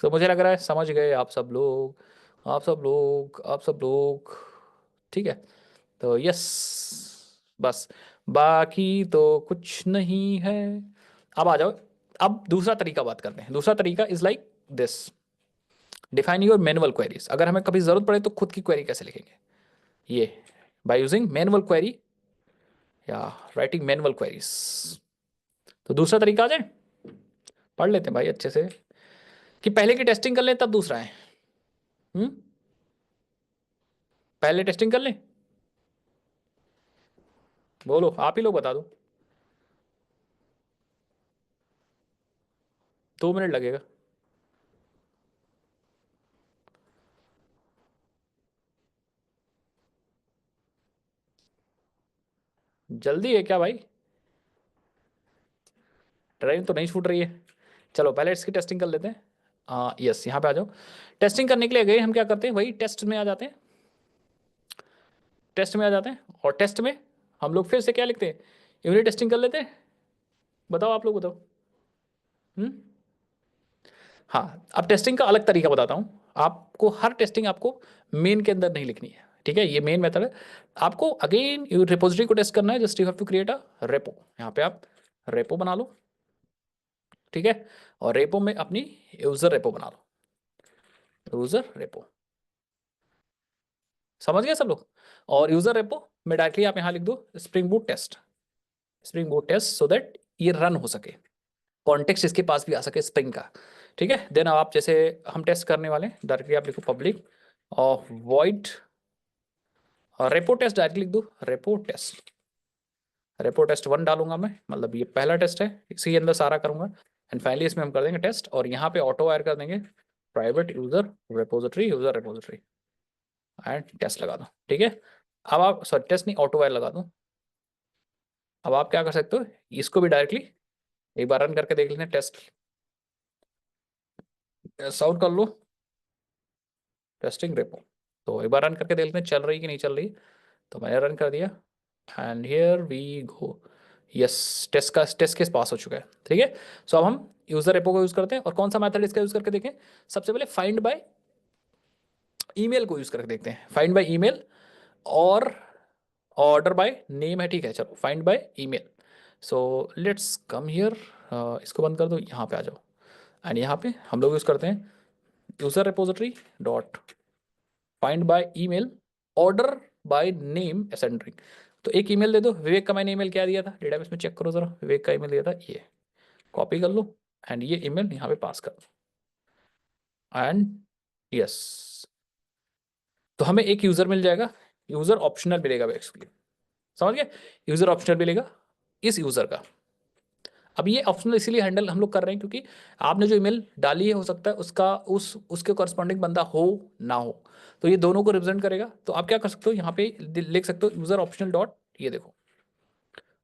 तो मुझे लग रहा है समझ गए आप सब लोग, आप सब लोग, आप सब लोग। ठीक है, तो यस, बस बाकी तो कुछ नहीं है। अब आ जाओ, अब दूसरा तरीका बात करते हैं। दूसरा तरीका is like this, define your manual queries. अगर हमें कभी जरूरत पड़े तो खुद की क्वेरी कैसे लिखेंगे, ये बाय यूजिंग मैनुअल क्वेरी या राइटिंग मैनुअल क्वेरीज। तो दूसरा तरीका आ जाए, पढ़ लेते हैं भाई अच्छे से, कि पहले की टेस्टिंग कर लें तब दूसरा है। पहले टेस्टिंग कर लें, बोलो आप ही लोग बता दो। 2 मिनट लगेगा। जल्दी है क्या भाई? ट्रेन तो नहीं छूट रही है। चलो पहले इसकी टेस्टिंग कर लेते हैं। यस, यहाँ पे आ जाओ। टेस्टिंग करने के लिए गए हम क्या करते हैं, वही टेस्ट में आ जाते हैं, टेस्ट में आ जाते हैं, और टेस्ट में हम लोग फिर से क्या लिखते हैं, यूनिट टेस्टिंग कर लेते हैं। बताओ आप लोग बताओ। हम्म, हाँ, अब टेस्टिंग का अलग तरीका बताता हूँ आपको। हर टेस्टिंग आपको मेन के अंदर नहीं लिखनी है, ठीक है, ये मेन मेथड है। आपको अगेन रिपोजिटरी को टेस्ट करना है, just you have to create a repo. यहाँ पे आप रेपो बना लो, ठीक है, और रेपो में अपनी यूजर रेपो बना लो, यूजर रेपो। समझ गए सब लोग? और यूजर रेपो में डायरेक्टली आप यहाँ लिख दो spring boot test, spring boot test, so that ये रन हो सके, कॉन्टेक्स्ट इसके पास भी आ सके स्प्रिंग का। ठीक है, देन आप जैसे हम टेस्ट करने वाले हैं, डायरेक्टली आप लिखो पब्लिक और वॉइड रेपो टेस्ट, डायरेक्टली लिख दो रेपो टेस्ट। रेपो टेस्ट 1 डालूंगा मैं, मतलब ये पहला टेस्ट है, इसी के अंदर सारा करूंगा, एंड फाइनली इसमें हम कर देंगे टेस्ट, और यहाँ पे ऑटो वायर कर देंगे private user repository, user repository and test लगा दो। ठीक है, अब आप सॉरी टेस्ट नहीं, ऑटो वायर लगा दो। अब आप क्या कर सकते हो, इसको भी डायरेक्टली एक बार रन करके देख लेते हैं टेस्ट। एस आउट कर लो, टेस्टिंग रेपो। तो एक बार रन करके देख लेते हैं चल रही कि नहीं चल रही। तो मैंने रन कर दिया and here we go. Yes, test case pass हो चुका है। ठीक है, सो अब हम यूजर रेपो को यूज करते हैं, और कौन सा मेथड इसका यूज करके देखें। सबसे पहले फाइंड बाय ईमेल को यूज करके देखते हैं। फाइंड बाय ईमेल और ऑर्डर बाय नेम है। ठीक है, चलो find by email. So let's come here, इसको बंद कर दो, यहाँ पे आ जाओ। एंड यहाँ पे हम लोग यूज करते हैं user repository dot find by email order by name ascending. तो एक ईमेल दे दो, विवेक का मैंने ईमेल क्या दिया था, डेटाबेस में चेक करो जरा, विवेक का ईमेल दिया था ये। कॉपी कर लो एंड ये ईमेल यहाँ पे पास कर दो एंड यस। तो हमें एक यूजर मिल जाएगा, यूजर ऑप्शनल मिलेगा बेसिकली, समझ गए। यूजर ऑप्शनल मिलेगा इस यूजर का। अब ये ऑप्शनल इसीलिए हैंडल हम लोग कर रहे हैं क्योंकि आपने जो ईमेल डाली है हो सकता है उसका उसके कॉरस्पॉन्डिंग बंदा हो ना हो, तो ये दोनों को रिप्रेजेंट करेगा। तो आप क्या कर सकते हो, यहाँ पे लिख सकते हो यूजर ऑप्शनल डॉट, ये देखो,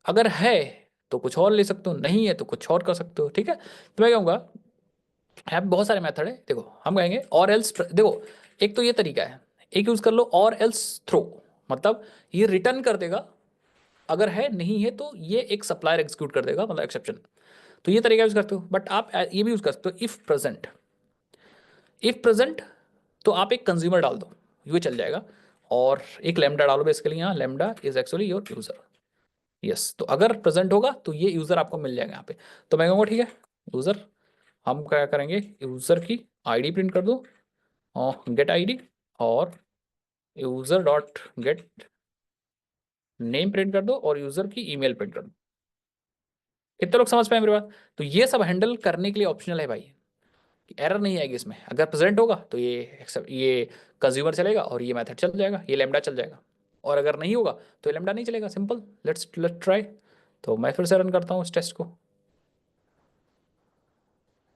अगर है तो कुछ और ले सकते हो, नहीं है तो कुछ और कर सकते हो। ठीक है, तो मैं कहूँगा यहाँ पे बहुत सारे मेथड है। देखो हम कहेंगे और एल्स, देखो एक तो ये तरीका है, एक यूज कर लो और एल्स थ्रो, मतलब ये रिटर्न कर देगा अगर है, नहीं है तो ये एक सप्लायर एग्जीक्यूट कर देगा, मतलब एक्सेप्शन। तो ये तरीका यूज करते हो, बट आप ये भी यूज कर सकते हो इफ प्रेजेंट। इफ प्रेजेंट तो आप एक कंज्यूमर डाल दो, ये चल जाएगा, और एक लेमडा डालो बेसिकली, यहाँ lambda is actually your user. Yes, तो अगर प्रेजेंट होगा तो ये यूजर आपको मिल जाएगा यहाँ पे। तो मैं कहूँगा ठीक है, यूजर हम क्या करेंगे, यूजर की आईडी प्रिंट कर दो और गेट आईडी, और user dot gate name print कर दो, और यूजर की ईमेल प्रिंट कर दो। कितने लोग समझ पाए मेरी बात। तो ये सब हैंडल करने के लिए ऑप्शनल है भाई, एरर नहीं आएगी इसमें। अगर प्रेजेंट होगा तो ये कंज्यूमर चलेगा और ये मेथड चल जाएगा, ये लेमडा चल जाएगा, और अगर नहीं होगा तो ये लेमडा नहीं चलेगा। Simple, let's try. तो मैं फिर से रन करता हूँ इस टेस्ट को,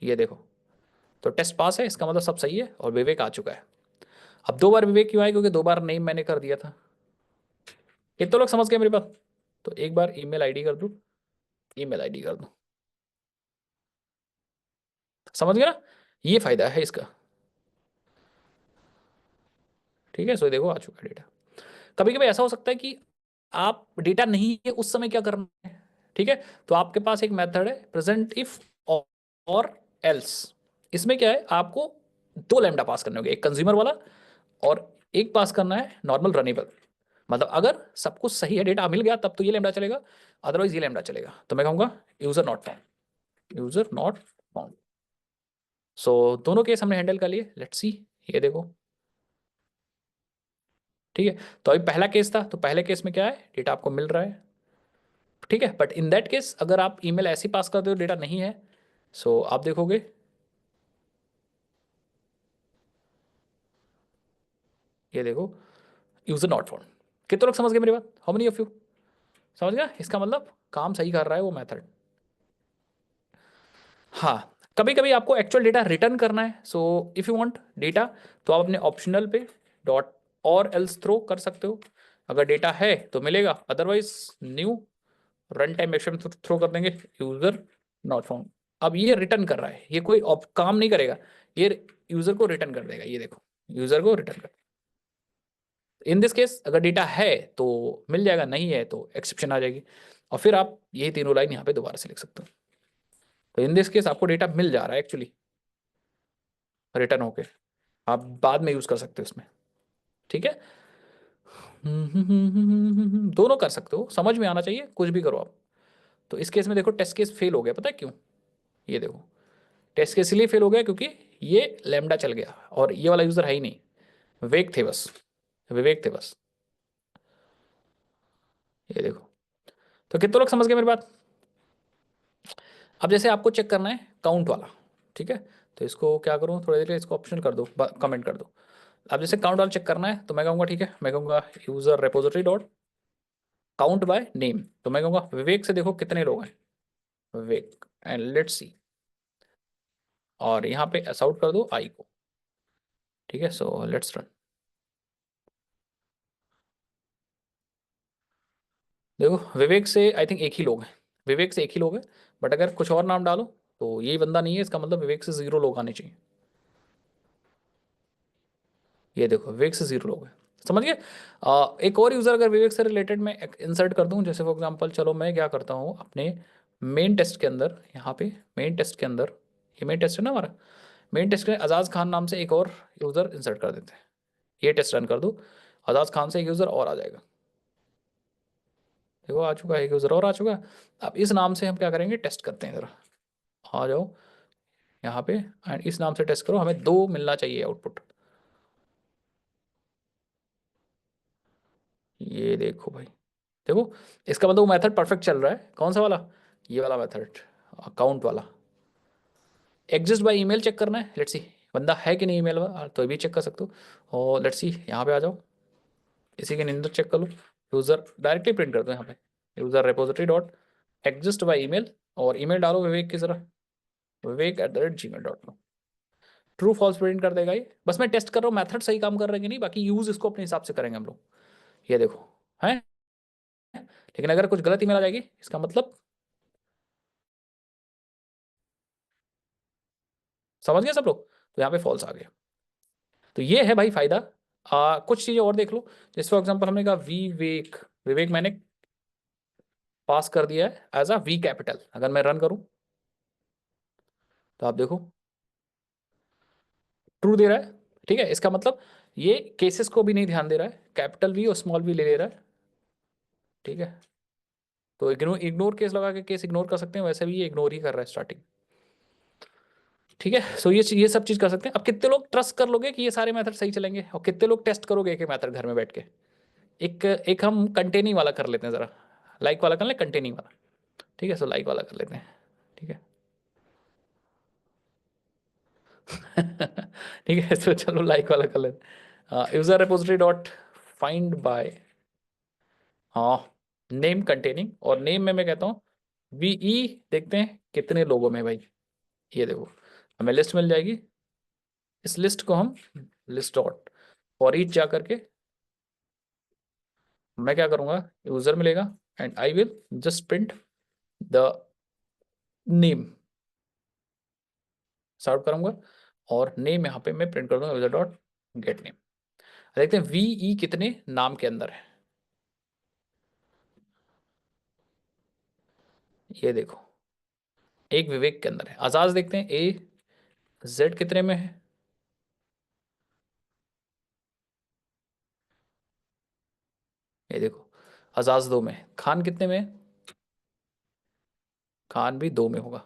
ये देखो, तो टेस्ट पास है, इसका मतलब सब सही है और विवेक आ चुका है। अब दो बार विवेक क्यों आए, क्योंकि दो बार नेम मैंने कर दिया था। कितने लोग समझ गए मेरी बात। तो एक बार ईमेल आईडी कर दूं, ईमेल आईडी कर दूं, समझ गया ना, ये फायदा है इसका। ठीक है, सो देखो आ चुका है डेटा। कभी कभी ऐसा हो सकता है कि आप डेटा नहीं है उस समय क्या करना है। ठीक है, तो आपके पास एक मेथड है प्रेजेंट इफ और एल्स। इसमें क्या है, आपको दो लैम्डा पास करने होंगे, एक कंज्यूमर वाला और एक पास करना है नॉर्मल रनेबल। मतलब अगर सब कुछ सही है, डेटा मिल गया, तब तो ये लैम्डा चलेगा, अदरवाइज ये लैम्डा चलेगा। तो मैं कहूँगा user not found, user not found. So दोनों केस हमने हैंडल कर लिए, लेट्स सी, ये देखो। ठीक है, तो अभी पहला केस था, तो पहले केस में क्या है, डेटा आपको मिल रहा है। ठीक है, बट इन दैट केस अगर आप ईमेल ऐसे पास करते हो डेटा नहीं है, सो आप देखोगे ये देखो यूजर नॉट फाउंड। कितने लोग समझ गए मेरी बात, हाउ मेनी ऑफ यू समझ गया, इसका मतलब काम सही कर रहा है वो मेथड। हाँ, कभी कभी आपको एक्चुअल डेटा रिटर्न करना है, so if you want data, तो आप अपने ऑप्शनल पे डॉट और एल्स थ्रो कर सकते हो। अगर डेटा है तो मिलेगा, otherwise new run time action throw कर देंगे, यूजर नॉट फाउंड। अब ये रिटर्न कर रहा है, ये कोई काम नहीं करेगा, ये यूजर को रिटर्न कर देगा, ये देखो यूजर को रिटर्न कर। इन दिस केस अगर डेटा है तो मिल जाएगा, नहीं है तो एक्सेप्शन आ जाएगी, और फिर आप ये तीनों लाइन यहाँ पे दोबारा से लिख सकते हो। तो इन दिस केस आपको डेटा मिल जा रहा है एक्चुअली रिटर्न होके, आप बाद में यूज कर सकते हो इसमें। ठीक है, दोनों कर सकते हो, समझ में आना चाहिए, कुछ भी करो आप। तो इस केस में देखो टेस्ट केस फेल हो गया, पता है क्यों, ये देखो टेस्ट केस इसलिए फेल हो गया क्योंकि ये लैम्डा चल गया और ये वाला यूजर है ही नहीं, विवेक थे बस, विवेक थे बस, ये देखो। तो कितने लोग समझ गए मेरी बात। अब जैसे आपको चेक करना है काउंट वाला, ठीक है, तो इसको क्या करूँ, थोड़ी देर के लिए इसको ऑप्शन कर दो, कमेंट कर दो। अब जैसे काउंट वाला चेक करना है तो मैं कहूँगा ठीक है, मैं कहूँगा user repository dot count by name. तो मैं कहूँगा विवेक से देखो कितने लोग हैं, विवेक, एंड लेट्स सी, और यहाँ पे एस आउट कर दो आई को। ठीक है, सो लेट्स रन। देखो विवेक से आई थिंक एक ही लोग हैं, विवेक से एक ही लोग हैं, बट अगर कुछ और नाम डालो तो यही बंदा नहीं है, इसका मतलब विवेक से 0 लोग आने चाहिए। ये देखो विवेक से 0 लोग हैं, समझ गए। एक और यूज़र अगर विवेक से रिलेटेड मैं इंसर्ट कर दूं, जैसे फॉर एग्जांपल चलो मैं क्या करता हूँ अपने मेन टेस्ट के अंदर, यहाँ पे मेन टेस्ट के अंदर, ये मेन टेस्ट है ना हमारा, मेन टेस्ट में अजाज खान नाम से एक और यूज़र इंसर्ट कर देते हैं। ये टेस्ट रन कर दो, अजाज खान से एक यूज़र और आ जाएगा, देखो आ चुका है, एक यूज़र और आ चुका है। अब इस नाम से हम क्या करेंगे, टेस्ट करते हैं, ज़रा आ जाओ यहाँ पे एंड इस नाम से टेस्ट करो, हमें 2 मिलना चाहिए आउटपुट। ये देखो भाई, देखो इसका मतलब वो मेथड परफेक्ट चल रहा है, कौन सा वाला, ये वाला मेथड, अकाउंट वाला। एग्जिस्ट बाय ईमेल चेक करना है, लेट्स सी बंदा है कि नहीं ईमेल में, तो भी चेक कर सकते हो। और लेट्स सी यहाँ पे आ जाओ, इसी के अंदर चेक कर लो, यूज़र डायरेक्टली प्रिंट कर दो यहाँ पे, user repository dot exist by email, और ईमेल डालो विवेक की तरह, viवेक@gmail.com। ट्रू फॉल्स प्रिंट कर देगा ये, बस मैं टेस्ट कर रहा हूँ मेथड सही काम कर रहे हैं कि नहीं, बाकी यूज इसको अपने हिसाब से करेंगे हम लोग। ये देखो है, लेकिन अगर कुछ गलत ईमेल आ जाएगी इसका मतलब, समझ गए सब लोग, तो यहाँ पे फॉल्स आ गया। तो ये है भाई फायदा। कुछ चीजें और देख लो, जैसे फॉर एग्जांपल हमने कहा विवेक, विवेक मैंने पास कर दिया है एज अ वी कैपिटल, अगर मैं रन करूं तो आप देखो ट्रू दे रहा है, ठीक है, इसका मतलब ये केसेस को भी नहीं ध्यान दे रहा है, कैपिटल वी और स्मॉल वी ले ले रहा है, ठीक है। तो इग्नोर इग्नोर केस लगा के केस इग्नोर कर सकते हैं, वैसे भी ये इग्नोर ही कर रहा है स्टार्टिंग, ठीक है। सो ये सब चीज कर सकते हैं। अब कितने लोग ट्रस्ट कर लोगे कि ये सारे मेथड सही चलेंगे, और कितने लोग टेस्ट करोगे एक एक मेथड घर में बैठ के। एक एक हम कंटेनिंग वाला कर लेते हैं जरा, लाइक वाला कर ले, कंटेनिंग वाला, ठीक है। सो लाइक वाला कर लेते हैं, ठीक है। ठीक है, तो चलो लाइक वाला कर लेते हैं, user repository dot find bye, हाँ, नेम कंटेनिंग, और नेम में मैं कहता हूँ वीई, देखते हैं कितने लोगों में भाई। ये देखो हमें लिस्ट मिल जाएगी, इस लिस्ट को हम लिस्ट डॉट फॉर ईच जा करके मैं क्या करूंगा, यूजर मिलेगा and I will just print the name, sort करूंगा, और नेम यहाँ पे मैं प्रिंट कर दूंगा यूजर डॉट गेट नेम। देखते हैं वीई कितने नाम के अंदर है, ये देखो एक विवेक के अंदर है। आजाज देखते हैं ए जेड कितने में है, ये देखो आजाज 2 में है। खान कितने में है, खान भी 2 में होगा।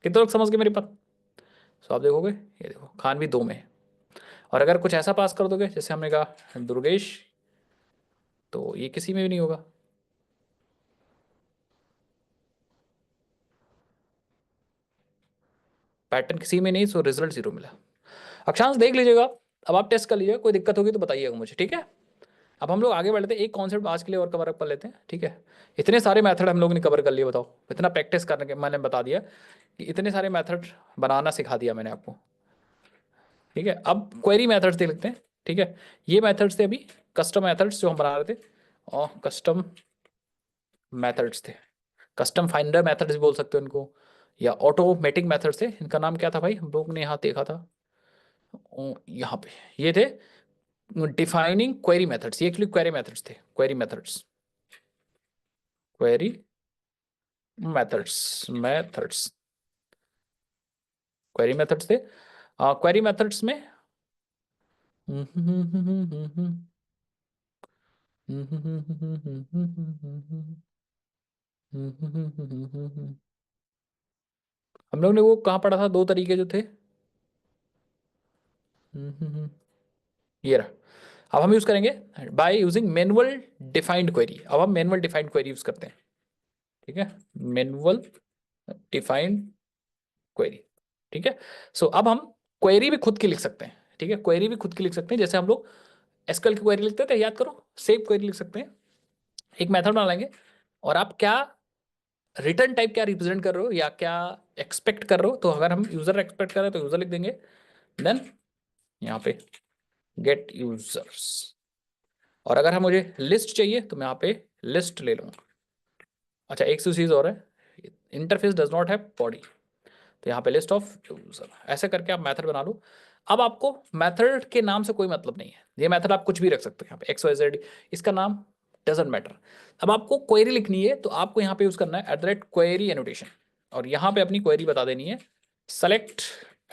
कितने लोग समझ गए मेरी बात, सो आप देखोगे ये देखो खान भी 2 में है। और अगर कुछ ऐसा पास कर दोगे जैसे हमने कहा दुर्गेश, तो ये किसी में भी नहीं होगा, पैटर्न किसी में नहीं, सो रिजल्ट 0 मिला। अक्षांश देख लीजिएगा, अब आप टेस्ट कर लीजिएगा, कोई दिक्कत होगी तो बताइएगा मुझे, ठीक है। अब हम लोग आगे बढ़ते हैं, एक कॉन्सेप्ट आज के लिए और कवर अप कर लेते हैं, ठीक है। इतने सारे मेथड हम लोग ने कवर कर लिए, बताओ इतना प्रैक्टिस करने के मैंने बता दिया कि इतने सारे मेथड बनाना सिखा दिया मैंने आपको, ठीक है। अब क्वेरी मेथड्स देख लेते हैं, ठीक है। ये मेथड्स थे अभी कस्टम मेथड्स जो हम बना रहे थे, और कस्टम मेथड्स थे, कस्टम फाइंडर मेथड्स भी बोल सकते हो इनको, या ऑटोमेटिक मेथड्स थे, इनका नाम क्या था भाई हम लोग ने यहाँ देखा था, यहाँ पे ये थे डिफाइनिंग क्वेरी मेथड्स, ये एक्चुअली क्वेरी मेथड्स थे, query methods, query methods, methods query methods थे। क्वेरी मेथड्स में हम लोग ने वो कहाँ पढ़ा था, 2 तरीके जो थे, ये रहा। अब हम यूज करेंगे by using manual defined query, अब हम मैनुअल डिफाइंड क्वेरी यूज करते हैं, ठीक है, मैनुअल डिफाइंड क्वेरी, ठीक है। सो अब हम क्वेरी भी खुद की लिख सकते हैं, ठीक है, क्वेरी भी खुद की लिख सकते हैं, जैसे हम लोग एसक्यूएल की क्वेरी लिखते थे, याद करो सेव क्वेरी लिख सकते हैं, एक मेथड बना लेंगे, और आप क्या रिटर्न टाइप क्या रिप्रेजेंट कर रहे हो या क्या एक्सपेक्ट कर रहे हो, तो अगर हम यूजर एक्सपेक्ट कर रहे हैं तो यूजर लिख देंगे, देन यहाँ पे गेट यूजर्स, और अगर हम मुझे लिस्ट चाहिए तो मैं यहाँ पे लिस्ट ले लूँगा। अच्छा एक चीज़ और है, interface does not have body, तो यहाँ पे लिस्ट ऑफ यूजर, ऐसे करके आप मेथड बना लो। अब आपको मेथड के नाम से कोई मतलब नहीं है, ये मेथड आप कुछ भी रख सकते हो यहाँ पे एक्स वाई जेड, इसका नाम डजेंट मैटर। अब आपको क्वेरी लिखनी है तो आपको यहाँ पे यूज करना है @query एनोटेशन, और यहाँ पे अपनी क्वेरी बता देनी है सेलेक्ट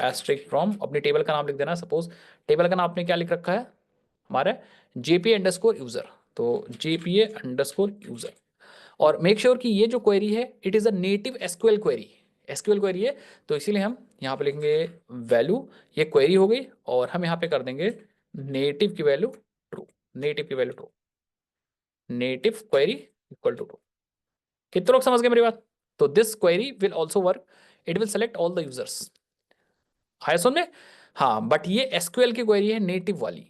एस्ट्रिक फ्रॉम, अपने टेबल का नाम लिख देना। सपोज टेबल का नाम आपने क्या लिख रखा है हमारा JPA_user, तो JPA_user। और मेक श्योर कि ये जो क्वेरी है it is a native SQL query, SQL query है, तो इसीलिए हम यहाँ पे लिखेंगे वैल्यू, ये क्वेरी हो गई, और हम यहाँ पे कर देंगे नेटिव की वैल्यू ट्रू, नेटिव की value true, native query equal to true. कितने लोग समझ गए मेरी बात? तो this query will also work, it will select all the users. है सुन में? हाँ, बट ये एसक्यूएल की क्वेरी है नेटिव वाली,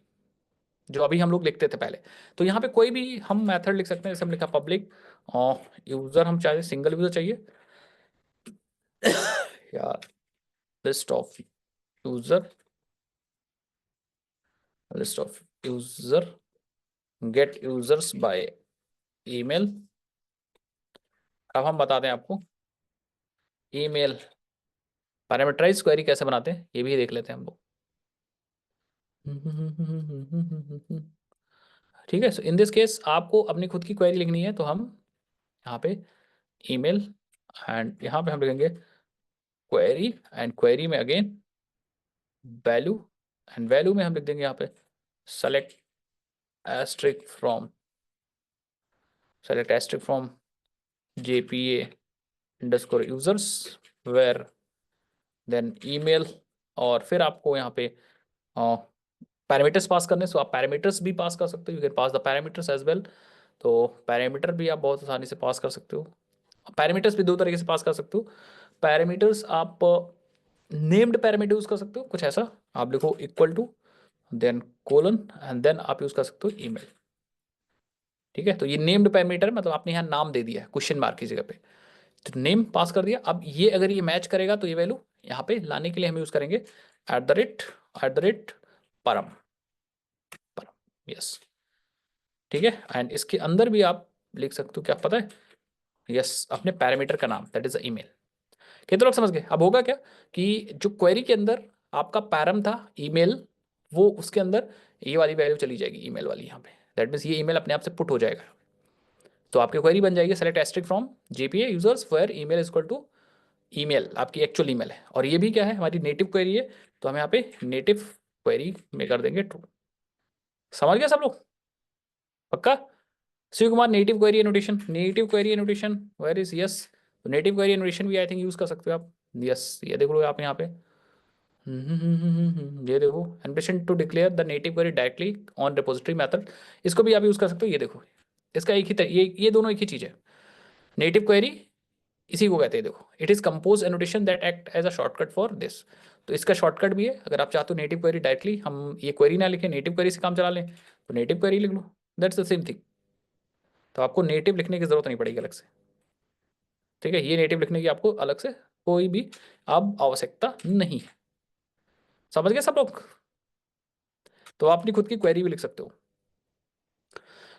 जो अभी हम लोग लिखते थे पहले। तो यहाँ पे कोई भी हम मेथड लिख सकते हैं, जैसे हम लिखा पब्लिक यूजर, हम चाहे सिंगल यूजर चाहिए यार, list of user, list of user, get users by email. अब हम बताते हैं आपको ईमेल पैरामीटराइज क्वेरी कैसे बनाते हैं, ये भी देख लेते हैं हम लोग। ठीक है, सो इन दिस केस आपको अपनी खुद की क्वेरी लिखनी है, तो हम यहाँ पे ईमेल, एंड यहाँ पे हम लिखेंगे क्वेरी, एंड क्वेरी में अगेन वैल्यू, एंड वैल्यू में हम लिख देंगे यहाँ पे select asterisk from, select asterisk from JPA_users where then email. और फिर आपको यहाँ पे पैरामीटर्स पास करने, सो आप पैरामीटर्स भी पास कर सकते हो, you can pass the parameters as well. तो पैरामीटर भी आप बहुत आसानी से पास कर सकते हो। पैरामीटर्स भी दो तरीके से पास कर सकते हो। पैरामीटर्स आप नेम्ड पैरामीटर यूज कर सकते हो, कुछ ऐसा आप लिखो equal to then colon, and then आप यूज कर सकते हो ईमेल। ठीक है, तो ये नेम्ड पैरामीटर मतलब आपने यहाँ नाम दे दिया क्वेश्चन मार्क की जगह पे, तो नेम पास कर दिया। अब ये अगर ये मैच करेगा तो ये वैल्यू यहाँ पे लाने के लिए हम यूज करेंगे एट द रेट परम, परम, यस। ठीक है, एंड इसके अंदर भी आप लिख सकते हो क्या पता है, यस, अपने पैरामीटर का नाम, दैट इज द ईमेल। कितने लोग समझ गए? अब होगा क्या कि जो क्वेरी के अंदर आपका पैरम था ईमेल, वो उसके अंदर ये वाली वैल्यू चली जाएगी ईमेल वाली यहाँ पे, दैट मीन्स ये ईमेल अपने आप से पुट हो जाएगा। तो आपकी क्वेरी बन जाएगी select asterisk from JPA users where email is equal to email, आपकी एक्चुअल ईमेल है, और ये भी क्या है हमारी नेटिव क्वेरी है, तो हम यहाँ पे नेटिव क्वेरी में कर देंगे ट्रू। समझ गया सब लोग? पक्का? Shiv Kumar, native query annotation, native query annotation where is, yes. Native query annotation भी आई थिंक यूज कर सकते हो आप, यस। ये देख लो आप यहाँ पे, ये देखो ambition to declare the native query directly on repository method, इसको भी आप यूज कर सकते हो। ये देखो, इसका एक ही ये दोनों एक ही चीज है। नेटिव क्वेरी इसी को कहते हैं, देखो it is compose annotation that act as a shortcut for this. तो इसका शॉर्टकट भी है, अगर आप चाहते हो नेटिव क्वेरी डायरेक्टली हम ये क्वेरी ना लिखें, नेटिव क्वेरी से काम चला लें, तो नेटिव क्वेरी लिख लो, दैट्स द सेम थिंग। तो आपको नेटिव लिखने की जरूरत नहीं पड़ेगी अलग से। ठीक है, ये नेटिव लिखने की आपको अलग से कोई भी अब आवश्यकता नहीं है। समझ गए सब लोग? तो आप अपनी खुद की क्वेरी भी लिख सकते हो।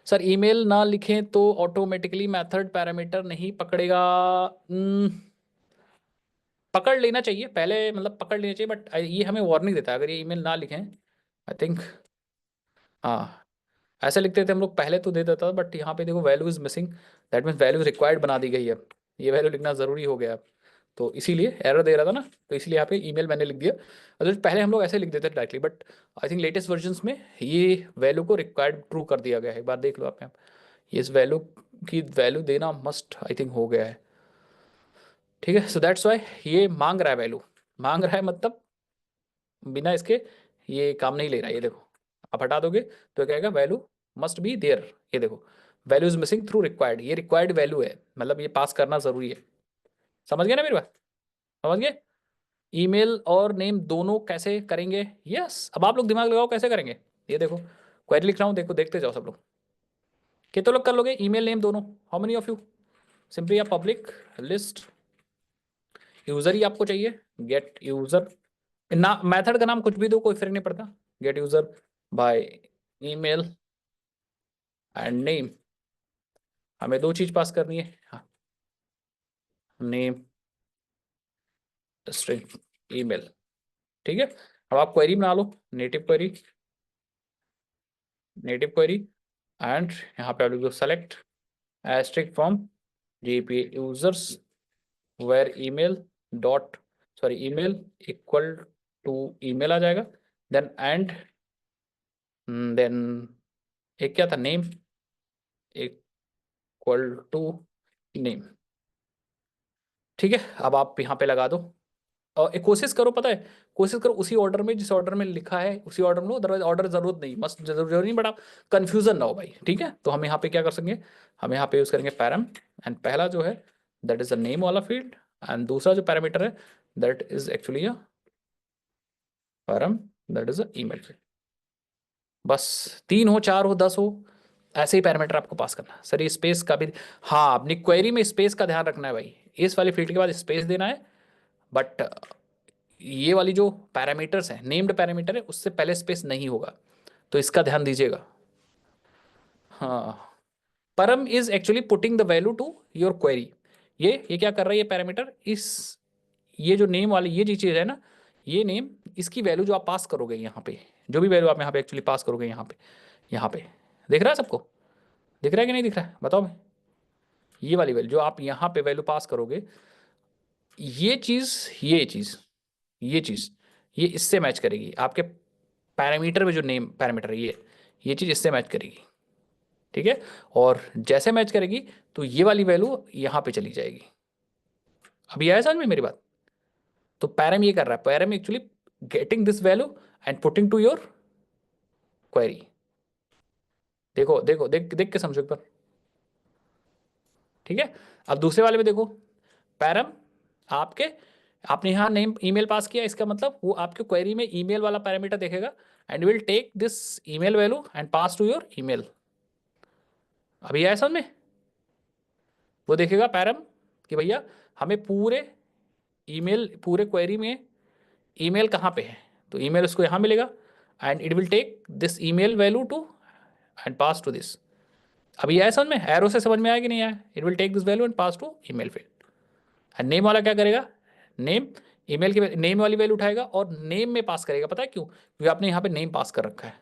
सर ईमेल ना लिखें तो ऑटोमेटिकली मेथड पैरामीटर नहीं पकड़ेगा? पकड़ लेना चाहिए पहले, मतलब पकड़ लेना चाहिए, बट ये हमें वार्निंग देता है अगर ये ईमेल ना लिखें, आई थिंक। हाँ, ऐसे लिखते थे हम लोग पहले तो दे देता था, बट यहाँ पे देखो value is missing, that means value required बना दी गई है, ये वैल्यू लिखना जरूरी हो गया अब। तो इसीलिए एरर दे रहा था ना, तो इसलिए यहाँ पे ईमेल मैंने लिख दिया। अदरवाइज पहले हम लोग ऐसे लिख देते थे directly, but I think latest version में ये वैल्यू को रिक्वायर्ड ट्रू कर दिया गया है। एक बार देख लो आप यहाँ, ये इस वैल्यू की वैल्यू देना मस्ट आई थिंक हो गया है। ठीक है, सो दैट्स वाई ये मांग रहा है वैल्यू, मांग रहा है मतलब बिना इसके ये काम नहीं ले रहा है। ये देखो आप हटा दोगे तो क्या कहेगा, वैल्यू मस्ट बी देयर। ये देखो value is missing through required, ये रिक्वायर्ड वैल्यू है, मतलब ये पास करना जरूरी है। समझ गए ना मेरी बात? समझ गए? ईमेल और नेम दोनों कैसे करेंगे? यस, अब आप लोग दिमाग लगाओ कैसे करेंगे। ये देखो क्वेरी लिख रहा हूँ, देखो देखते जाओ सब लोग, कितने लोग कर लोगे ईमेल नेम दोनों? How many of you? Simply आप पब्लिक लिस्ट यूजर ही आपको चाहिए, गेट यूजर ना, मेथड का नाम कुछ भी दो कोई फर्क नहीं पड़ता, gate user bye email and name. हमें दो चीज पास करनी है, हाँ, नेम स्ट्रिंग ईमेल। ठीक है, अब आप क्वेरी बना लो, native query, native query, and यहाँ पे आप लिख दो select asterisk from GP users where email dot, sorry email equal to email आ जाएगा, देन एंड, देन एक क्या था, नेम इक्वल टू नेम। ठीक है, अब आप यहाँ पे लगा दो और एक कोशिश करो, पता है, कोशिश करो उसी ऑर्डर में जिस ऑर्डर में लिखा है उसी ऑर्डर में लो, अदरवाइज ऑर्डर जरूरत नहीं, मस्त जरूरी नहीं, बड़ा कंफ्यूजन ना हो भाई। ठीक है, तो हम यहाँ पे क्या कर सकेंगे, हम यहाँ पे यूज करेंगे पैरम, एंड पहला जो है दैट इज द नेम वाला फील्ड, एंड दूसरा जो पैरामीटर है that is actually a param, that is a email field. बस 3 हो 4 हो 10 हो, ऐसे ही पैरामीटर आपको पास करना है सर। ये स्पेस का भी, हाँ अपनी क्वेरी में स्पेस का ध्यान रखना है भाई, इस वाली फील्ड के बाद स्पेस देना है, बट ये वाली जो पैरामीटर्स हैं, नेम्ड पैरामीटर है, उससे पहले स्पेस नहीं होगा, तो इसका ध्यान दीजिएगा। हाँ, param is actually putting the value to your query. ये क्या कर रहा है ये पैरामीटर, इस ये जो नेम वाली ये जो चीज़ है ना, ये नेम, इसकी वैल्यू जो आप पास करोगे यहाँ पे, जो भी वैल्यू आप यहाँ पे एक्चुअली पास करोगे यहाँ पे, यहाँ पे दिख रहा है सबको, दिख रहा है कि नहीं दिख रहा है बताओ भाई, ये वाली वैल्यू जो आप यहाँ पे वैल्यू पास करोगे, ये चीज़, ये चीज़, ये चीज़, ये इससे मैच करेगी आपके पैरामीटर में, जो नेम पैरामीटर है ये चीज़ इससे मैच करेगी। ठीक है, और जैसे मैच करेगी तो ये वाली वैल्यू यहाँ पे चली जाएगी। अभी आया समझ में मेरी बात? तो पैरम ये कर रहा है, param actually getting this value and putting to your query. देखो देखो, देख देख के समझो एक बार। ठीक है, अब दूसरे वाले में देखो, पैरम आपके, आपने यहाँ नेम ईमेल पास किया, इसका मतलब वो आपके क्वेरी में ईमेल वाला पैरामीटर देखेगा, and will take this email value and pass to your email. अभी आया समझ में? वो देखेगा पैरम कि भैया हमें पूरे ईमेल, पूरे क्वेरी में ईमेल कहाँ पे है, तो ईमेल उसको यहाँ मिलेगा, and it will take this email value to and pass to this. अभी आया समझ में? एरो से समझ में आया कि नहीं आया? It will take this value and pass to email field. And name वाला क्या करेगा, नेम, ईमेल की नेम वाली वैल्यू उठाएगा और नेम में पास करेगा। पता है क्यों? क्योंकि आपने यहाँ पे नेम पास कर रखा है।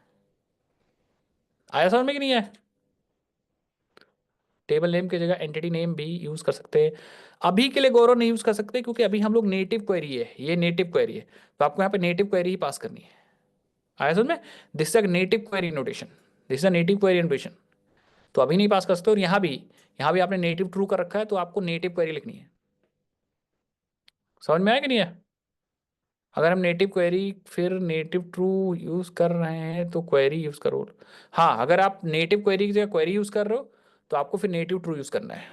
आया समझ में कि नहीं आया? टेबल नेम की जगह एंटिटी नेम भी यूज कर सकते हैं। अभी के लिए गौरव नहीं यूज कर सकते क्योंकि अभी हम लोग नेटिव क्वेरी है, ये नेटिव क्वेरी है, तो आपको यहाँ पे नेटिव क्वेरी ही पास करनी है। आया समझ में? This is a native query notation, this is a native query notation, तो अभी नहीं पास कर सकते। और यहाँ भी आपने नेटिव ट्रू कर रखा है, तो आपको नेटिव क्वेरी लिखनी है। समझ में आया कि नहीं है? अगर हम नेटिव क्वेरी फिर नेटिव ट्रू यूज कर रहे हैं तो क्वेरी यूज करो। हाँ, अगर आप नेटिव क्वेरी की जगह क्वेरी यूज कर रहे हो तो आपको फिर नेटिव ट्रू यूज करना है।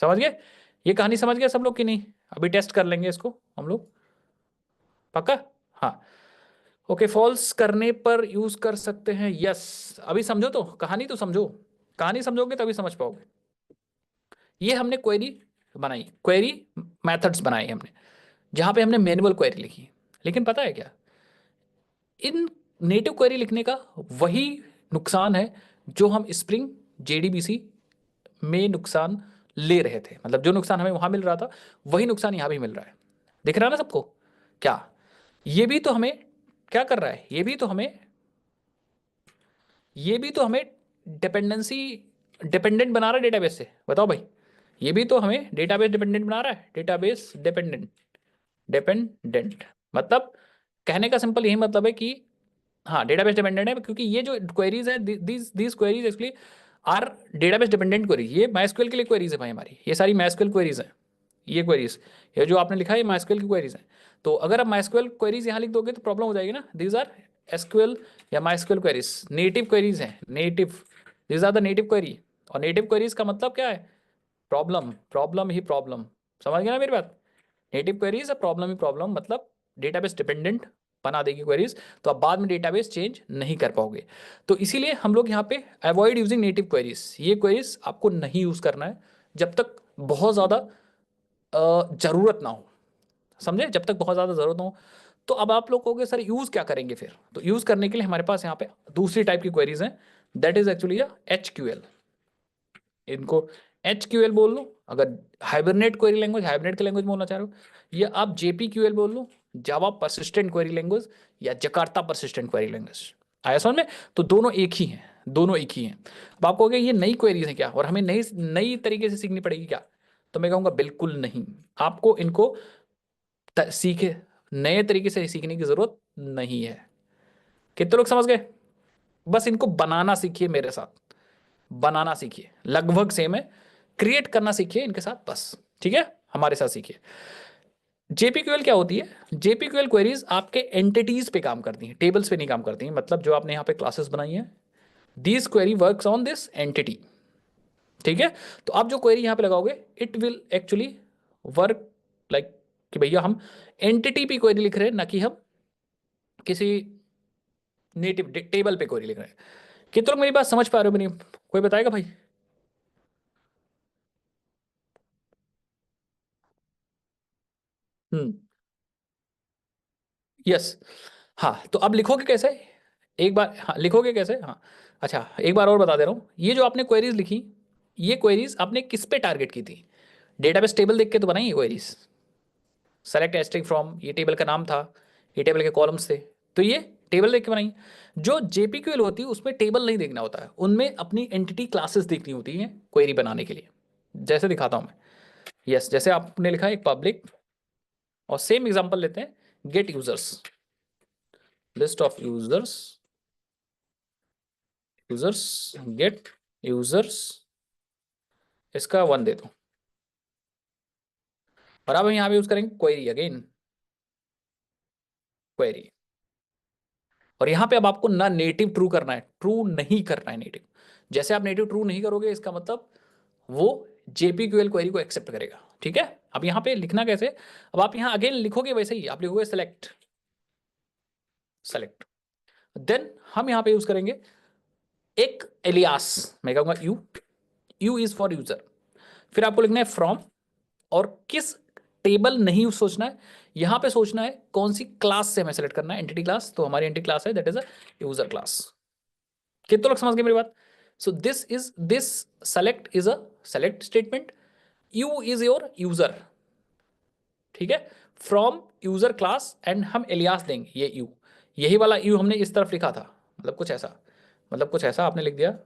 समझ गए? ये कहानी समझ गए सब लोग कि नहीं? अभी टेस्ट कर लेंगे इसको हम लोग, पक्का? हाँ, ओके, फॉल्स करने पर यूज कर सकते हैं, यस। अभी समझो, तो कहानी तो समझो, कहानी समझोगे तभी समझ पाओगे। ये हमने क्वेरी बनाई, क्वेरी मेथड्स बनाए हमने, जहां पे हमने मैनुअल क्वेरी लिखी। लेकिन पता है क्या, इन नेटिव क्वेरी लिखने का वही नुकसान है जो हम स्प्रिंग जेडीबीसी में नुकसान ले रहे थे, मतलब जो नुकसान हमें वहां मिल रहा था वही नुकसान यहां भी मिल रहा है। दिख रहा है ना सबको? क्या ये भी तो हमें क्या कर रहा है, ये भी तो हमें डिपेंडेंसी, डिपेंडेंट बना रहा है डेटाबेस से। बताओ भाई, ये भी तो हमें डेटाबेस डिपेंडेंट बना रहा है, डेटाबेस डिपेंडेंट, डिपेंडेंट मतलब कहने का सिंपल यही मतलब है कि हाँ डेटाबेस डिपेंडेंट है, क्योंकि ये जो क्वेरीज है, these queries actually are database dependent queries. ये माइस्क्यूएल के लिए क्वेरीज है भाई हमारी, ये सारी माइस्क्यूएल क्वेरीज हैं। ये क्वेरीज, ये जो आपने लिखा है, ये माइस्क्यूएल की क्वेरीज हैं। तो अगर आप माइस्क्यूएल क्वेरीज यहाँ लिख दोगे तो प्रॉब्लम हो जाएगी ना। दीज आर एसक्यूएल या माइस्क्यूएल क्वेरीज, नेटिव क्वेरीज हैं, native, these are the native query. और नेटिव क्वेरीज का मतलब क्या है? प्रॉब्लम, प्रॉब्लम ही प्रॉब्लम। समझ गया ना मेरी बात? नेटिव क्वेरीज है प्रॉब्लम ही प्रॉब्लम, मतलब डेटाबेस डिपेंडेंट बना देगी क्वेरीज, तो आप बाद में डेटाबेस चेंज नहीं कर पाओगे। तो इसीलिए हम लोग यहाँ पे अवॉइड यूजिंग नेटिव क्वेरीज, ये क्वेरीज आपको नहीं यूज करना है जब तक बहुत ज़्यादा जरूरत ना हो। समझे? जब तक बहुत ज़्यादा जरूरत ना हो। तो अब आप लोग कहोगे सर यूज़ क्या करेंगे फिर? तो यूज़ करने के लिए हमारे पास यहाँ पे दूसरी टाइप की क्वेरीज हैं, दैट इज एक्चुअली एचक्यूएल। इनको एचक्यूएल बोल लो, अगर हाइबरनेट क्वेरी लैंग्वेज, हाइबरनेट की लैंग्वेज बोलना चाह रहे हो, या आप जेपीक्यूएल बोल लो, जावा परसिस्टेंट क्वेरी लैंग्वेज या जकार्ता परसिस्टेंट क्वेरी लैंग्वेज। आया समझ में? तो दोनों एक ही हैं, दोनों एक ही हैं। अब आप कहोगे ये नई क्वेरीज है क्या और हमें नई नई तरीके से सीखनी पड़ेगी क्या? तो मैं कहूँगा बिल्कुल नहीं, आपको इनको सीखे नए तरीके से सीखने की जरूरत नहीं है। कितने लोग समझ गए? बस इनको बनाना सीखिए, मेरे साथ बनाना सीखिए, लगभग सेम है। क्रिएट करना सीखिए इनके साथ बस, ठीक है? हमारे साथ सीखिए। जेपीक्यूएल क्या होती है? जेपीक्यूएल क्वेरीज आपके एंटिटीज पे काम करती हैं, टेबल्स पे नहीं काम करती हैं। मतलब जो आपने यहाँ पे क्लासेस बनाई है, this query works on this entity, ठीक है? तो आप जो क्वेरी यहाँ पे लगाओगे it will actually work like कि भैया हम एंटिटी पे क्वेरी लिख रहे हैं, ना कि हम किसी नेटिव टेबल पे क्वेरी लिख रहे हैं। कितने लोग मेरी बात समझ पा रहे हो? मेरी कोई बताएगा भाई? हम्म। यस। हाँ, तो अब लिखोगे कैसे? एक बार, हाँ लिखोगे कैसे? हाँ, अच्छा एक बार और बता दे रहा हूँ। ये जो आपने क्वेरीज लिखी, ये क्वेरीज आपने किस पे टारगेट की थी? डेटाबेस टेबल देख के तो बनाई ये क्वेरीज। सेलेक्ट एस्ट्रिंग फ्रॉम, ये टेबल का नाम था, ये टेबल के कॉलम्स थे, तो ये टेबल देख के बनाई। जो जेपीक्यूएल होती है उसमें टेबल नहीं देखना होता है, उनमें अपनी एंटिटी क्लासेस देखनी होती हैं क्वेरी बनाने के लिए। जैसे दिखाता हूँ मैं। यस, जैसे आपने लिखा है एक पब्लिक, और सेम एग्जांपल लेते हैं, get users, list of users, users, get users, इसका 1 दे दो। और अब हम यहाँ पे यूज करेंगे क्वेरी, अगेन क्वेरी। और यहाँ पे अब आपको ना नेटिव ट्रू करना है, ट्रू नहीं करना है नेटिव। जैसे आप नेटिव ट्रू नहीं करोगे इसका मतलब वो जेपीक्यूएल क्वेरी को एक्सेप्ट करेगा, ठीक है? अब यहाँ पे लिखना कैसे? अब आप यहाँ अगेन लिखोगे वैसे ही, आप लिखोगे सेलेक्ट, सेलेक्ट, देन हम यहाँ पे यूज करेंगे एक एलियास, मैं कहूंगा you, you is for user. फिर आपको लिखना है फ्रॉम, और किस टेबल नहीं सोचना है, यहां पे सोचना है कौन सी क्लास से हमें सेलेक्ट करना है, एंटिटी क्लास। तो हमारी एंटिटी क्लास है that is a user class. कितने लोग समझ गए मेरी बात? So this select is a select statement, you is your user, ठीक है? फ्रॉम यूजर क्लास, एंड हम एलियास देंगे ये यू, यही वाला यू हमने इस तरफ लिखा था, मतलब कुछ ऐसा, मतलब कुछ ऐसा आपने लिख दिया।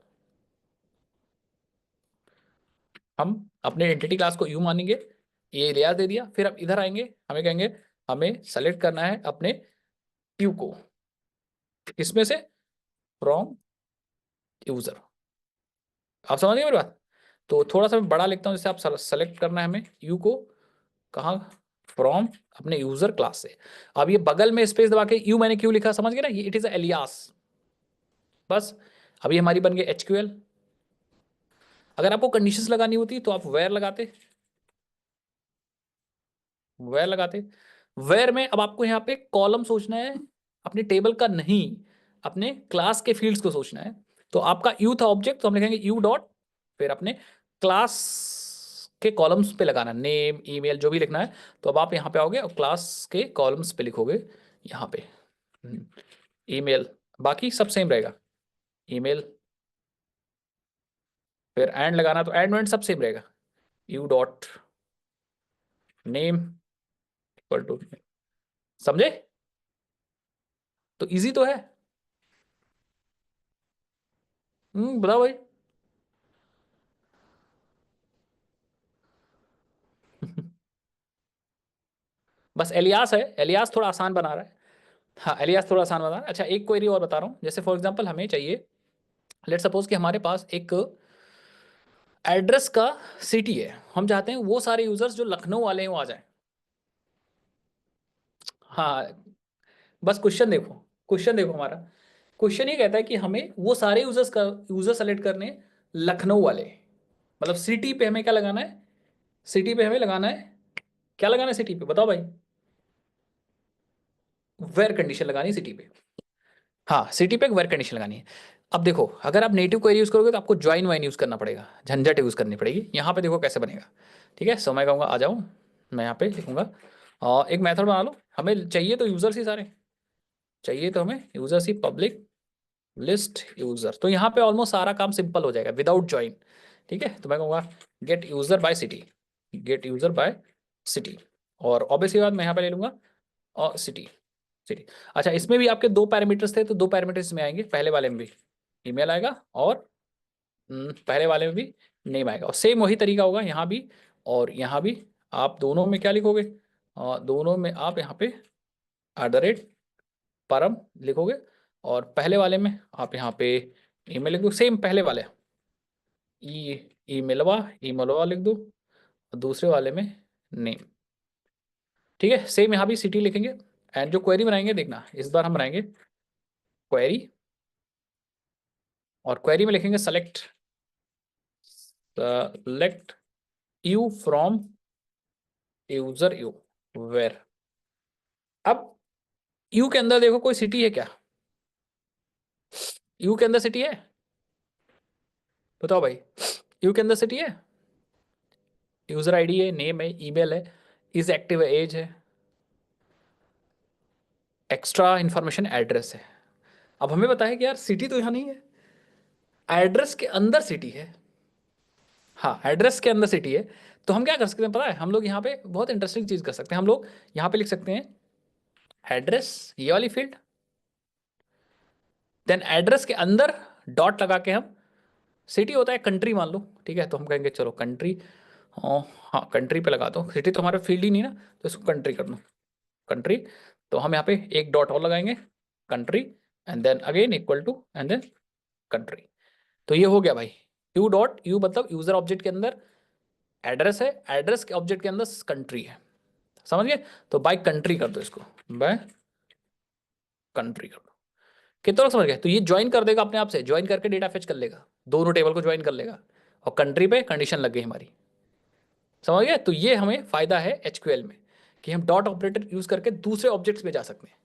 हम अपने एंटिटी क्लास को यू मानेंगे, ये एलियास दे दिया। फिर अब इधर आएंगे, हमें कहेंगे हमें सेलेक्ट करना है अपने यू को, इसमें से फ्रॉम यूजर। आप समझ गए मेरी बात? तो थोड़ा सा मैं बड़ा लिखता हूँ, जैसे आप सेलेक्ट करना है हमें यू को, कहाँ? फ्रॉम अपने यूजर क्लास से। अब ये बगल में स्पेस दबा के यू मैंने क्यों लिखा, समझ गए ना? ये इट इज एलियास, बस। अभी हमारी बन गई एचक्यूएल। अगर आपको कंडीशंस लगानी होती तो आप वेयर लगाते, वेयर लगाते। वेयर में अब आपको यहाँ पे कॉलम सोचना है, अपने टेबल का नहीं, अपने क्लास के फील्ड्स को सोचना है। तो आपका यू था ऑब्जेक्ट, तो हम लिखेंगे यू डॉट, फिर अपने क्लास के कॉलम्स पे लगाना, नेम ईमेल जो भी लिखना है। तो अब आप यहाँ पे आओगे और क्लास के कॉलम्स पे लिखोगे यहाँ पे ईमेल, बाकी सब सेम रहेगा, ईमेल। फिर एंड लगाना, तो एंड एंड सब सेम रहेगा, u dot name equal to, समझे? तो इजी तो है। बताओ भाई। बस एलियास है, एलियास थोड़ा आसान बना रहा है। हाँ, एलियास थोड़ा आसान बना रहा है। अच्छा एक क्वेरी और बता रहा हूँ, जैसे फॉर एग्जांपल हमें चाहिए, लेट सपोज कि हमारे पास एक एड्रेस का सिटी है, हम चाहते हैं वो सारे यूजर्स जो लखनऊ वाले हैं वो आ जाएं। हाँ, बस क्वेश्चन देखो, क्वेश्चन देखो हमारा। क्वेश्चन ये कहता है कि हमें वो सारे यूजर्स का यूजर सेलेक्ट करने लखनऊ वाले, मतलब सिटी पे हमें क्या लगाना है? सिटी पे हमें लगाना है, क्या लगाना है सिटी पे बताओ भाई? वेयर कंडीशन लगानी है सिटी पे। हाँ, सिटी पे एक वेयर कंडीशन लगानी है। अब देखो, अगर आप नेटिव क्वेरी यूज करोगे तो आपको ज्वाइन वाइन यूज करना पड़ेगा, झंझट यूज करनी पड़ेगी। यहाँ पे देखो कैसे बनेगा, ठीक है? सो मैं कहूँगा आ जाओ, मैं यहाँ पे लिखूंगा और एक मेथड बना लो। हमें चाहिए तो यूजर्स ही सारे, चाहिए तो हमें यूजर्स ही, पब्लिक लिस्ट यूजर। तो यहाँ पे ऑलमोस्ट सारा काम सिंपल हो जाएगा विदाउट ज्वाइन, ठीक है? तो मैं कहूँगा get user by city, get user by city. और ऑब्वियसली बात मैं यहाँ पे ले लूंगा और सिटी। सिटी। अच्छा, इसमें भी आपके 2 पैरामीटर्स थे, तो 2 पैरामीटर्स में आएंगे, पहले वाले में भी ईमेल आएगा और पहले वाले में भी नेम आएगा, और सेम वही तरीका होगा यहाँ भी और यहाँ भी। आप दोनों में क्या लिखोगे, दोनों में आप यहाँ पे @परम लिखोगे, और पहले वाले में आप यहाँ पे ईमेल लिख दो, सेम पहले वाले ईमेलवा ईमेलवा लिख दो, और दूसरे वाले में नेम। ठीक है, सेम यहाँ भी सिटी लिखेंगे। एंड जो क्वेरी बनाएंगे, देखना इस बार हम बनाएंगे क्वेरी, और क्वेरी में लिखेंगे select u from user u where. अब यू के अंदर देखो कोई सिटी है क्या, यू के अंदर सिटी है, बताओ भाई, यू के अंदर सिटी है, यूजर आईडी है, नेम है, ईमेल है, इज एक्टिव है, एज है, एक्स्ट्रा इंफॉर्मेशन एड्रेस है। अब हमें पता है कि यार सिटी तो यहाँ नहीं है, एड्रेस के अंदर सिटी है। हाँ, एड्रेस के अंदर सिटी है। तो हम क्या कर सकते हैं पता है, हम लोग यहाँ पे बहुत इंटरेस्टिंग चीज कर सकते हैं। हम लोग यहाँ पे लिख सकते हैं एड्रेस, ये वाली फील्ड, देन एड्रेस के अंदर डॉट लगा के हम, सिटी होता है कंट्री मान लो, ठीक है, तो हम कहेंगे चलो कंट्री, हाँ कंट्री पे लगा दो, सिटी तो हमारा फील्ड ही नहीं ना, तो इसको कंट्री कर दो, कंट्री। तो हम यहाँ पे एक डॉट और लगाएंगे, country, and then again equal to, and then country. तो ये हो गया भाई, यू डॉट यू मतलब यूजर ऑब्जेक्ट के अंदर एड्रेस है, एड्रेस के ऑब्जेक्ट के अंदर कंट्री है, समझ गए। तो बाय कंट्री कर दो इसको, बाय कंट्री कर दो। कितना लोग समझ गए। तो ये ज्वाइन कर देगा अपने आप से, ज्वाइन करके डेटा फेच कर लेगा, दोनों टेबल को ज्वाइन कर लेगा, और कंट्री पे कंडीशन लग गई हमारी, समझ गए। तो ये हमें फायदा है एचक्यूएल में, कि हम डॉट ऑपरेटर यूज करके दूसरे ऑब्जेक्ट्स में जा सकते हैं,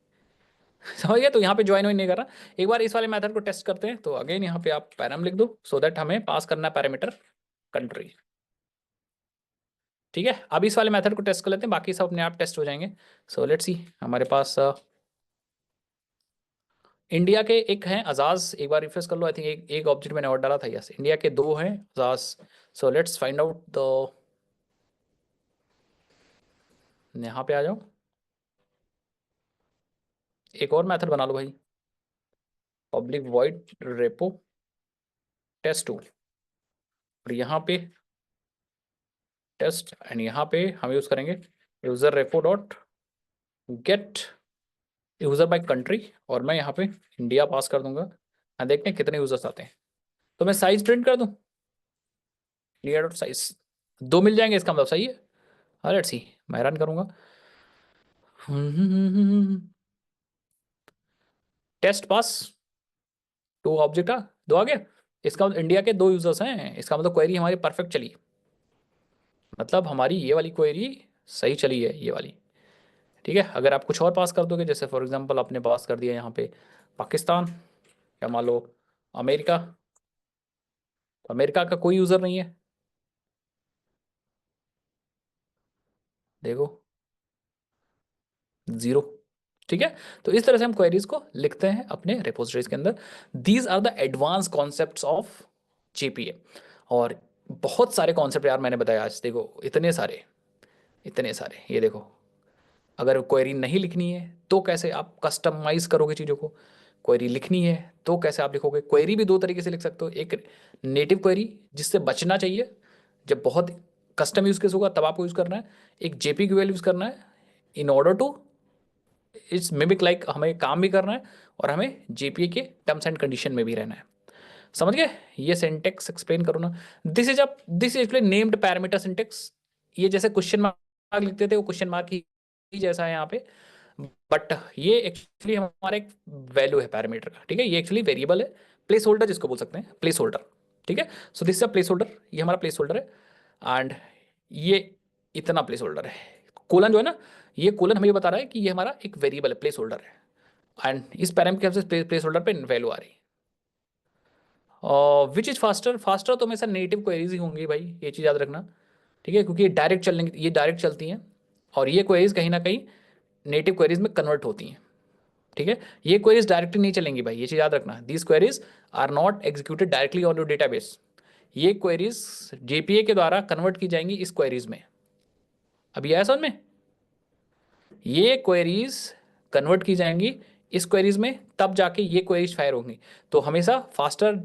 समझ गए। तो यहाँ पे ज्वाइन नहीं कर रहा। एक बार इस वाले मेथड को टेस्ट करते हैं। तो अगेन यहाँ पे आप पैराम लिख दो, सो दैट हमें पास करना है पैरामीटर कंट्री। ठीक है, अब इस वाले मेथड को टेस्ट कर लेते हैं, बाकी सब अपने आप टेस्ट हो जाएंगे। सो लेट्स सी, हमारे पास इंडिया के एक हैं अजाज, एक बार रिफ्रेश कर लो। आई थिंक एक ऑब्जेक्ट मैंने और डाला था, यस इंडिया के 2 हैं Ajaz. So let's find out the, यहाँ पे आ जाओ, एक और मेथड बना लो भाई, पब्लिक वॉइड रेपो टेस्ट 2, और यहाँ पे टेस्ट, एंड यहाँ पे हम यूज करेंगे user repo dot gate user by country, और मैं यहाँ पे इंडिया पास कर दूंगा, और देखते हैं कितने यूजर्स आते हैं। तो मैं साइज प्रिंट कर दूं, इंडिया डॉट साइज 2 मिल जाएंगे, इसका मतलब सही है। हाँ लेट्स सी, मैं रन करूंगा, टेस्ट पास, 2 ऑब्जेक्ट आ 2 आ गया। इसका मतलब इंडिया के 2 यूजर्स हैं, इसका मतलब क्वेरी हमारी परफेक्ट चली, मतलब हमारी ये वाली क्वेरी सही चली है, ये वाली। ठीक है, अगर आप कुछ और पास कर दोगे, जैसे फॉर एग्जांपल आपने पास कर दिया यहाँ पे पाकिस्तान, या मान लो अमेरिका, तो अमेरिका का कोई यूजर नहीं है, देखो 0। ठीक है, तो इस तरह से हम क्वेरीज को लिखते हैं अपने रिपोजिटरीज के अंदर। These are the advance concepts of JPA. और बहुत सारे कॉन्सेप्ट यार मैंने बताया आज, देखो इतने सारे, इतने सारे, ये देखो। अगर क्वेरी नहीं लिखनी है तो कैसे आप कस्टमाइज करोगे चीज़ों को, क्वेरी लिखनी है तो कैसे आप लिखोगे। क्वेरी भी 2 तरीके से लिख सकते हो, एक नेटिव क्वेरी जिससे बचना चाहिए, जब बहुत कस्टम यूज केस होगा तब आपको यूज करना है। एक जेपीक्यूएल यूज करना है in order to it's mimic like, हमें काम भी करना है और हमें जेपीए के टर्म्स एंड कंडीशन में भी रहना है, समझ गए। ये सिंटेक्स एक्सप्लेन करो ना, this is actually named parameter syntax. ये जैसे क्वेश्चन मार्क लिखते थे, वो क्वेश्चन मार्क ही जैसा है यहाँ पे, बट ये एक्चुअली हमारा एक वैल्यू है पैरामीटर का। ठीक है, ये एक्चुअली वेरिएबल है, प्लेस होल्डर जिसको बोल सकते हैं, प्लेस होल्डर। ठीक है, so this is a place holder, ये हमारा प्लेस होल्डर है। एंड ये इतना प्लेस होल्डर है, कोलन जो है ना, ये कोलन हमें ये बता रहा है कि ये हमारा एक वेरिएबल है, प्लेस होल्डर है। एंड इस पैरामीटर के हिसाब से प्लेस होल्डर पे वैल्यू आ रही है। विच इज फास्टर, फास्टर तो हमेशा नेटिव क्वेरीज ही होंगी भाई, ये चीज़ याद रखना। ठीक है, क्योंकि ये डायरेक्ट चलती हैं, और ये क्वेरीज कहीं ना कहीं नेटिव क्वेरीज में कन्वर्ट होती हैं। ठीक है, ये क्वेरीज डायरेक्टली नहीं चलेंगी भाई, ये चीज़ याद रखना। These queries are not executed directly on your database, ये क्वेरीज जेपीए के द्वारा कन्वर्ट की जाएंगी इस क्वेरीज में। अभी आया समझ में। ये क्वेरीज कन्वर्ट की जाएंगी इस क्वेरीज में, तब जाके ये क्वेरीज फायर होंगी। तो हमेशा फास्टर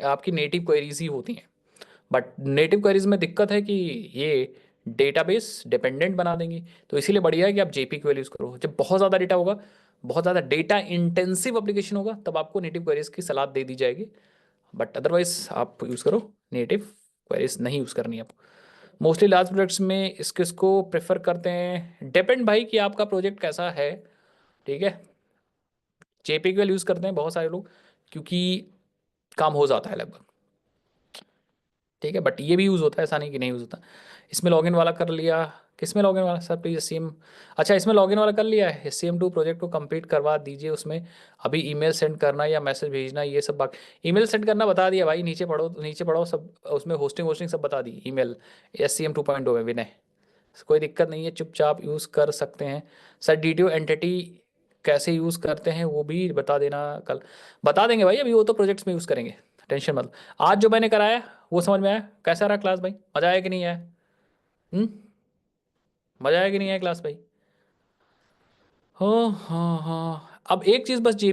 आपकी नेटिव क्वेरीज ही होती हैं। बट नेटिव क्वेरीज में दिक्कत है कि ये डेटाबेस डिपेंडेंट बना देंगी। तो इसीलिए बढ़िया है कि आप जेपी क्वेरी यूज़ करो। जब बहुत ज़्यादा डेटा होगा, बहुत ज़्यादा डेटा इंटेंसिव एप्लीकेशन होगा, तब आपको नेटिव क्वेरीज की सलाह दे दी जाएगी। बट अदरवाइज आप यूज़ करो नेटिव क्वेरीज, नहीं यूज़ करनी आप। मोस्टली लार्ज प्रोजेक्ट्स में इस किसको प्रेफर करते हैं, डिपेंड भाई कि आपका प्रोजेक्ट कैसा है। ठीक है, जेपीक्यूएल यूज़ करते हैं बहुत सारे लोग, क्योंकि काम हो जाता है लगभग। ठीक है, बट ये भी यूज़ होता है, ऐसा नहीं कि नहीं यूज़ होता। इसमें लॉगिन वाला कर लिया, किसमें लॉगिन वाला सर प्लीज एससीएम। अच्छा, इसमें लॉगिन वाला कर लिया है। एससीएम2 प्रोजेक्ट को कंप्लीट करवा दीजिए। उसमें अभी ईमेल सेंड करना या मैसेज भेजना, ये सब बाकी। ईमेल सेंड करना बता दिया भाई, नीचे पढ़ो, नीचे पढ़ो सब, उसमें होस्टिंग होस्टिंग सब बता दी। ईमेल एससीएम 2.0 में विनय, कोई दिक्कत नहीं है, चुपचाप यूज़ कर सकते हैं। सर डीटीओ एंटिटी कैसे यूज़ करते हैं वो भी बता देना कल। बता देंगे भाई, अभी वो तो प्रोजेक्ट्स में यूज़ करेंगे, टेंशन मत। आज जो मैंने कराया वो समझ में आया? कैसा रहा क्लास भाई, मज़ा आया कि नहीं आया? हम्म, मज़ा आया कि नहीं आया क्लास भाई? हाँ हाँ हाँ, अब एक चीज़ बस जीपी